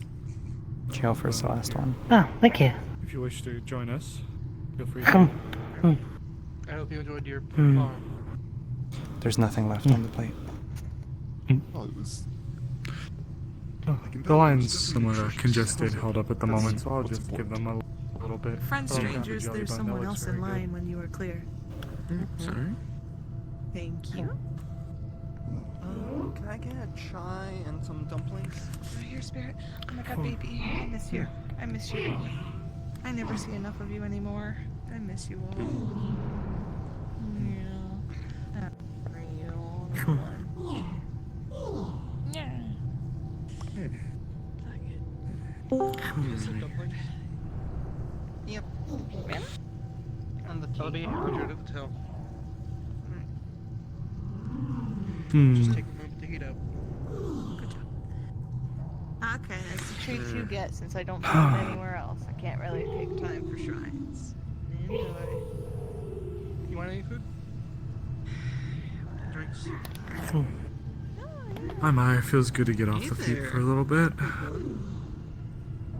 Jail first, the last one. Oh, thank you. If you wish to join us, feel free Come. to. I hope you enjoyed your Hmm. farm. There's nothing left on the plate. Oh, it was. The line's somewhat congested, held up at the moment, so I'll just give them a little bit. Friend Oh, strangers, Jelly there's Bun, that someone looks else in very good. line when you were clear. Sorry? Thank you. Can I get a chai and some dumplings? Oh, here, Spirit. Oh my god, baby. I miss you. I miss you. I never see enough of you anymore. I miss you all. Yeah. How are you? Yeah. Some dumplings? Yep. And the tea. That'll be 100 at the till. Hmm. Just take a moment to heat up. Good job. Okay, that's the treat you get since I don't find it anywhere else. I can't really take time for shrines. Enjoy. You want any food? Drinks? My, feels good to get off the feet for a little bit.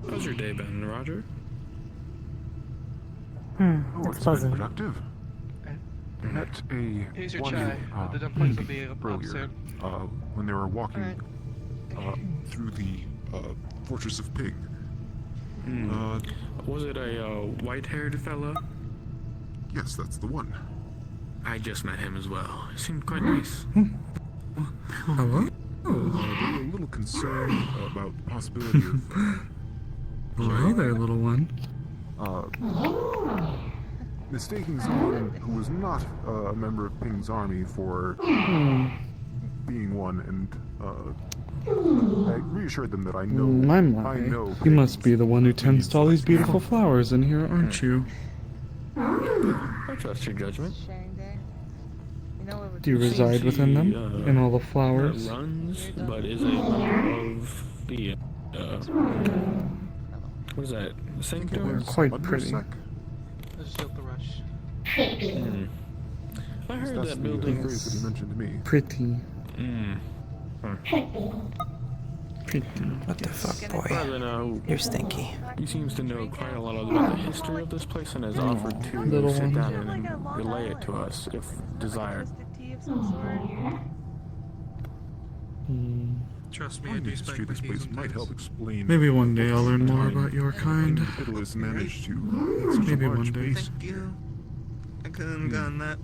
How's your day been, Roger? It's pleasant. Productive. Met a Here's your one chai. The dumplings will be up earlier, soon. when they were walking through the Fortress of Pig. Was it a white-haired fella? Yes, that's the one. I just met him as well. He seemed quite nice. Hello? They were a little concerned about the possibility of... Hello there, little one. mistaking someone who was not a member of Ping's army for being one, and I reassured them that I know. My. I know. You must be the one who tends to all these beautiful flowers in here, aren't you? I trust your judgment. Sharing day. You know what would Do you reside within them? In all the flowers? Runs, but is a member of the. What is that? Sanctum? They're quite pretty. Let's just the rush. I heard That's that the building. phrase that he mentioned to me. Pretty. Pretty. What the fuck, boy? You're stinky. He seems to know quite a lot about the history of this place and has offered to Little sit one. down and relay it to us if desired. tea of some sort? Trust me, I Finding do the spike history of my this tea place might sometimes. help explain. Maybe one day I'll learn more about your kind. Pitilus managed to make such Maybe a one large day. base. Thank you. I couldn't have gotten that.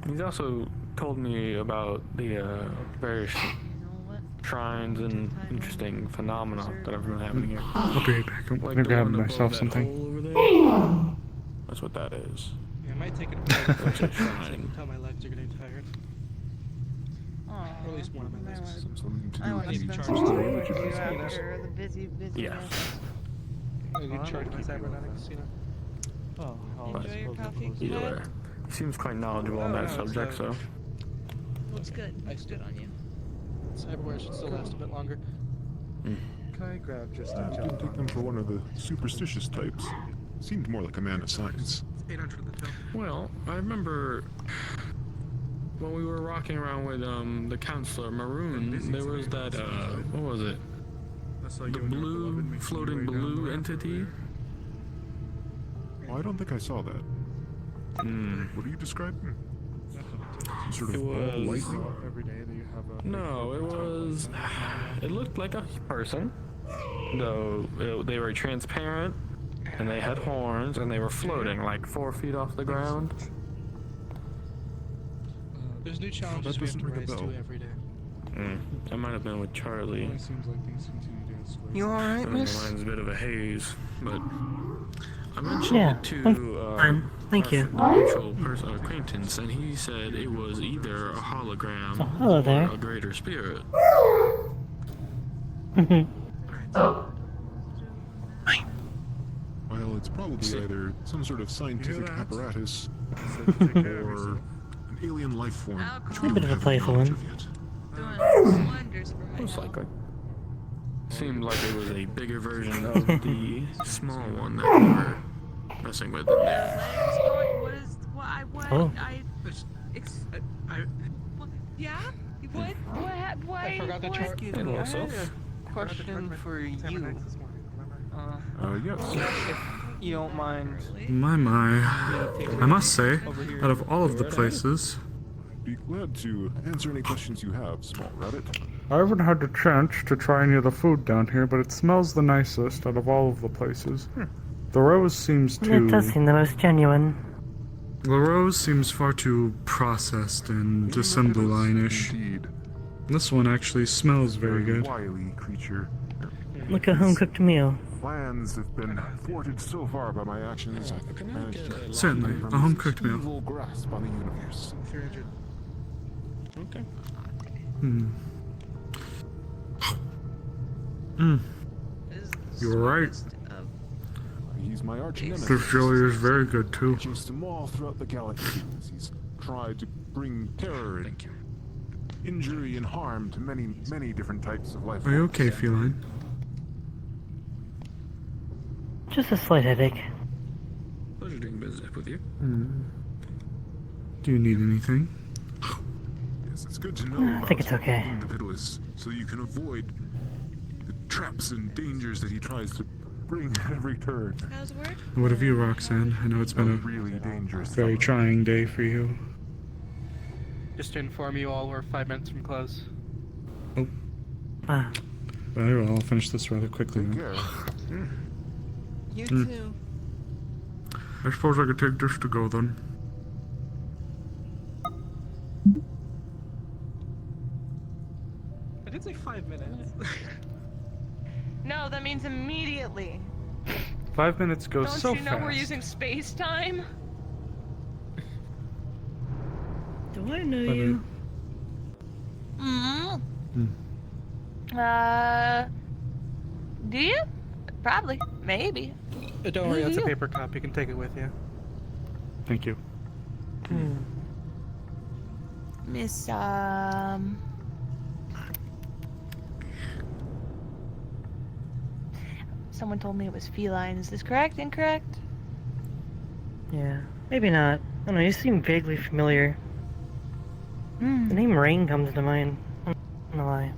He's also told me about the various shrines and interesting phenomena that have been happening here. I'll be right back. I'm Like gonna the grab one above myself that something. hole over there. That's what that is. Yeah, I might take it a break. That's a I shrine. can tell my legs are getting tired. Or at least one of my legs. Something to I do want with to the spend charge some to time the with you casinos. after the busyness. Yeah. I need charge my cybernetic casino. Enjoy your coffee. Either way. He seems quite knowledgeable on that subject, so. Looks good. Looks good on you. Cyberware should still last a bit longer. Can I grab just a I didn't take them for one of the superstitious types. Seemed more like a man of science. 800 at the till. Well, I remember when we were rocking around with the counselor Maroon, there was that what was it? the blue, floating blue entity? Well, I don't think I saw that. What are you describing? Some sort of It ball was... lightning? Every day that you have a... No, it was... It looked like a person, though they were transparent, and they had horns, and they were floating like 4 feet off the ground. There's new challenges we have to rise to every day. That might have been with Charlie. It seems like things continue to escalate. You alright, I mean, miss? mine's a bit of a haze, but I mentioned Yeah, it to fine. Thank you. our mutual person acquaintance, and he said it was either a hologram Oh, hello there. or a greater spirit. Well, it's probably either some sort of scientific apparatus or an alien life form, which we A bit don't of a have playful knowledge one. of yet. Doing wonders for my Most likely. Seemed like it was a bigger version of the small one that we were messing with in there. What is what Oh. yeah? What I forgot to check in. Hello, I had self. a question for you. Yes. If you don't mind. My. I must say, out of all of the places, Be glad to answer any questions you have, small rabbit. I haven't had the chance to try any of the food down here, but it smells the nicest out of all of the places. The rose seems It does too... seem the most genuine. The rose seems far too processed and assembly line-ish. Indeed. This one actually smells very good. Wily creature. Like a home-cooked meal. Plans have been thwarted so far by my actions. I've managed to Certainly, from a this home-cooked meal. evil grasp on the universe. Okay. You're right. He's my arch nemesis. This jelly is very good too. Chased him all throughout the galaxy as he's tried to bring terror and injury and harm to many, many different types of life. Are you okay, Feline? Just a slight headache. Pleasure doing business with you. Do you need anything? Yes, it's good to know I think it's okay. the Pitilus, so you can avoid the traps and dangers that he tries to bring at every turn. How's it work? What have you, Roxanne? I know it's been a really dangerous, very trying day for you. Just to inform you all, we're 5 minutes from close. Oh. Ah. Very well, I'll finish this rather quickly then. You Hmm. too. I suppose I could take this to go then. I did say 5 minutes. No, that means immediately. 5 minutes goes Don't so you know fast. we're using space time? Do I know you? Do you? Probably. Maybe. Don't worry, that's a paper copy. You can take it with you. Thank you. Miss, someone told me it was feline. Is this correct? Incorrect? Yeah, maybe not. I don't know, you seem vaguely familiar. The name Rain comes to mind. I'm not gonna lie.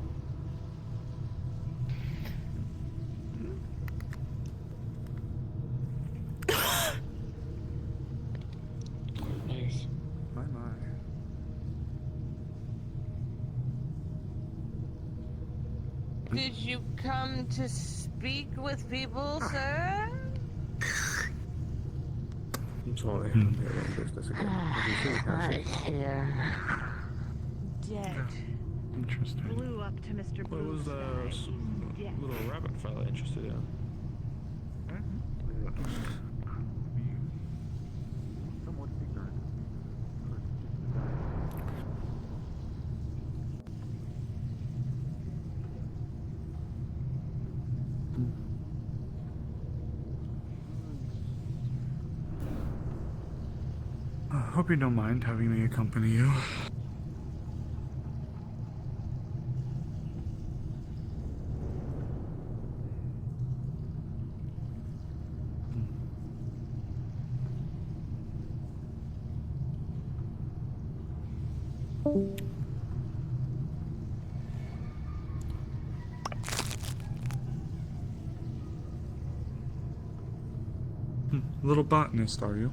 Nice. My. Did you come to speak with people, sir? I'm sorry. Dead. Interesting. Blew up to Mr. What was the little rabbit fella interested in? I hope you don't mind having me accompany you. Little botanist, are you?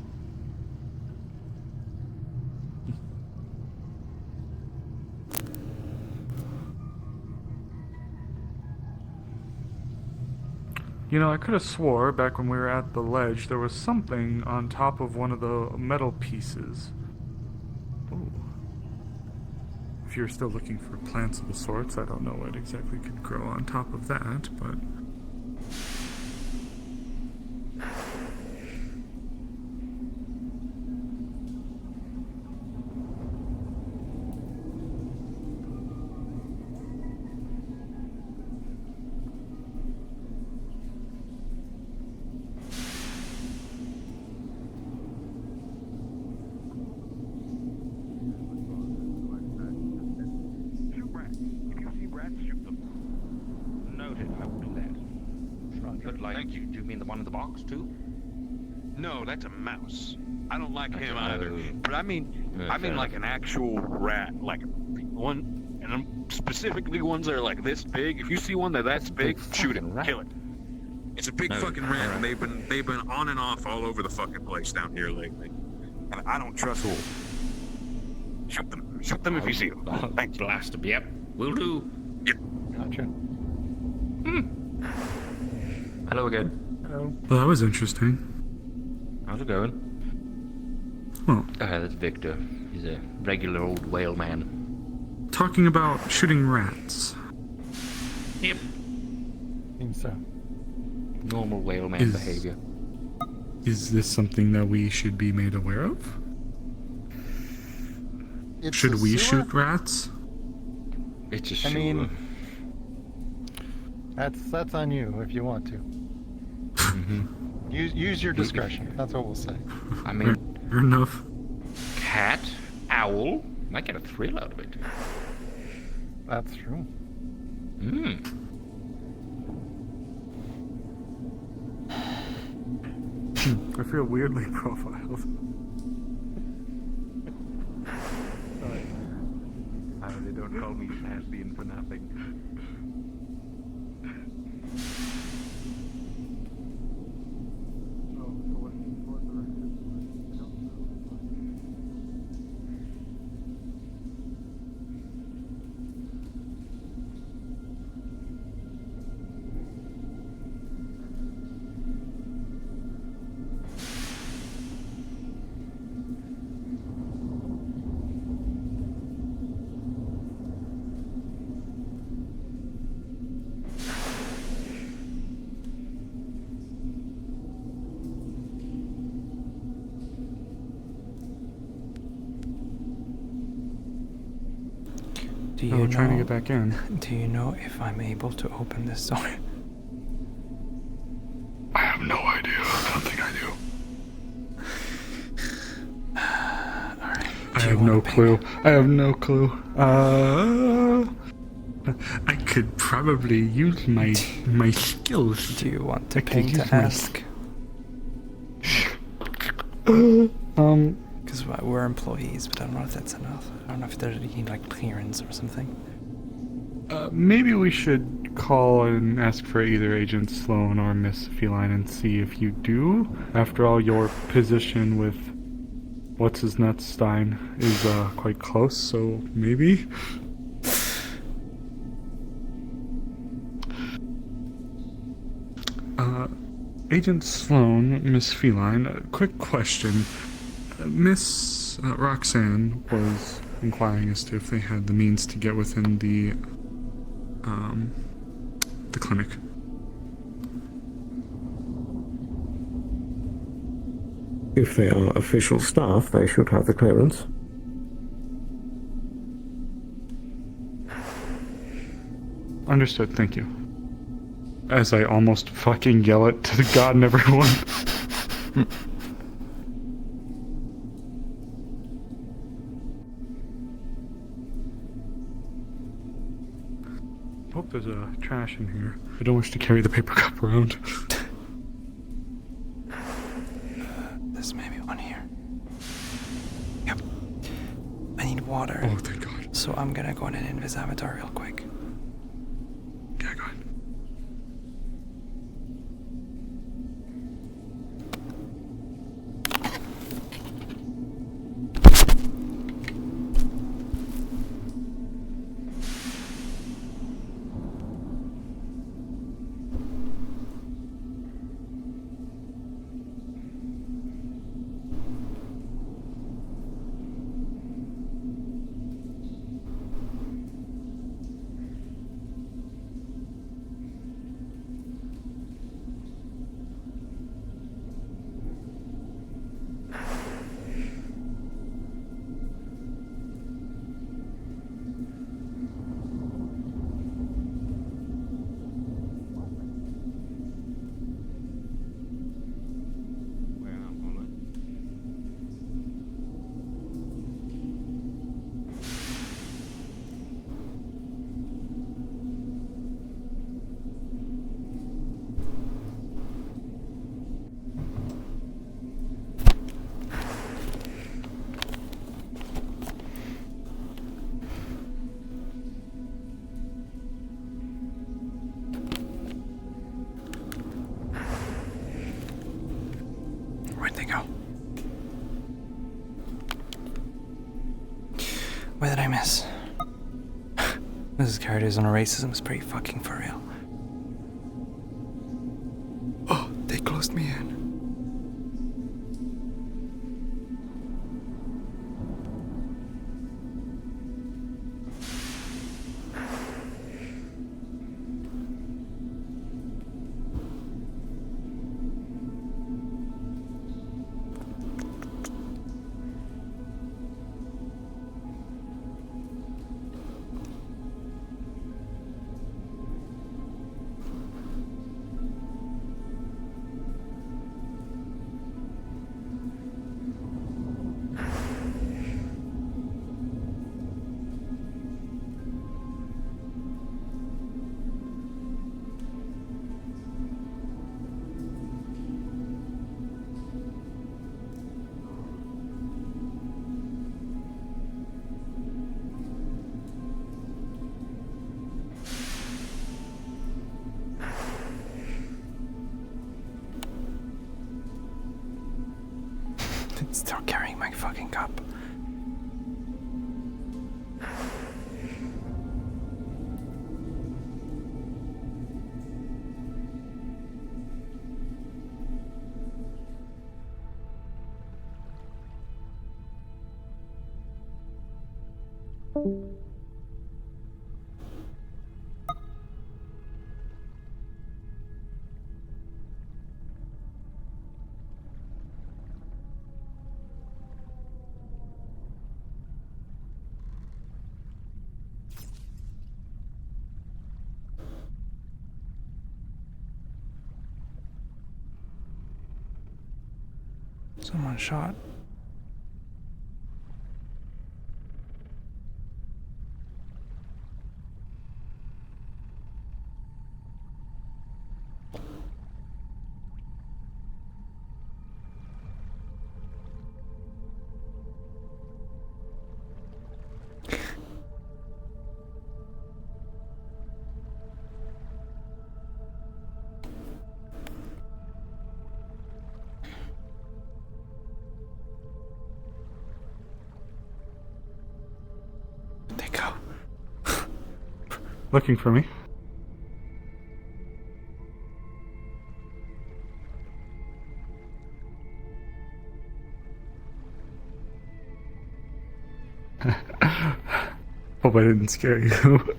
You know, I could have swore back when we were at the ledge there was something on top of one of the metal pieces. Ooh. If you're still looking for plants of the sorts, I don't know what exactly could grow on top of that, but... Thank you. Do you mean the one in the box, too? No, that's a mouse. I don't like him Oh. either. But I mean like an actual rat, like one, and specifically ones that are like this big. If you see one that's big, shoot it, kill it. It's a big fucking rat, and they've been on and off all over the fucking place down here lately. And I don't trust them. Shoot them if you see them. Thanks. Blast them. Yep, will do. Yep. Gotcha. Hello again. Hello. Well, that was interesting. How's it going? Well, that's Victor. He's a regular old whale man. Talking about shooting rats. Yep. Seems so. Normal whale man behavior. Is this something that we should be made aware of? Should we shoot rats? It's a I sewer. mean, that's on you if you want to. Use your discretion. That's what we'll say. I mean, fair enough. Cat, owl, might get a thrill out of it. That's true. I feel weirdly profiled. They don't call me Hasbian for nothing. We're trying to get back in. Do you know if I'm able to open this door? I have no idea. I don't think I do. Alright. I have no clue. I have no clue. I could probably use my skills. Do you want to pay to ask? Because we're employees, but I don't know if that's enough. I don't know if there's any like clearance or something. Maybe we should call and ask for either Agent Sloan or Miss Feline and see if you do. After all, your position with What's-His-Nuts-Stein is quite close, so maybe? Agent Sloan, Miss Feline, quick question. Miss Roxanne was inquiring as to if they had the means to get within the clinic. If they are official staff, they should have the clearance. Understood, thank you. As I almost fucking yell it to the god and everyone. Hope there's a trash in here. I don't wish to carry the paper cup around. There's maybe one here. Yep. I need water. Oh, thank God. So I'm gonna go in an invis-avatar real quick. Yeah, go ahead. Where'd they go? Where did I miss? This characters on racism is pretty fucking for real. Oh, they closed me in. Still carrying my fucking cup. Someone shot. They go. Looking for me. Hope I didn't scare you.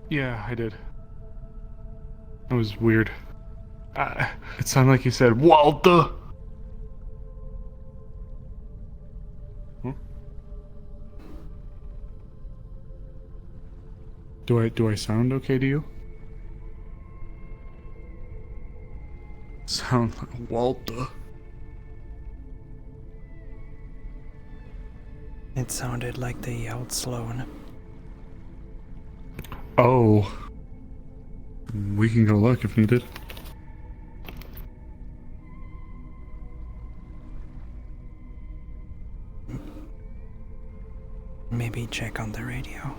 Yeah, I did. It was weird. It sounded like you said, Walter! Do I sound okay to you? Sound like Walter. It sounded like they yelled Sloan. Oh. We can go look if needed. Maybe check on the radio.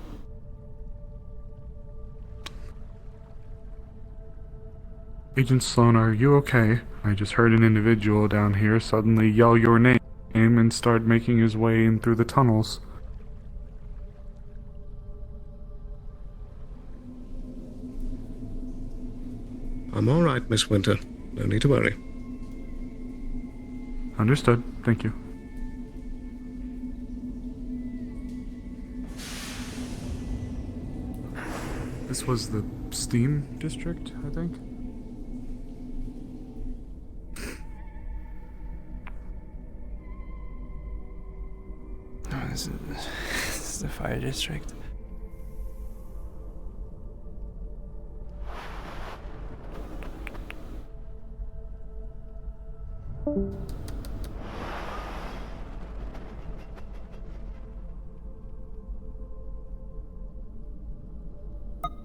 Agent Sloan, are you okay? I just heard an individual down here suddenly yell your name and start making his way in through the tunnels. I'm all right, Miss Winter. No need to worry. Understood. Thank you. This was the Steam District, I think? Oh, this is the fire district.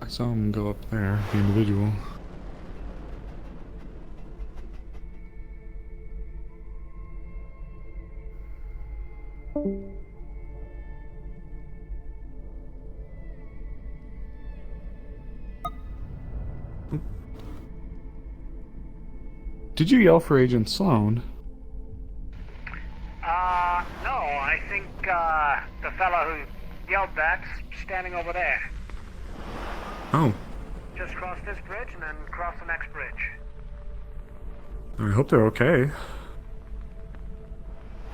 I saw him go up there, the individual. Did you yell for Agent Sloan? No, I think, the fellow who yelled that's standing over there. Oh. Just cross this bridge and then cross the next bridge. I hope they're okay. Hey,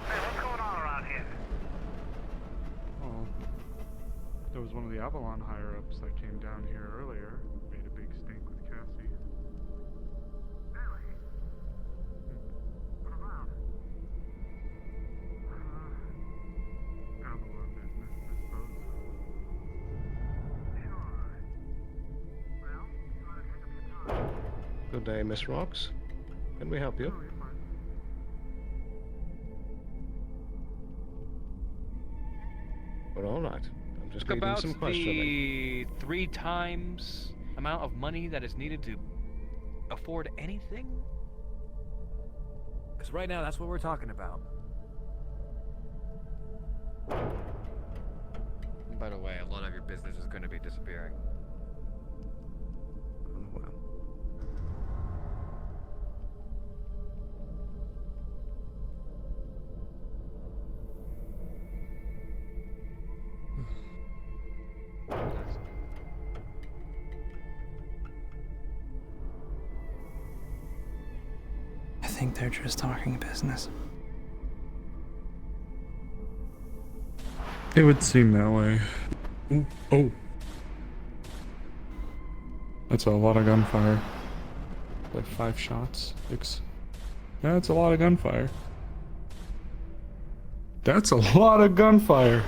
what's going on around here? Well, there was one of the Avalon higher-ups that came down here earlier. Made a big stink with Kassie. Really? What about? Avalon business, I suppose. Good day, Miss Rox. Can we help you? Well, all right. I'm just needing About some questioning. the 3 times amount of money that is needed to afford anything? Because right now, that's what we're talking about. And by the way, a lot of your business is going to be disappearing. Well. I think they're just talking business. It would seem that way. Ooh, oh. That's a lot of gunfire. Like 5 shots. 6. Yeah, that's a lot of gunfire. That's a lot of gunfire.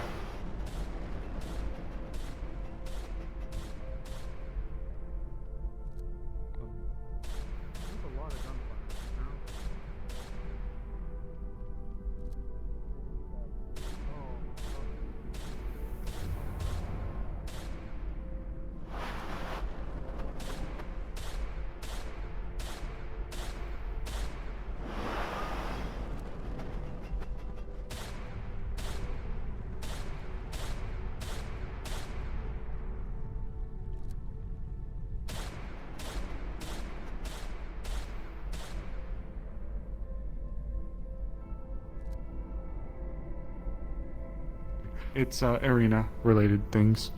It's arena related things.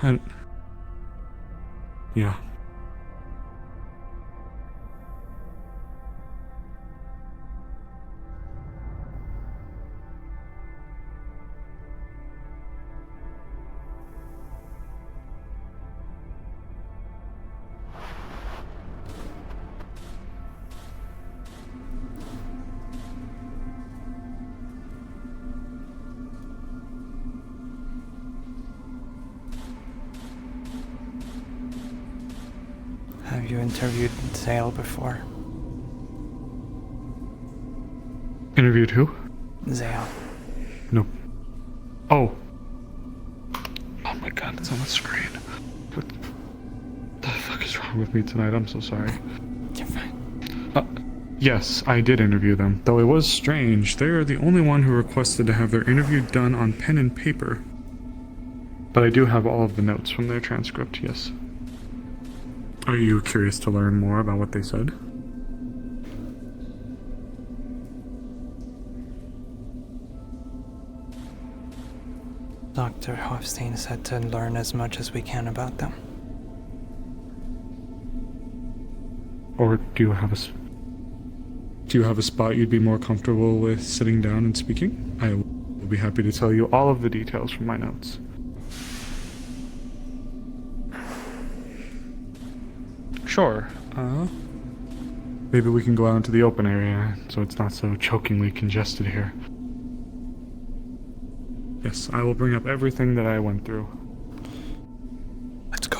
And yeah. Have you interviewed Zale before? Interviewed who? Zale. No. Oh. Oh my god, it's on the screen. What the fuck is wrong with me tonight? I'm so sorry. You're fine. Yes, I did interview them, though it was strange. They are the only one who requested to have their interview done on pen and paper. But I do have all of the notes from their transcript, yes. Are you curious to learn more about what they said? Dr. Hoffstein said to learn as much as we can about them. Or do you have a spot you'd be more comfortable with sitting down and speaking? I will be happy to tell you all of the details from my notes. Sure. Maybe we can go out into the open area so it's not so chokingly congested here. Yes, I will bring up everything that I went through. Let's go.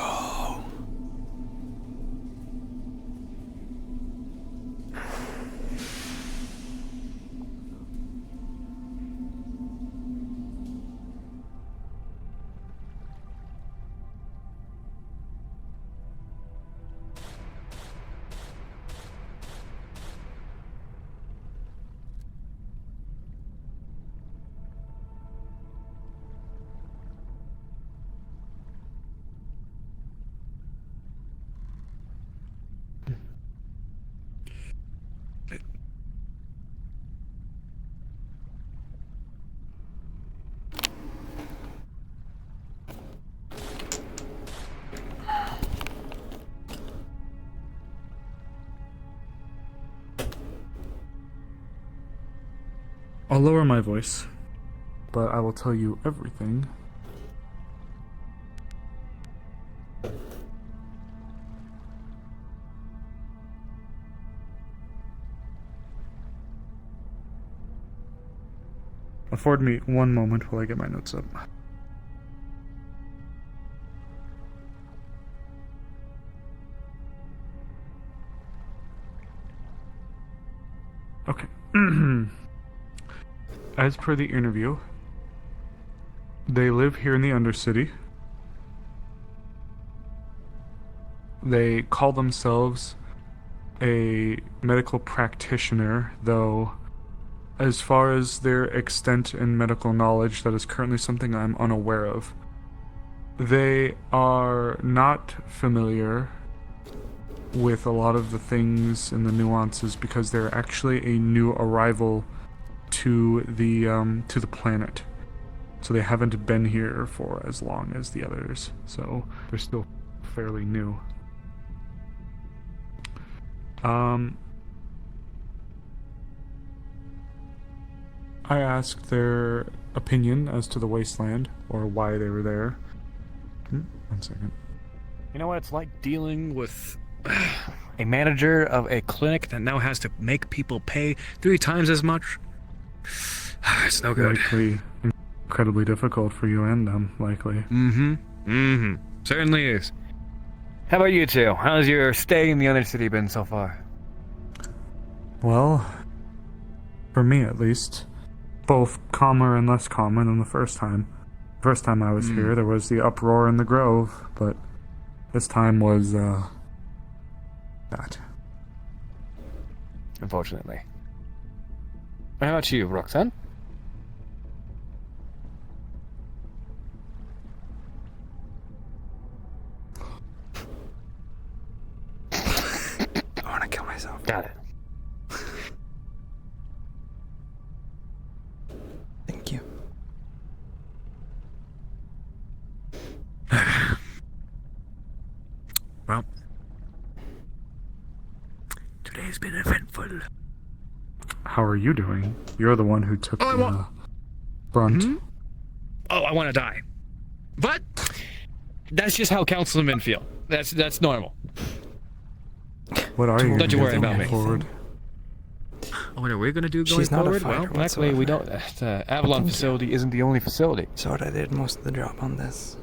I'll lower my voice, but I will tell you everything. Afford me one moment while I get my notes up. Okay. As per the interview, they live here in the Undercity. They call themselves a medical practitioner, though as far as their extent in medical knowledge, that is currently something I'm unaware of. They are not familiar with a lot of the things and the nuances because they're actually a new arrival to the planet. So they haven't been here for as long as the others. So they're still fairly new. I asked their opinion as to the wasteland, or why they were there. 1 second. You know what it's like dealing with a manager of a clinic that now has to make people pay 3 times as much? It's no good. Likely incredibly difficult for you and them, likely. Certainly is. How about you two? How's your stay in the Undercity been so far? Well, for me at least, both calmer and less calmer than the first time. First time I was here, there was the uproar in the grove, but this time was, that. Unfortunately. How about you, Roxanne? I want to kill myself. Got it. Thank you. Well, today's been eventful. How are you doing? You're the one who took the brunt. Oh, I want to die. But that's just how councilmen feel. That's normal. What are you? Don't you worry about me. Forward? What are we going to do going She's not a forward? fighter Well, luckily we don't. The Avalon Thank facility isn't the only facility. So I did most of the job on this.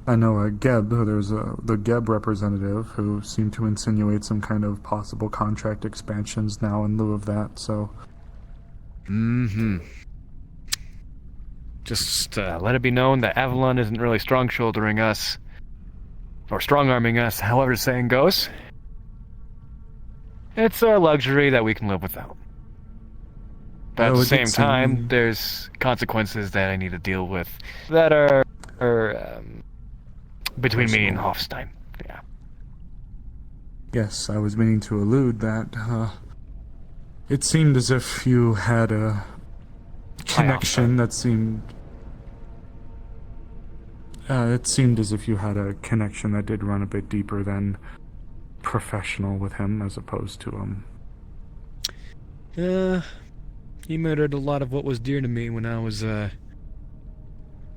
I know Geb, there's the Geb representative who seemed to insinuate some kind of possible contract expansions now in lieu of that, so... Just let it be known that Avalon isn't really strong-shouldering us, or strong-arming us, however the saying goes. It's a luxury that we can live without. But at the same time, there's consequences that I need to deal with that are between me and Hoffstein. Yeah. Yes, I was meaning to allude that it seemed as if you had a connection that seemed... it seemed as if you had a connection that did run a bit deeper than professional with him, as opposed to He murdered a lot of what was dear to me when I was a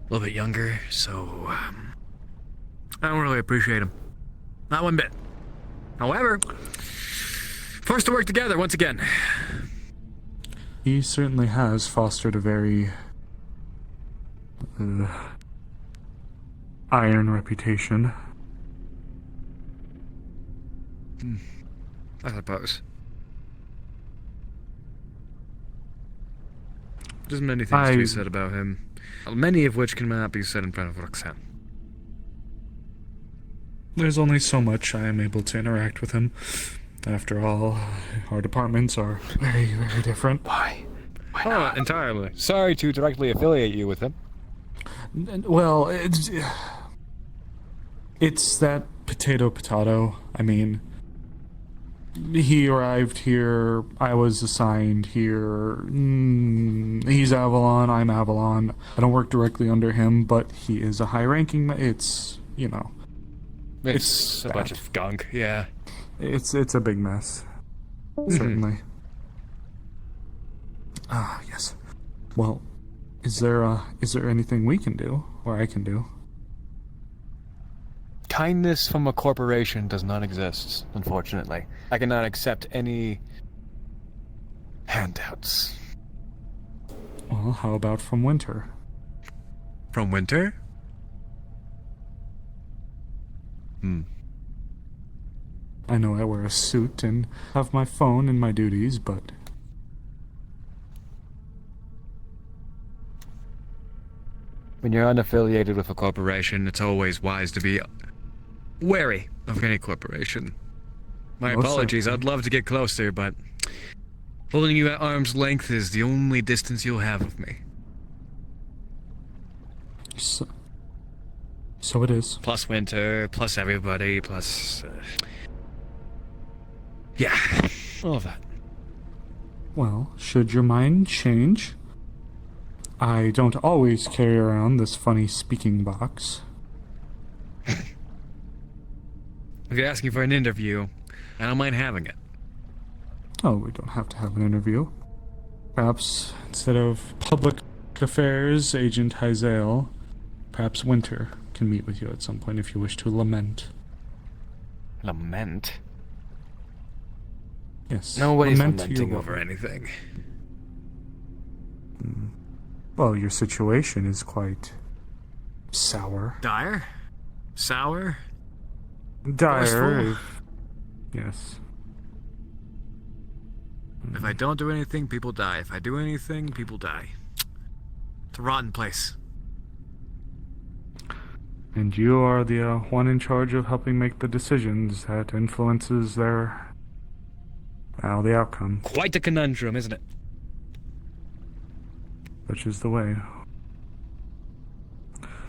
little bit younger, so I don't really appreciate him. Not one bit. However, forced to work together once again. He certainly has fostered a very iron reputation. I suppose. There's many things to be said about him, many of which cannot be said in front of Roxanne. There's only so much I am able to interact with him. After all, our departments are very, very different. Why not? Entirely. Sorry to directly affiliate you with him. Well, it's that potato. I mean, he arrived here, I was assigned here. He's Avalon, I'm Avalon. I don't work directly under him, but he is a high-ranking. It's, you know. It's a bunch of gunk, yeah. It's a big mess. Certainly. Yes. Well, is there anything we can do, or I can do? Kindness from a corporation does not exist, unfortunately. I cannot accept any handouts. Well, how about from Winter? From Winter? I know I wear a suit and have my phone and my duties, but... When you're unaffiliated with a corporation, it's always wise to be wary of any corporation. My apologies, I'd love to get closer, but holding you at arm's length is the only distance you'll have of me. So it is. Plus Winter, plus everybody, plus... yeah, all of that. Well, should your mind change, I don't always carry around this funny speaking box. If you're asking for an interview, I don't mind having it. Oh, we don't have to have an interview. Perhaps instead of public affairs agent Zale, perhaps Winter can meet with you at some point if you wish to lament. Lament? Yes. Nobody's lament lamenting over anything. Well, your situation is quite sour. Dire? Sour? Dire. Yes. If I don't do anything, people die. If I do anything, people die. It's a rotten place. And you are the one in charge of helping make the decisions that influences the outcome. Quite a conundrum, isn't it? Such is the way.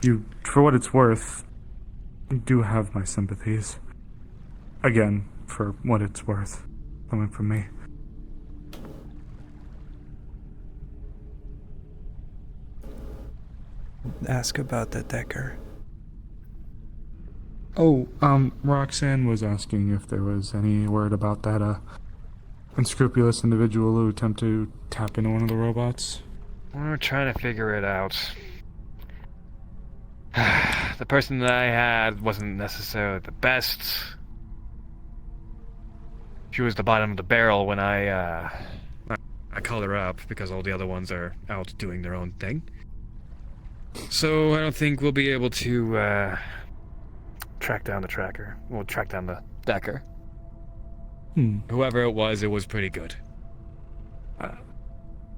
You, for what it's worth, you do have my sympathies. Again, for what it's worth, coming from me. Ask about the Decker. Oh, Roxanne was asking if there was any word about that, unscrupulous individual who attempted to tap into one of the robots. We're trying to figure it out. The person that I had wasn't necessarily the best. She was the bottom of the barrel when I called her up because all the other ones are out doing their own thing. So I don't think we'll be able to track down the tracker. We'll track down the Decker. Whoever it was pretty good.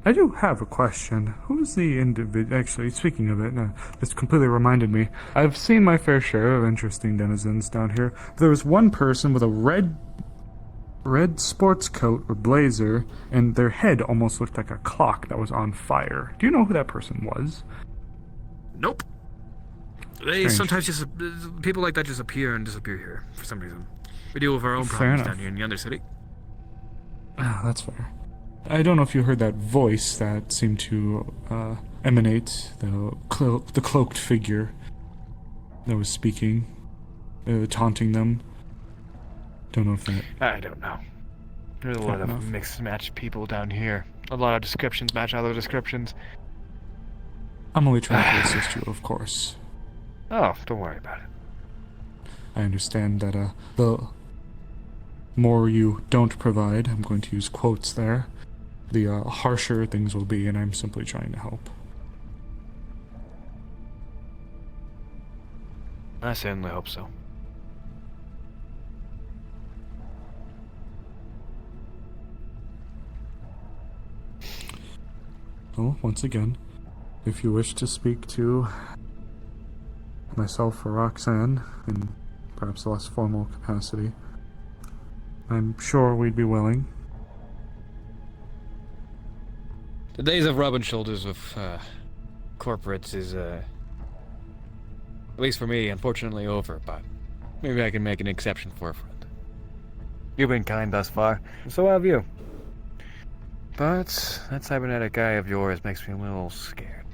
I do have a question. Who's the individual? Actually, speaking of it, this completely reminded me. I've seen my fair share of interesting denizens down here. There was one person with a red sports coat or blazer, and their head almost looked like a clock that was on fire. Do you know who that person was? Nope. They sometimes just people like that just appear and disappear here for some reason. We deal with our own problems down here in the Undercity. Ah, that's fair. I don't know if you heard that voice that seemed to emanate the cloaked figure that was speaking, taunting them. Don't know if that... I don't know. There's a lot of mixed match people down here. A lot of descriptions match other descriptions. I'm only trying to assist you, of course. Oh, don't worry about it. I understand that the more you don't provide, I'm going to use quotes there, the harsher things will be, and I'm simply trying to help. I certainly hope so. Well, once again, if you wish to speak to myself or Roxanne in perhaps a less formal capacity, I'm sure we'd be willing. The days of rubbing shoulders with corporates is, at least for me, unfortunately over, but maybe I can make an exception for a friend. You've been kind thus far, and so have you. But that cybernetic eye of yours makes me a little scared.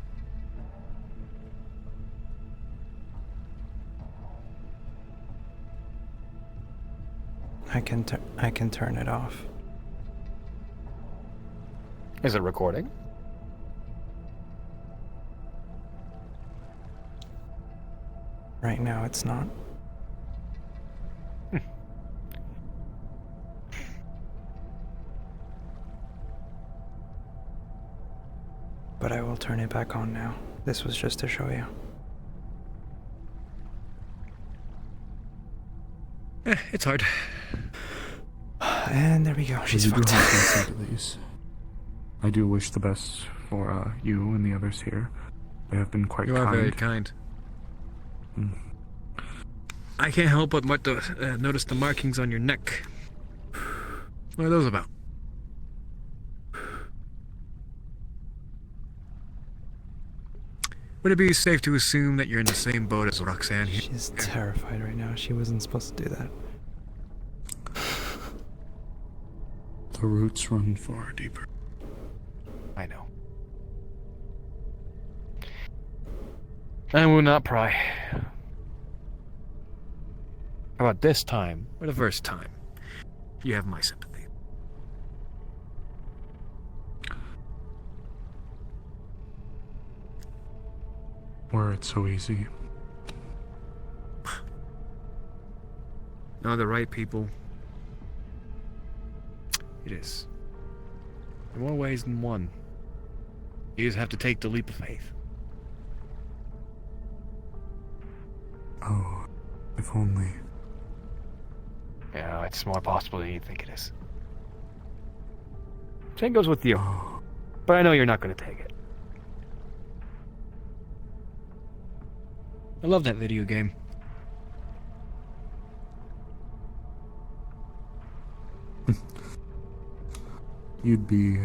I can turn it off. Is it recording? Right now, it's not. But I will turn it back on now. This was just to show you. It's hard. And there we go. She's You do fucked. have some sympathies. I do wish the best for you and the others here. They have been quite kind. You are very kind. I can't help but notice the markings on your neck. What are those about? Would it be safe to assume that you're in the same boat as Roxanne here? She's terrified right now. She wasn't supposed to do that. The roots run far deeper. I know. I will not pry. How about this time, or the first time? You have my sympathy. Were it so easy. No, the right people. It is. In more ways than one. You just have to take the leap of faith. Oh, if only. Yeah, it's more possible than you think it is. Same goes with you. But I know you're not going to take it. I love that video game. You'd be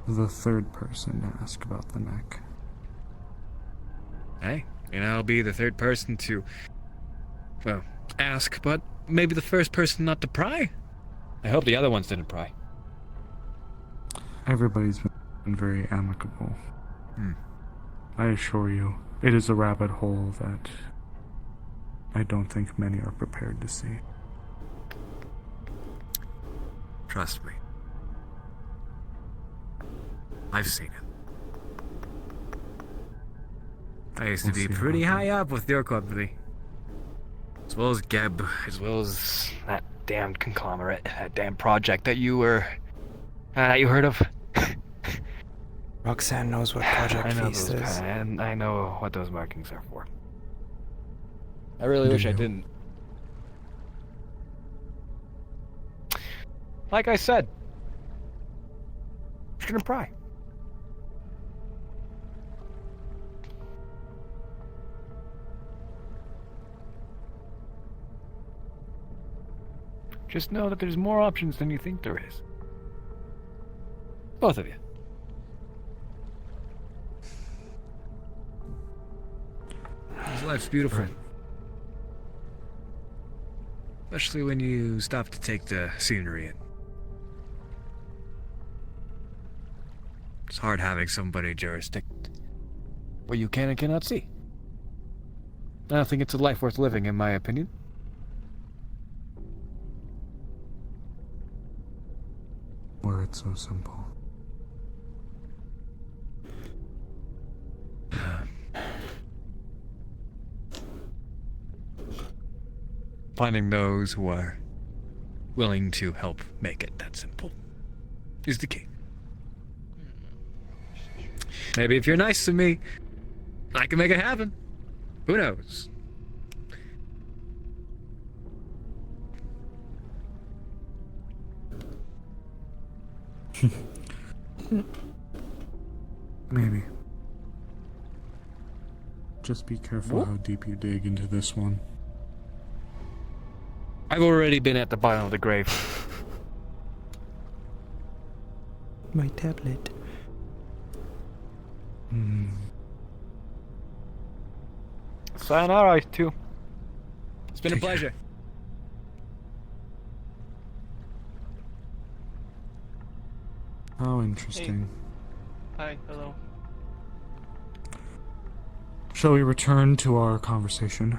the third person to ask about the neck. Hey, and I'll be the third person to, well, ask, but maybe the first person not to pry. I hope the other ones didn't pry. Everybody's been very amicable. I assure you, it is a rabbit hole that I don't think many are prepared to see. Trust me. I've seen it. I used to be pretty high up with your company. As well as Geb, as well as that damned conglomerate, that damn project that you that you heard of. Roxanne knows what Project Feast is. And I know what those markings are for. I really wish I didn't. Like I said, shouldn't pry. Just know that there's more options than you think there is. Both of you. Life's beautiful. Especially when you stop to take the scenery in. It's hard having somebody jurisdict where you can and cannot see. I don't think it's a life worth living, in my opinion. Were it so simple. Finding those who are willing to help make it that simple is the key. Maybe if you're nice to me, I can make it happen. Who knows? Maybe. Just be careful how deep you dig into this one. I've already been at the bottom of the grave. My tablet. Sayonara, too. It's been a pleasure. How interesting. Hi, hello. Shall we return to our conversation?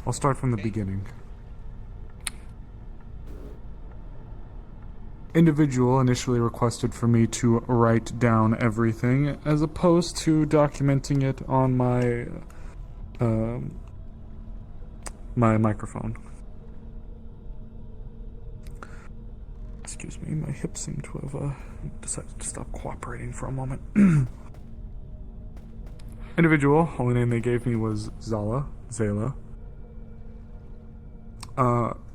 I'll start from the beginning. Individual initially requested for me to write down everything as opposed to documenting it on my my microphone. Excuse me, my hips seem to have decided to stop cooperating for a moment. Individual, only name they gave me was Zale.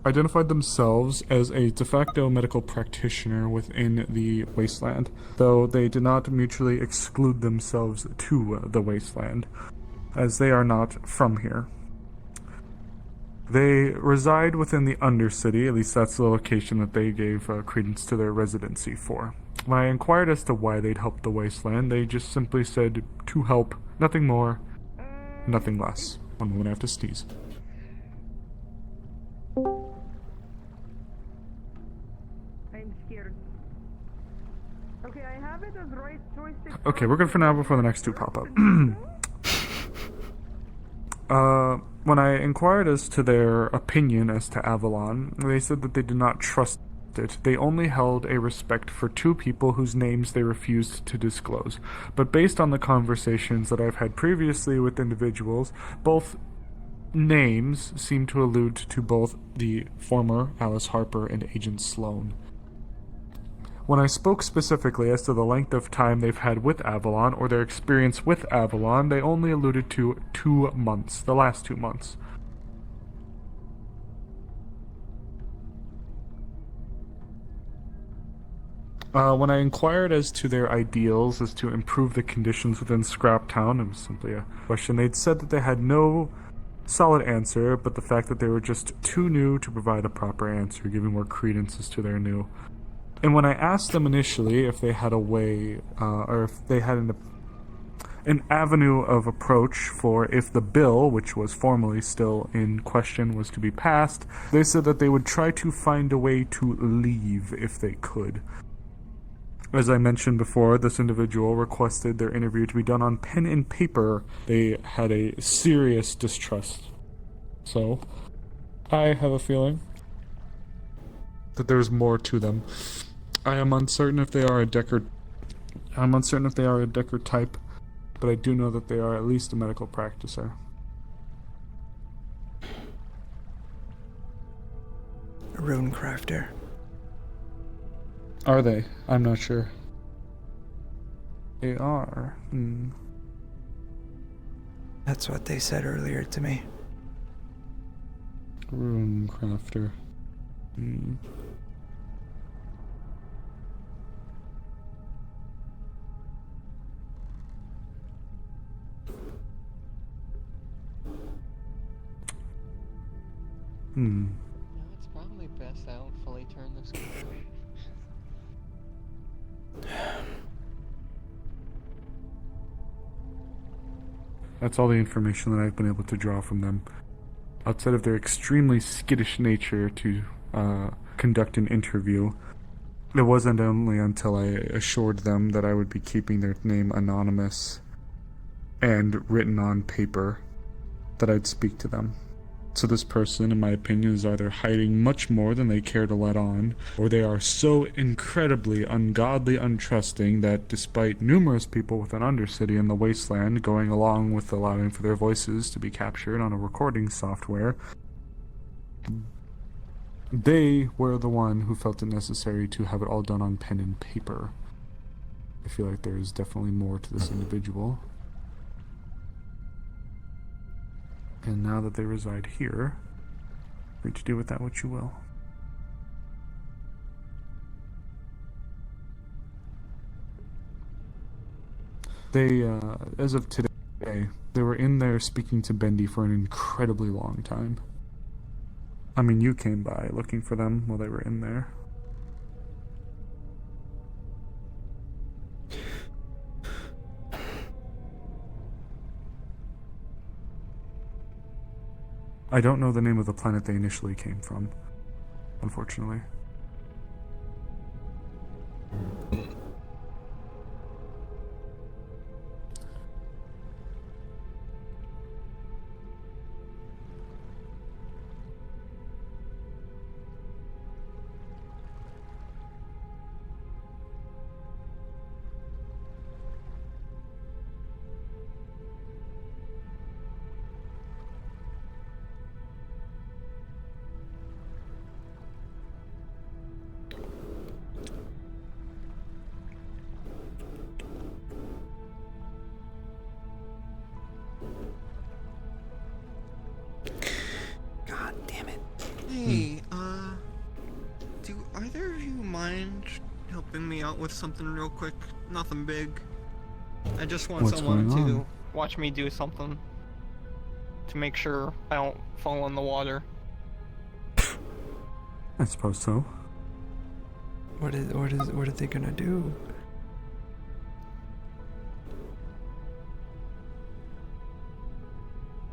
Identified themselves as a de facto medical practitioner within the wasteland, though they did not mutually exclude themselves to the wasteland, as they are not from here. They reside within the Undercity, at least that's the location that they gave credence to their residency for. When I inquired as to why they'd helped the wasteland, they just simply said to help, nothing more, nothing less. One moment I have to sneeze. I'm scared. Okay, I have it as right joystick. Okay, we're good for now before the next two pop up. When I inquired as to their opinion as to Avalon, they said that they did not trust it. They only held a respect for two people whose names they refused to disclose. But based on the conversations that I've had previously with individuals, both names seem to allude to both the former Alice Harper and Agent Sloan. When I spoke specifically as to the length of time they've had with Avalon, or their experience with Avalon, they only alluded to 2 months, the last 2 months. When I inquired as to their ideals as to improve the conditions within Scraptown, it was simply a question, they'd said that they had no solid answer, but the fact that they were just too new to provide a proper answer, giving more credence as to their new. And when I asked them initially if they had a way, or if they had an avenue of approach for if the bill, which was formally still in question, was to be passed, they said that they would try to find a way to leave if they could. As I mentioned before, this individual requested their interview to be done on pen and paper. They had a serious distrust. So, I have a feeling that there's more to them. I am uncertain if they are a Decker type, but I do know that they are at least a medical practicer. A rune crafter. Are they? I'm not sure. They are. That's what they said earlier to me. Rune crafter. It's probably best I don't fully turn this camera. That's all the information that I've been able to draw from them. Outside of their extremely skittish nature to conduct an interview, it wasn't only until I assured them that I would be keeping their name anonymous and written on paper that I'd speak to them. So this person, in my opinion, is either hiding much more than they care to let on, or they are so incredibly ungodly untrusting that despite numerous people within Undercity and the Wasteland going along with allowing for their voices to be captured on a recording software, they were the one who felt it necessary to have it all done on pen and paper. I feel like there is definitely more to this individual. And now that they reside here, free to do with that what you will. They, as of today, they were in there speaking to Bendy for an incredibly long time. I mean, you came by looking for them while they were in there. I don't know the name of the planet they initially came from, unfortunately. God damn it. Hey, do either of you mind helping me out with something real quick? Nothing big. I just want What's someone going to on? watch me do something to make sure I don't fall in the water. I suppose so. What are they gonna do?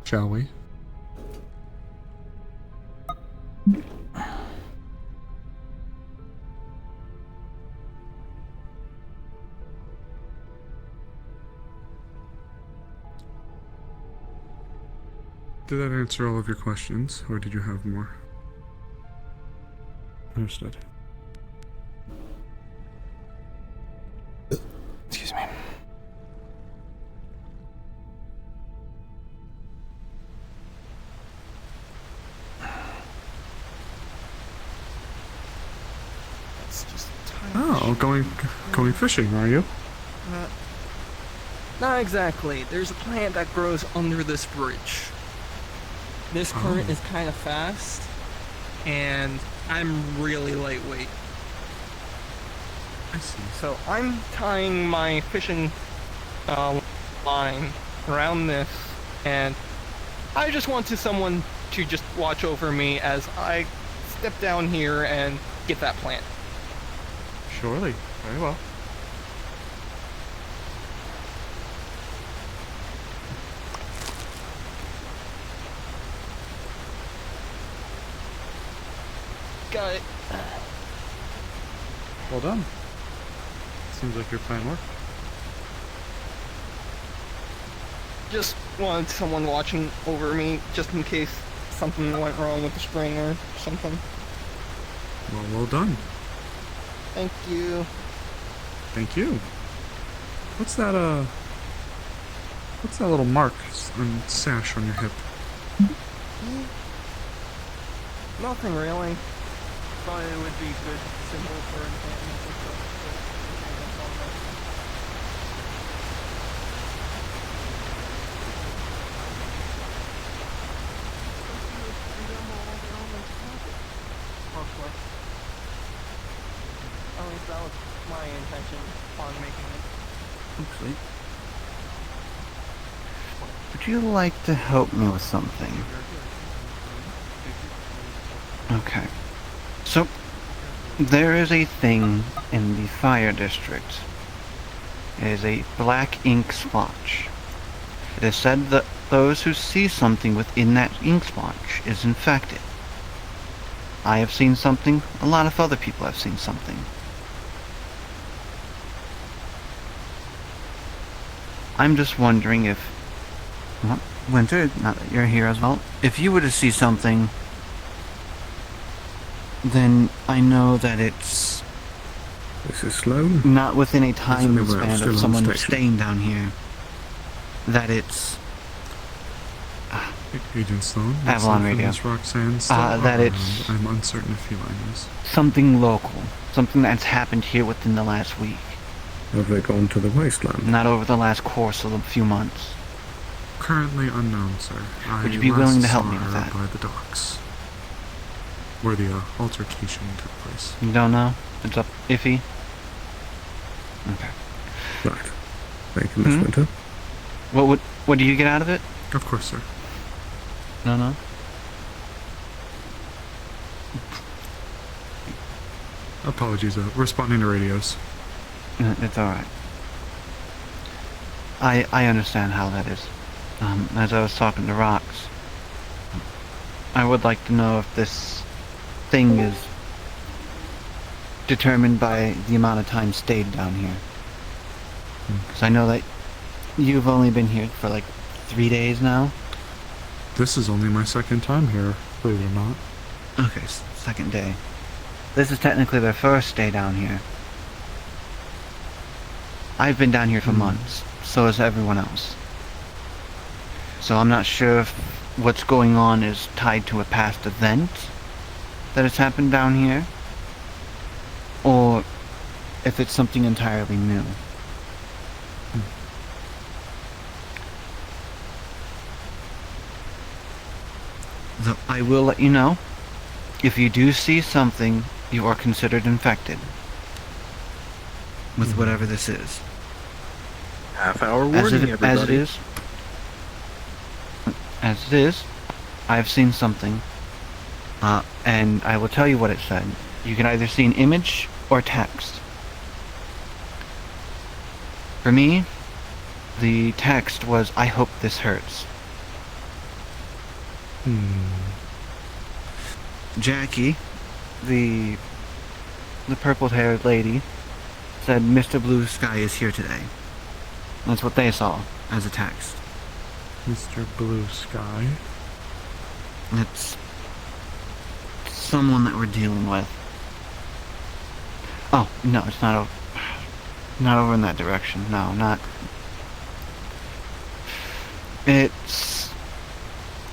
Shall we? Did that answer all of your questions, or did you have more? Understood. Excuse me. That's just Oh, going fishing, are you? Not exactly. There's a plant that grows under this bridge. This current is kind of fast, and I'm really lightweight. I see. So I'm tying my fishing line around this, and I just wanted someone to just watch over me as I step down here and get that plant. Surely. Very well. Got it. Well done. Seems like your plan worked. Just wanted someone watching over me, just in case something went wrong with the string or something. Well done. Thank you. Thank you. What's that little mark and sash on your hip? Nothing really. Thought it would be a good symbol for enchantments and stuff. At least that was my intention on making it. Sweet. Would you like to help me with something? Okay. So, there is a thing in the fire district. It is a black ink splotch. It is said that those who see something within that ink splotch is infected. I have seen something, a lot of other people have seen something. I'm just wondering if... Well, Winter, now that you're here as well, if you were to see something, then I know that it's... This is Sloan. Not within a time Yes, span still of on someone station. staying down here. That it's... Agent Sloan? Avalon myself and Radio. Miss Roxanne still That are it's... around. I'm uncertain if Feline is. Something local. Something that's happened here within the last week. Have they gone to the wasteland? Not over the last course of a few months. Currently unknown, sir. Would you be willing to help last me saw with her that? by the docks, where the altercation took place. You don't know? It's up iffy? Okay. Right. Thank you, Miss Winter. What do you get out of it? Of course, sir. No. Apologies, responding to radios. It's alright. I understand how that is. As I was talking to Rox, I would like to know if this thing is determined by the amount of time stayed down here. Because I know that you've only been here for like 3 days now. This is only my second time here, believe it or not. Okay, second day. This is technically their first day down here. I've been down here for months, so has everyone else. So I'm not sure if what's going on is tied to a past event that has happened down here, or if it's something entirely new. Though I will let you know, if you do see something, you are considered infected with whatever this is. Half-hour warning, everybody. As it is, I've seen something, and I will tell you what it said. You can either see an image or text. For me, the text was, "I hope this hurts." Jackie, the purple-haired lady, said, "Mr. Blue Sky is here today." That's what they saw as a text. Mr. Blue Sky? It's someone that we're dealing with. Oh, no, it's not over in that direction. No, not. It's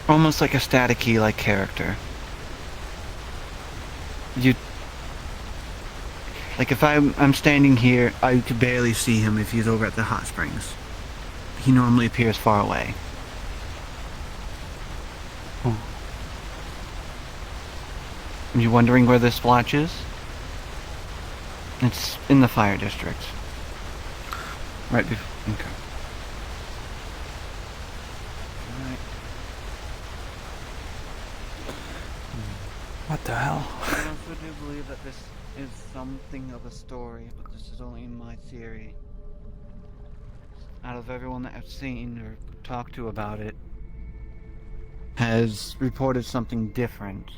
almost like a staticky-like character. Like if I'm standing here, I could barely see him if he's over at the hot springs. He normally appears far away. You wondering where this splotch is? It's in the fire district. Right before. Okay. Right. What the hell? I also do believe that this is something of a story, but this is only my theory. Out of everyone that I've seen or talked to about it, has reported something different.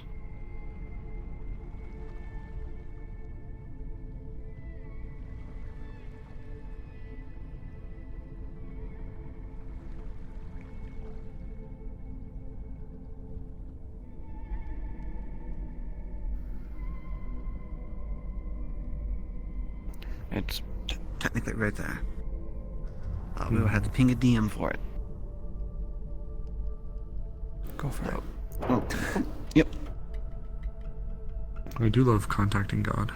It's technically right there. We would have to ping a DM for it. Go for it. Oh. Yep. I do love contacting God.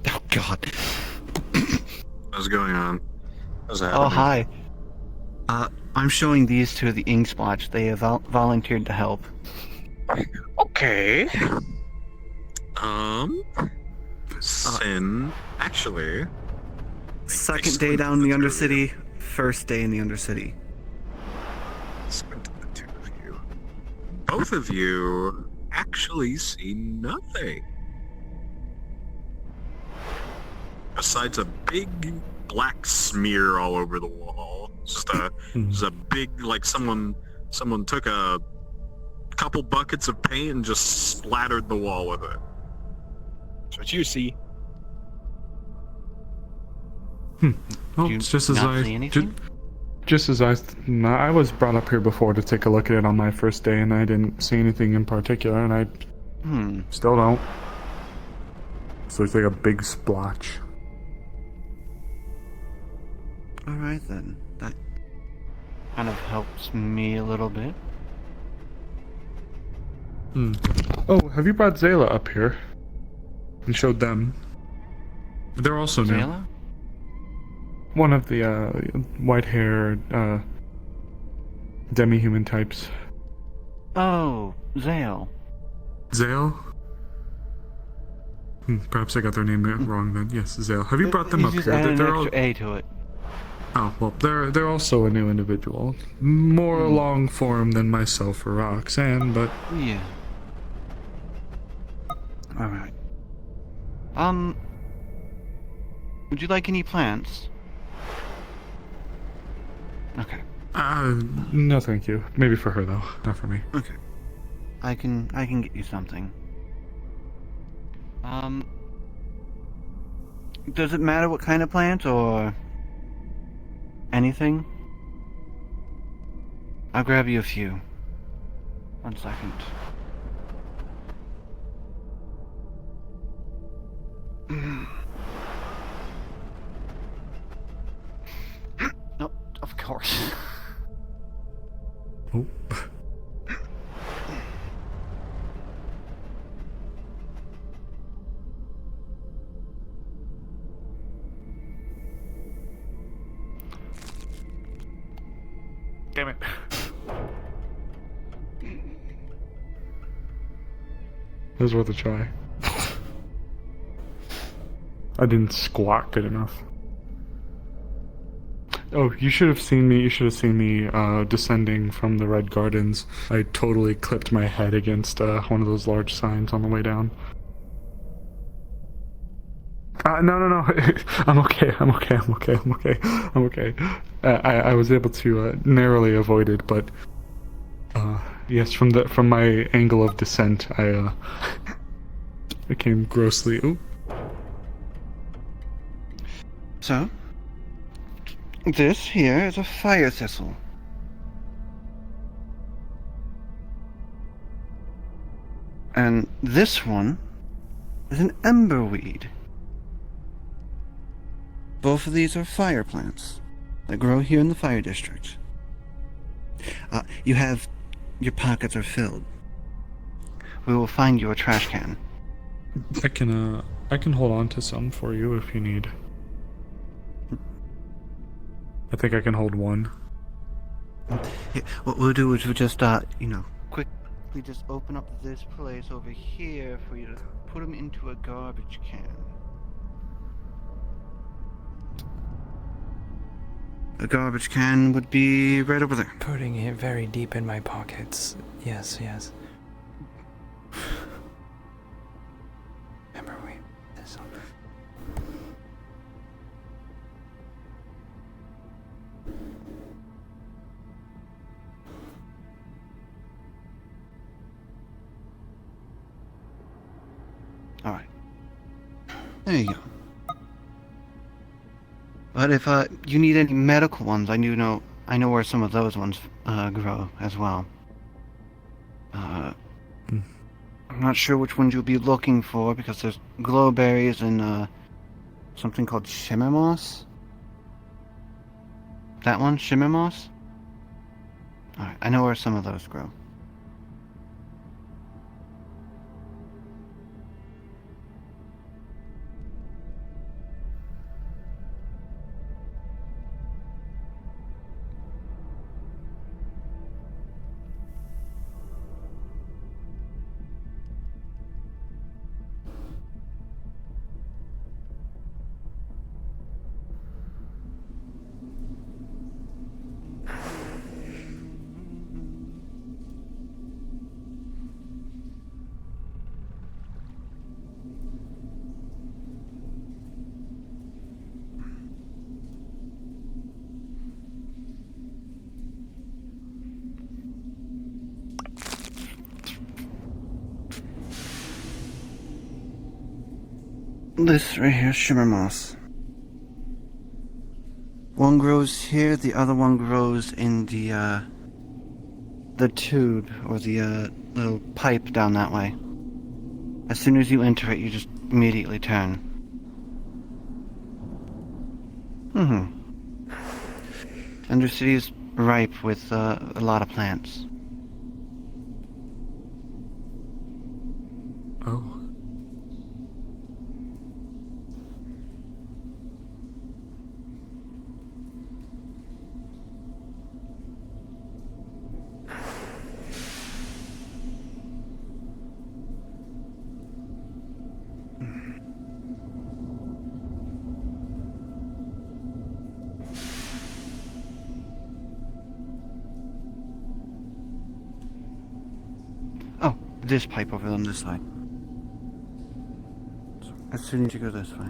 Oh, God. What's going on? What's happening? Oh, hi. I'm showing these to the ink splotch. They have volunteered to help. Okay. Sin, actually. Second day down in the Undercity, first day in the Undercity. The two of you. Both of you actually see nothing. Besides a big black smear all over the wall. Just a big, like someone took a couple buckets of paint and just splattered the wall with it. That's what you see. Well, it's just as I was brought up here before to take a look at it on my first day, and I didn't see anything in particular, and I still don't. So it's like a big splotch. Alright then, that kind of helps me a little bit. Oh, have you brought Zale up here? And showed them. They're also new. Zale? One of the white-haired demi-human types. Oh, Zale. Zale? Perhaps I got their name wrong then. Yes, Zale. Have you brought them up just here? add an They're extra A to it. Oh, well, they're also a new individual. More long form than myself or Roxanne, but... Yeah. Alright. Would you like any plants? Okay. No thank you. Maybe for her, though. Not for me. Okay. I can get you something. Does it matter what kind of plant, or... anything? I'll grab you a few. 1 second. Nope, of course. Oh. Damn it. It was worth a try. I didn't squat good enough. Oh, you should have seen me. You should have seen me descending from the Red Gardens. I totally clipped my head against one of those large signs on the way down. No. I'm okay. I was able to narrowly avoid it, but yes, from my angle of descent, I became grossly. Ooh. So, this here is a fire thistle. And this one is an emberweed. Both of these are fire plants that grow here in the fire district. Your pockets are filled. We will find you a trash can. I can hold on to some for you if you need. I think I can hold one. Yeah, what we'll do is we'll just, quickly just open up this place over here for you to put them into a garbage can. A garbage can would be right over there. Putting it very deep in my pockets. Yes. Remember, this one. Alright. There you go. But if you need any medical ones, I know where some of those ones grow as well. I'm not sure which ones you'll be looking for because there's glowberries and something called shimmer moss. That one, shimmer moss? Alright, I know where some of those grow. This right here, shimmer moss. One grows here, the other one grows in the tube, or the little pipe down that way. As soon as you enter it, you just immediately turn. Undercity is ripe with a lot of plants. Oh. this pipe over on this side. As soon as you go this way.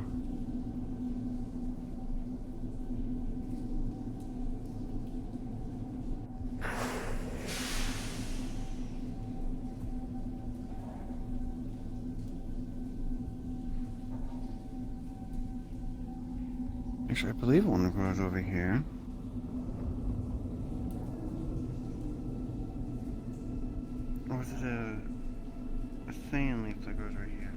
Actually, I believe one goes over here. Or is it a sand leaf that goes right here?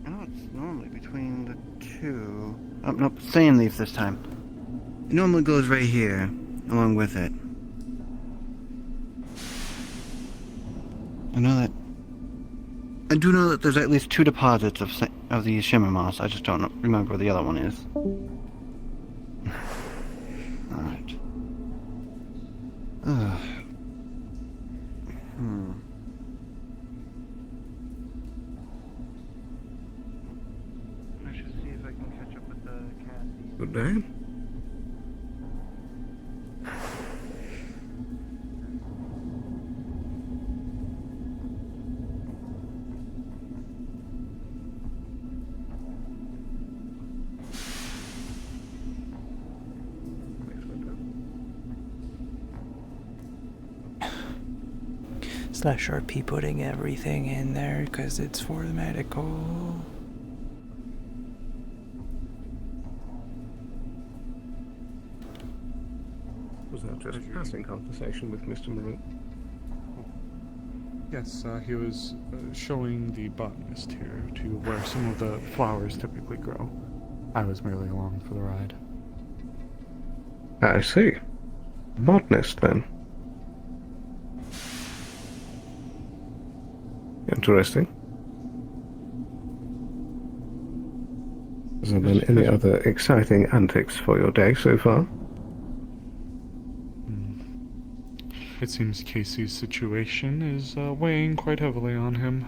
I know it's normally between the two. Oh, nope, sand leaf this time. It normally goes right here, along with it. I do know that there's at least 2 deposits of the shimmer moss. I just don't remember where the other one is. Alright. I should see if I can catch up with the Kassie. Good day. /RP putting everything in there because it's for the medical. Was that just a passing conversation with Mr. Maroon? Yes, he was showing the botanist here to where some of the flowers typically grow. I was merely along for the ride. I see. Botanist, then. Interesting. Has there been any other exciting antics for your day so far? It seems Cassie's situation is weighing quite heavily on him.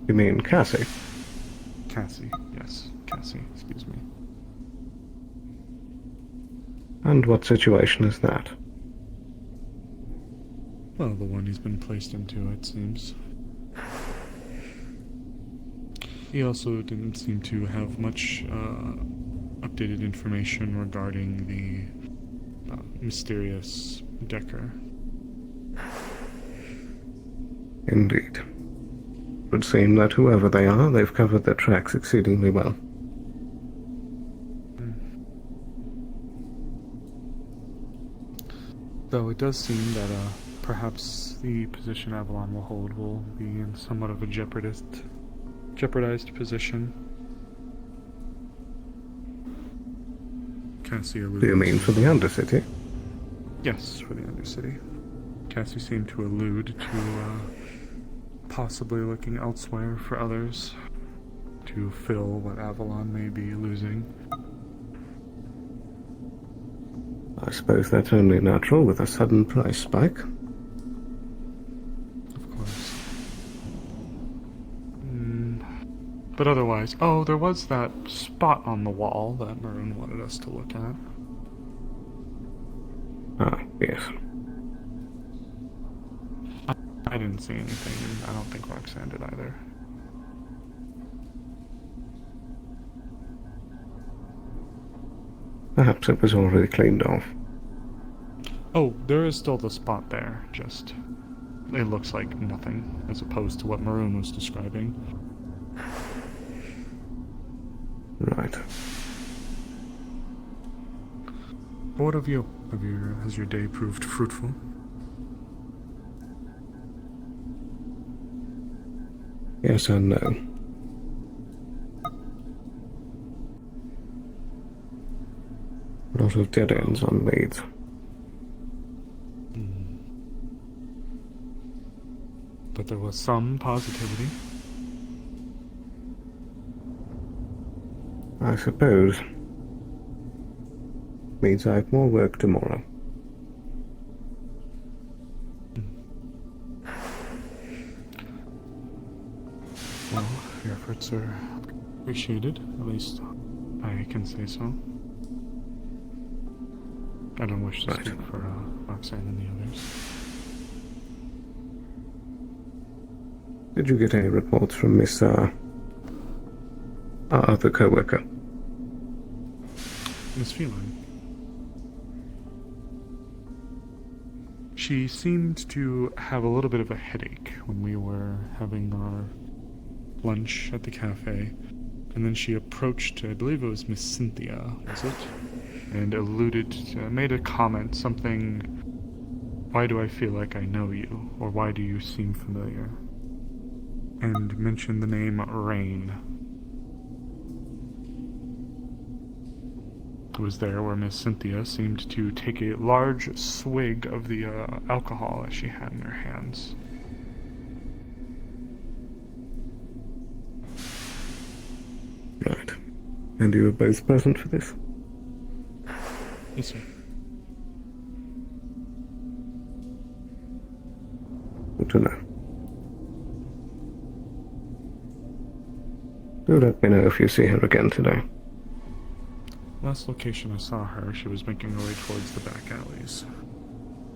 You mean Kassie? Kassie, yes. Kassie, excuse me. And what situation is that? Well, the one he's been placed into, it seems. He also didn't seem to have much updated information regarding the mysterious Decker. Indeed. It would seem that whoever they are, they've covered their tracks exceedingly well. Though it does seem that perhaps the position Avalon will hold will be in somewhat of a jeopardized position. Kassie alluded. Do you mean for the Undercity? Yes, for the Undercity. Kassie seemed to allude to possibly looking elsewhere for others to fill what Avalon may be losing. I suppose that's only natural with a sudden price spike. Of course. But otherwise, oh, there was that spot on the wall that Maroon wanted us to look at. Ah, yes. I didn't see anything, and I don't think Roxanne did either. Perhaps it was already cleaned off. Oh, there is still the spot there, just... it looks like nothing, as opposed to what Maroon was describing. Right. What of you? Has your day proved fruitful? Yes and no. A lot of dead ends on leads. But there was some positivity. I suppose. Means I have more work tomorrow. Well, your efforts are appreciated. At least I can say so. I don't wish to speak for Roxanne and the others. Did you get any reports from Miss, our other co-worker? Miss Feline. She seemed to have a little bit of a headache when we were having our lunch at the cafe, and then she approached, I believe it was Miss Cynthia, was it? And made a comment, something, why do I feel like I know you, or why do you seem familiar? And mentioned the name Rain. It was there where Miss Cynthia seemed to take a large swig of the alcohol that she had in her hands. Right. And you were both present for this? Yes, sir. Good to know. Do let me know if you see her again today. Last location I saw her, she was making her way towards the back alleys.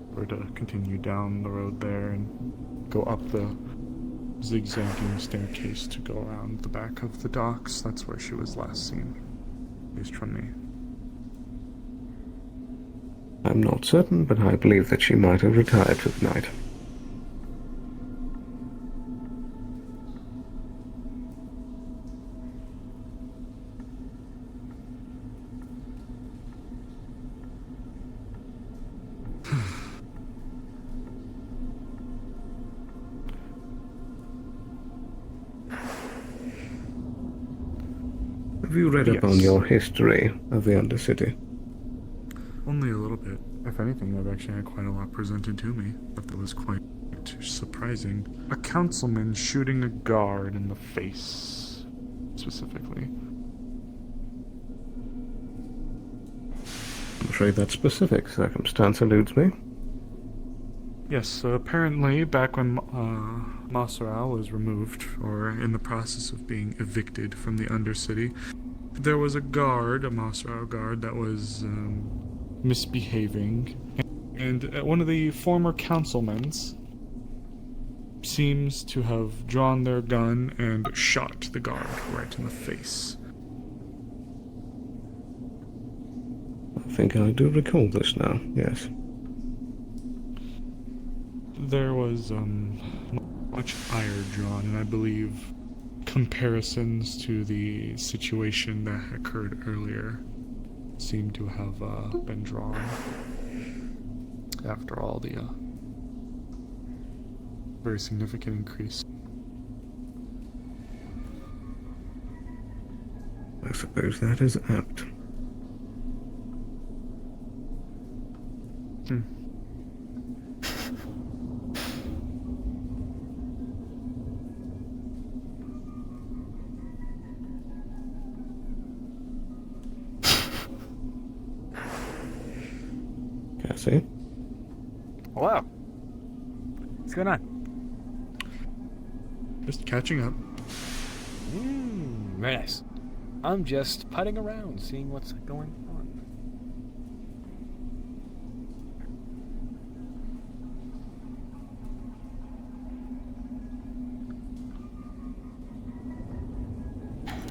We're to continue down the road there and go up the zigzagging staircase to go around the back of the docks. That's where she was last seen, at least from me. I'm not certain, but I believe that she might have retired for the night. Have you read up on your history of the Undercity? Only a little bit. If anything, I've actually had quite a lot presented to me, but that was quite surprising. A councilman shooting a guard in the face, specifically. I'm afraid that specific circumstance eludes me. Yes, apparently back when Masseral was removed, or in the process of being evicted from the Undercity, there was a guard, a Masseral guard, that was misbehaving, and one of the former councilmen's seems to have drawn their gun and shot the guard right in the face. I think I do recall this now, yes. There was much ire drawn, and I believe comparisons to the situation that occurred earlier seem to have been drawn after all the very significant increase. I suppose that is apt. Kassie? Hello. What's going on? Just catching up. Very nice. I'm just putting around, seeing what's going on.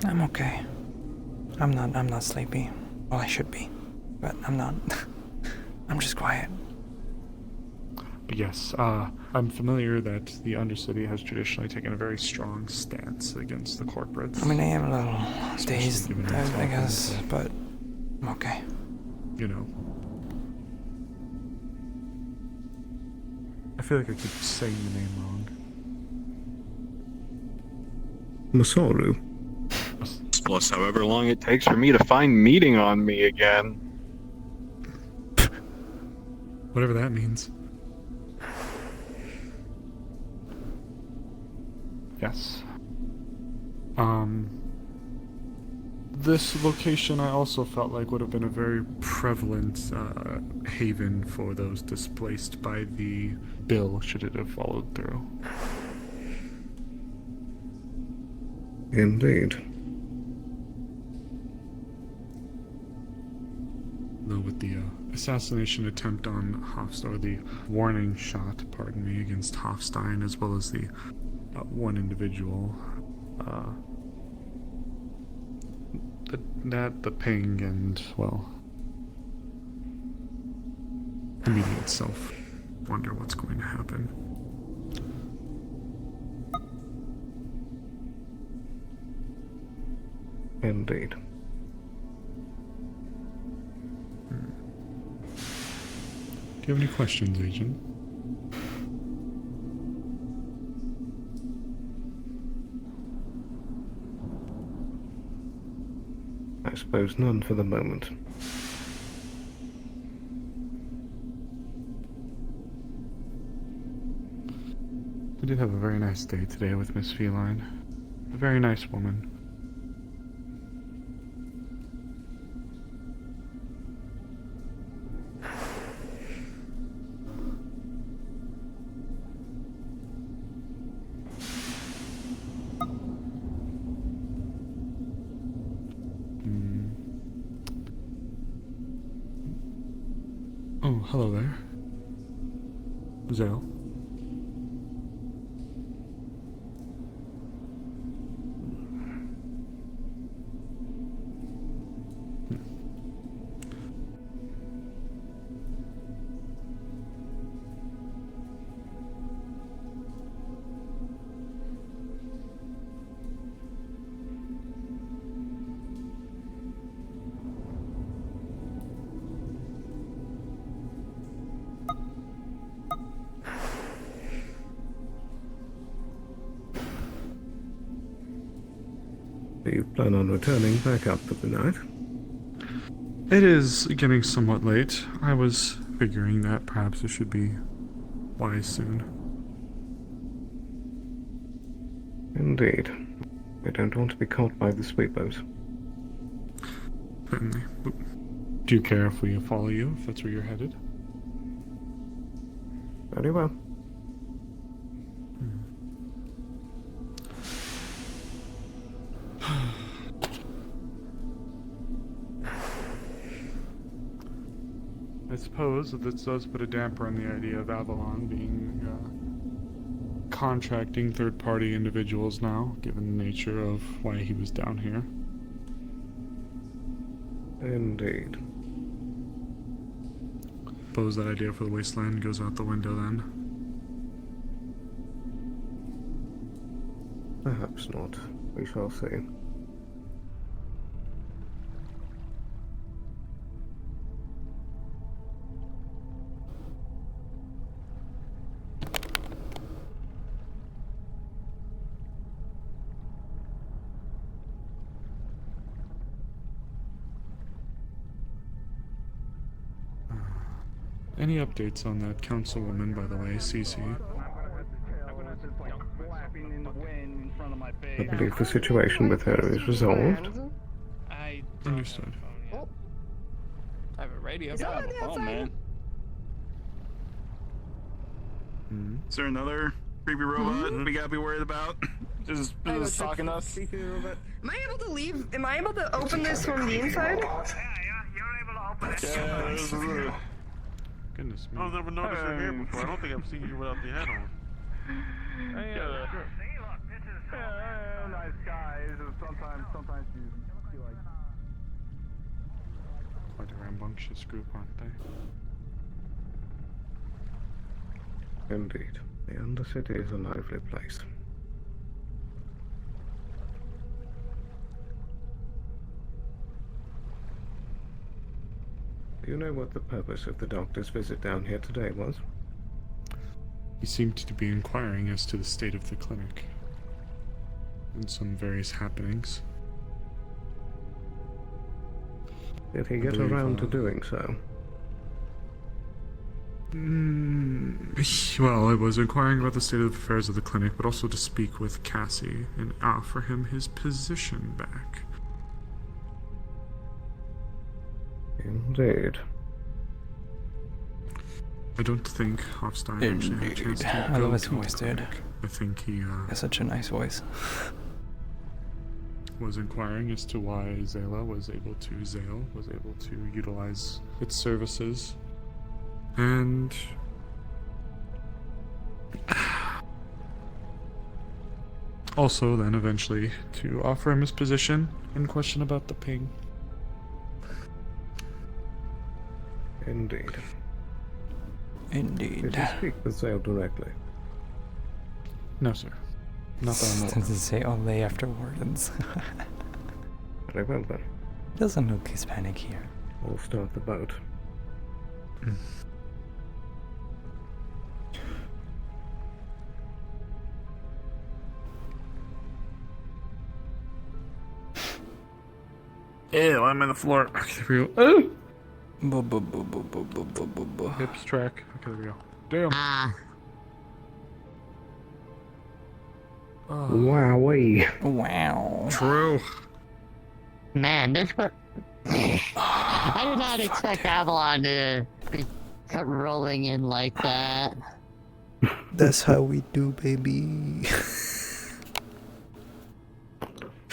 I'm okay. I'm not sleepy. Well, I should be, but I'm not. I'm just quiet. But yes, I'm familiar that the Undercity has traditionally taken a very strong stance against the corporates. I mean, I am a little dazed, I guess, but I'm okay. You know. I feel like I keep saying the name wrong. Masaru. Plus however long it takes for me to find meeting on me again. Whatever that means. Yes. This location I also felt like would have been a very prevalent haven for those displaced by the bill, should it have followed through. Indeed. though, with the assassination attempt on Hoffstein, or the warning shot, pardon me, against Hoffstein, as well as the one individual, the ping, and, well, the meeting itself. Wonder what's going to happen. Indeed. Do you have any questions, Agent? I suppose none for the moment. I did have a very nice day today with Miss Feline. A very nice woman. Oh, hello there. Zale. Do you plan on returning back up for the night? It is getting somewhat late. I was figuring that perhaps it should be wise soon. Indeed. We don't want to be caught by the sweepers. Certainly. Do you care if we follow you, if that's where you're headed? Very well. I suppose that this does put a damper on the idea of Avalon being contracting third-party individuals now, given the nature of why he was down here. Indeed. Suppose that idea for the wasteland goes out the window then. Perhaps not. We shall see. Any updates on that councilwoman, by the way, Cece? I believe the situation with her is resolved. Understood. I have a radio. Is that on the outside? Is there another creepy robot we gotta be worried about? Just stalking us? Am I able to leave? Am I able to open this from the inside? Yeah, this is a... Goodness me. I've never noticed her hair before. I don't think I've seen you without the hat on. Nice guy. Sometimes you feel like... Quite a rambunctious group, aren't they? Indeed. The Undercity is a lively place. Do you know what the purpose of the doctor's visit down here today was? He seemed to be inquiring as to the state of the clinic and some various happenings. Did he get around to doing so? Well, I was inquiring about the state of affairs of the clinic, but also to speak with Kassie and offer him his position back. Indeed. I don't think Hoffstein actually had a chance to I go love his to voice, the dude. clinic. I think he, He has such a nice voice. was inquiring as to why Zale was able to utilize its services. And also then eventually to offer him his position in question about the ping. Indeed. Indeed. Did you speak with Zale directly? No, sir. Not that I'm aware of. Does it say Olay after Wardens? Very well then. Doesn't look Hispanic here. We'll start the boat. Ew, I'm on the floor. Okay, there we go. Hips track. Okay, there we go. Damn. Wowee. Wow. True. Man, this was... I did not expect Avalon to be rolling in like that. That's how we do, baby.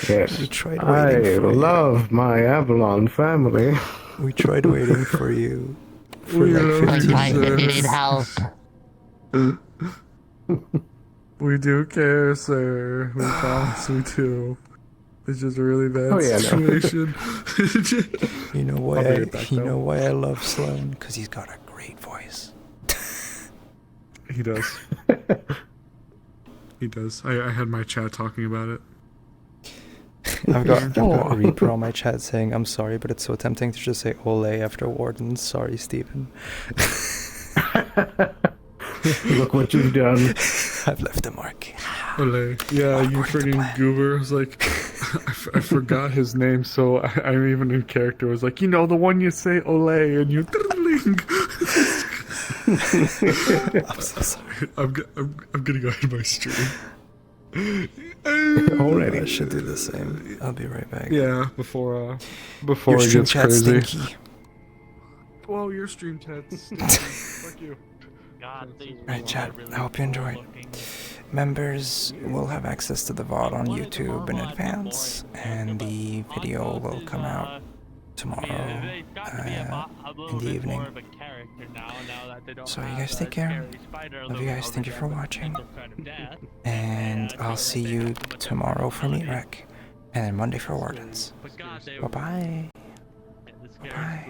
Yes, We tried I waiting for love my Avalon family. We tried waiting for you for We like love 15 you, I minutes. need help. We do care, sir. We promise we do. It's just a really bad Oh, yeah, no. situation. You know why? I'll bring it back, You though. know why I love Sloan? Because he's got a great voice. He does. He does. I had my chat talking about it. I've got a repro on my chat saying, I'm sorry, but it's so tempting to just say Olay after Wardens. Sorry, Stephen. Look what you've done. I've left a mark. Olay. Yeah, you friggin' goober. I was like, I forgot his name, so I'm even in character. I was like, you know, the one you say Olay, and you... I'm so sorry. I'm gonna go ahead my stream. Already. I should do the same. I'll be right back. Yeah, before Your it stream gets chat's crazy. stinky. Well, your stream chat's fuck you. Alright, chat. I hope you enjoyed. Members will have access to the VOD on YouTube in advance, and the video will come out tomorrow in the evening. So you guys take care. Love you guys. Thank you for watching. And I'll see you tomorrow for Meat Wreck, and then Monday for Wardens. Bye-bye. Bye.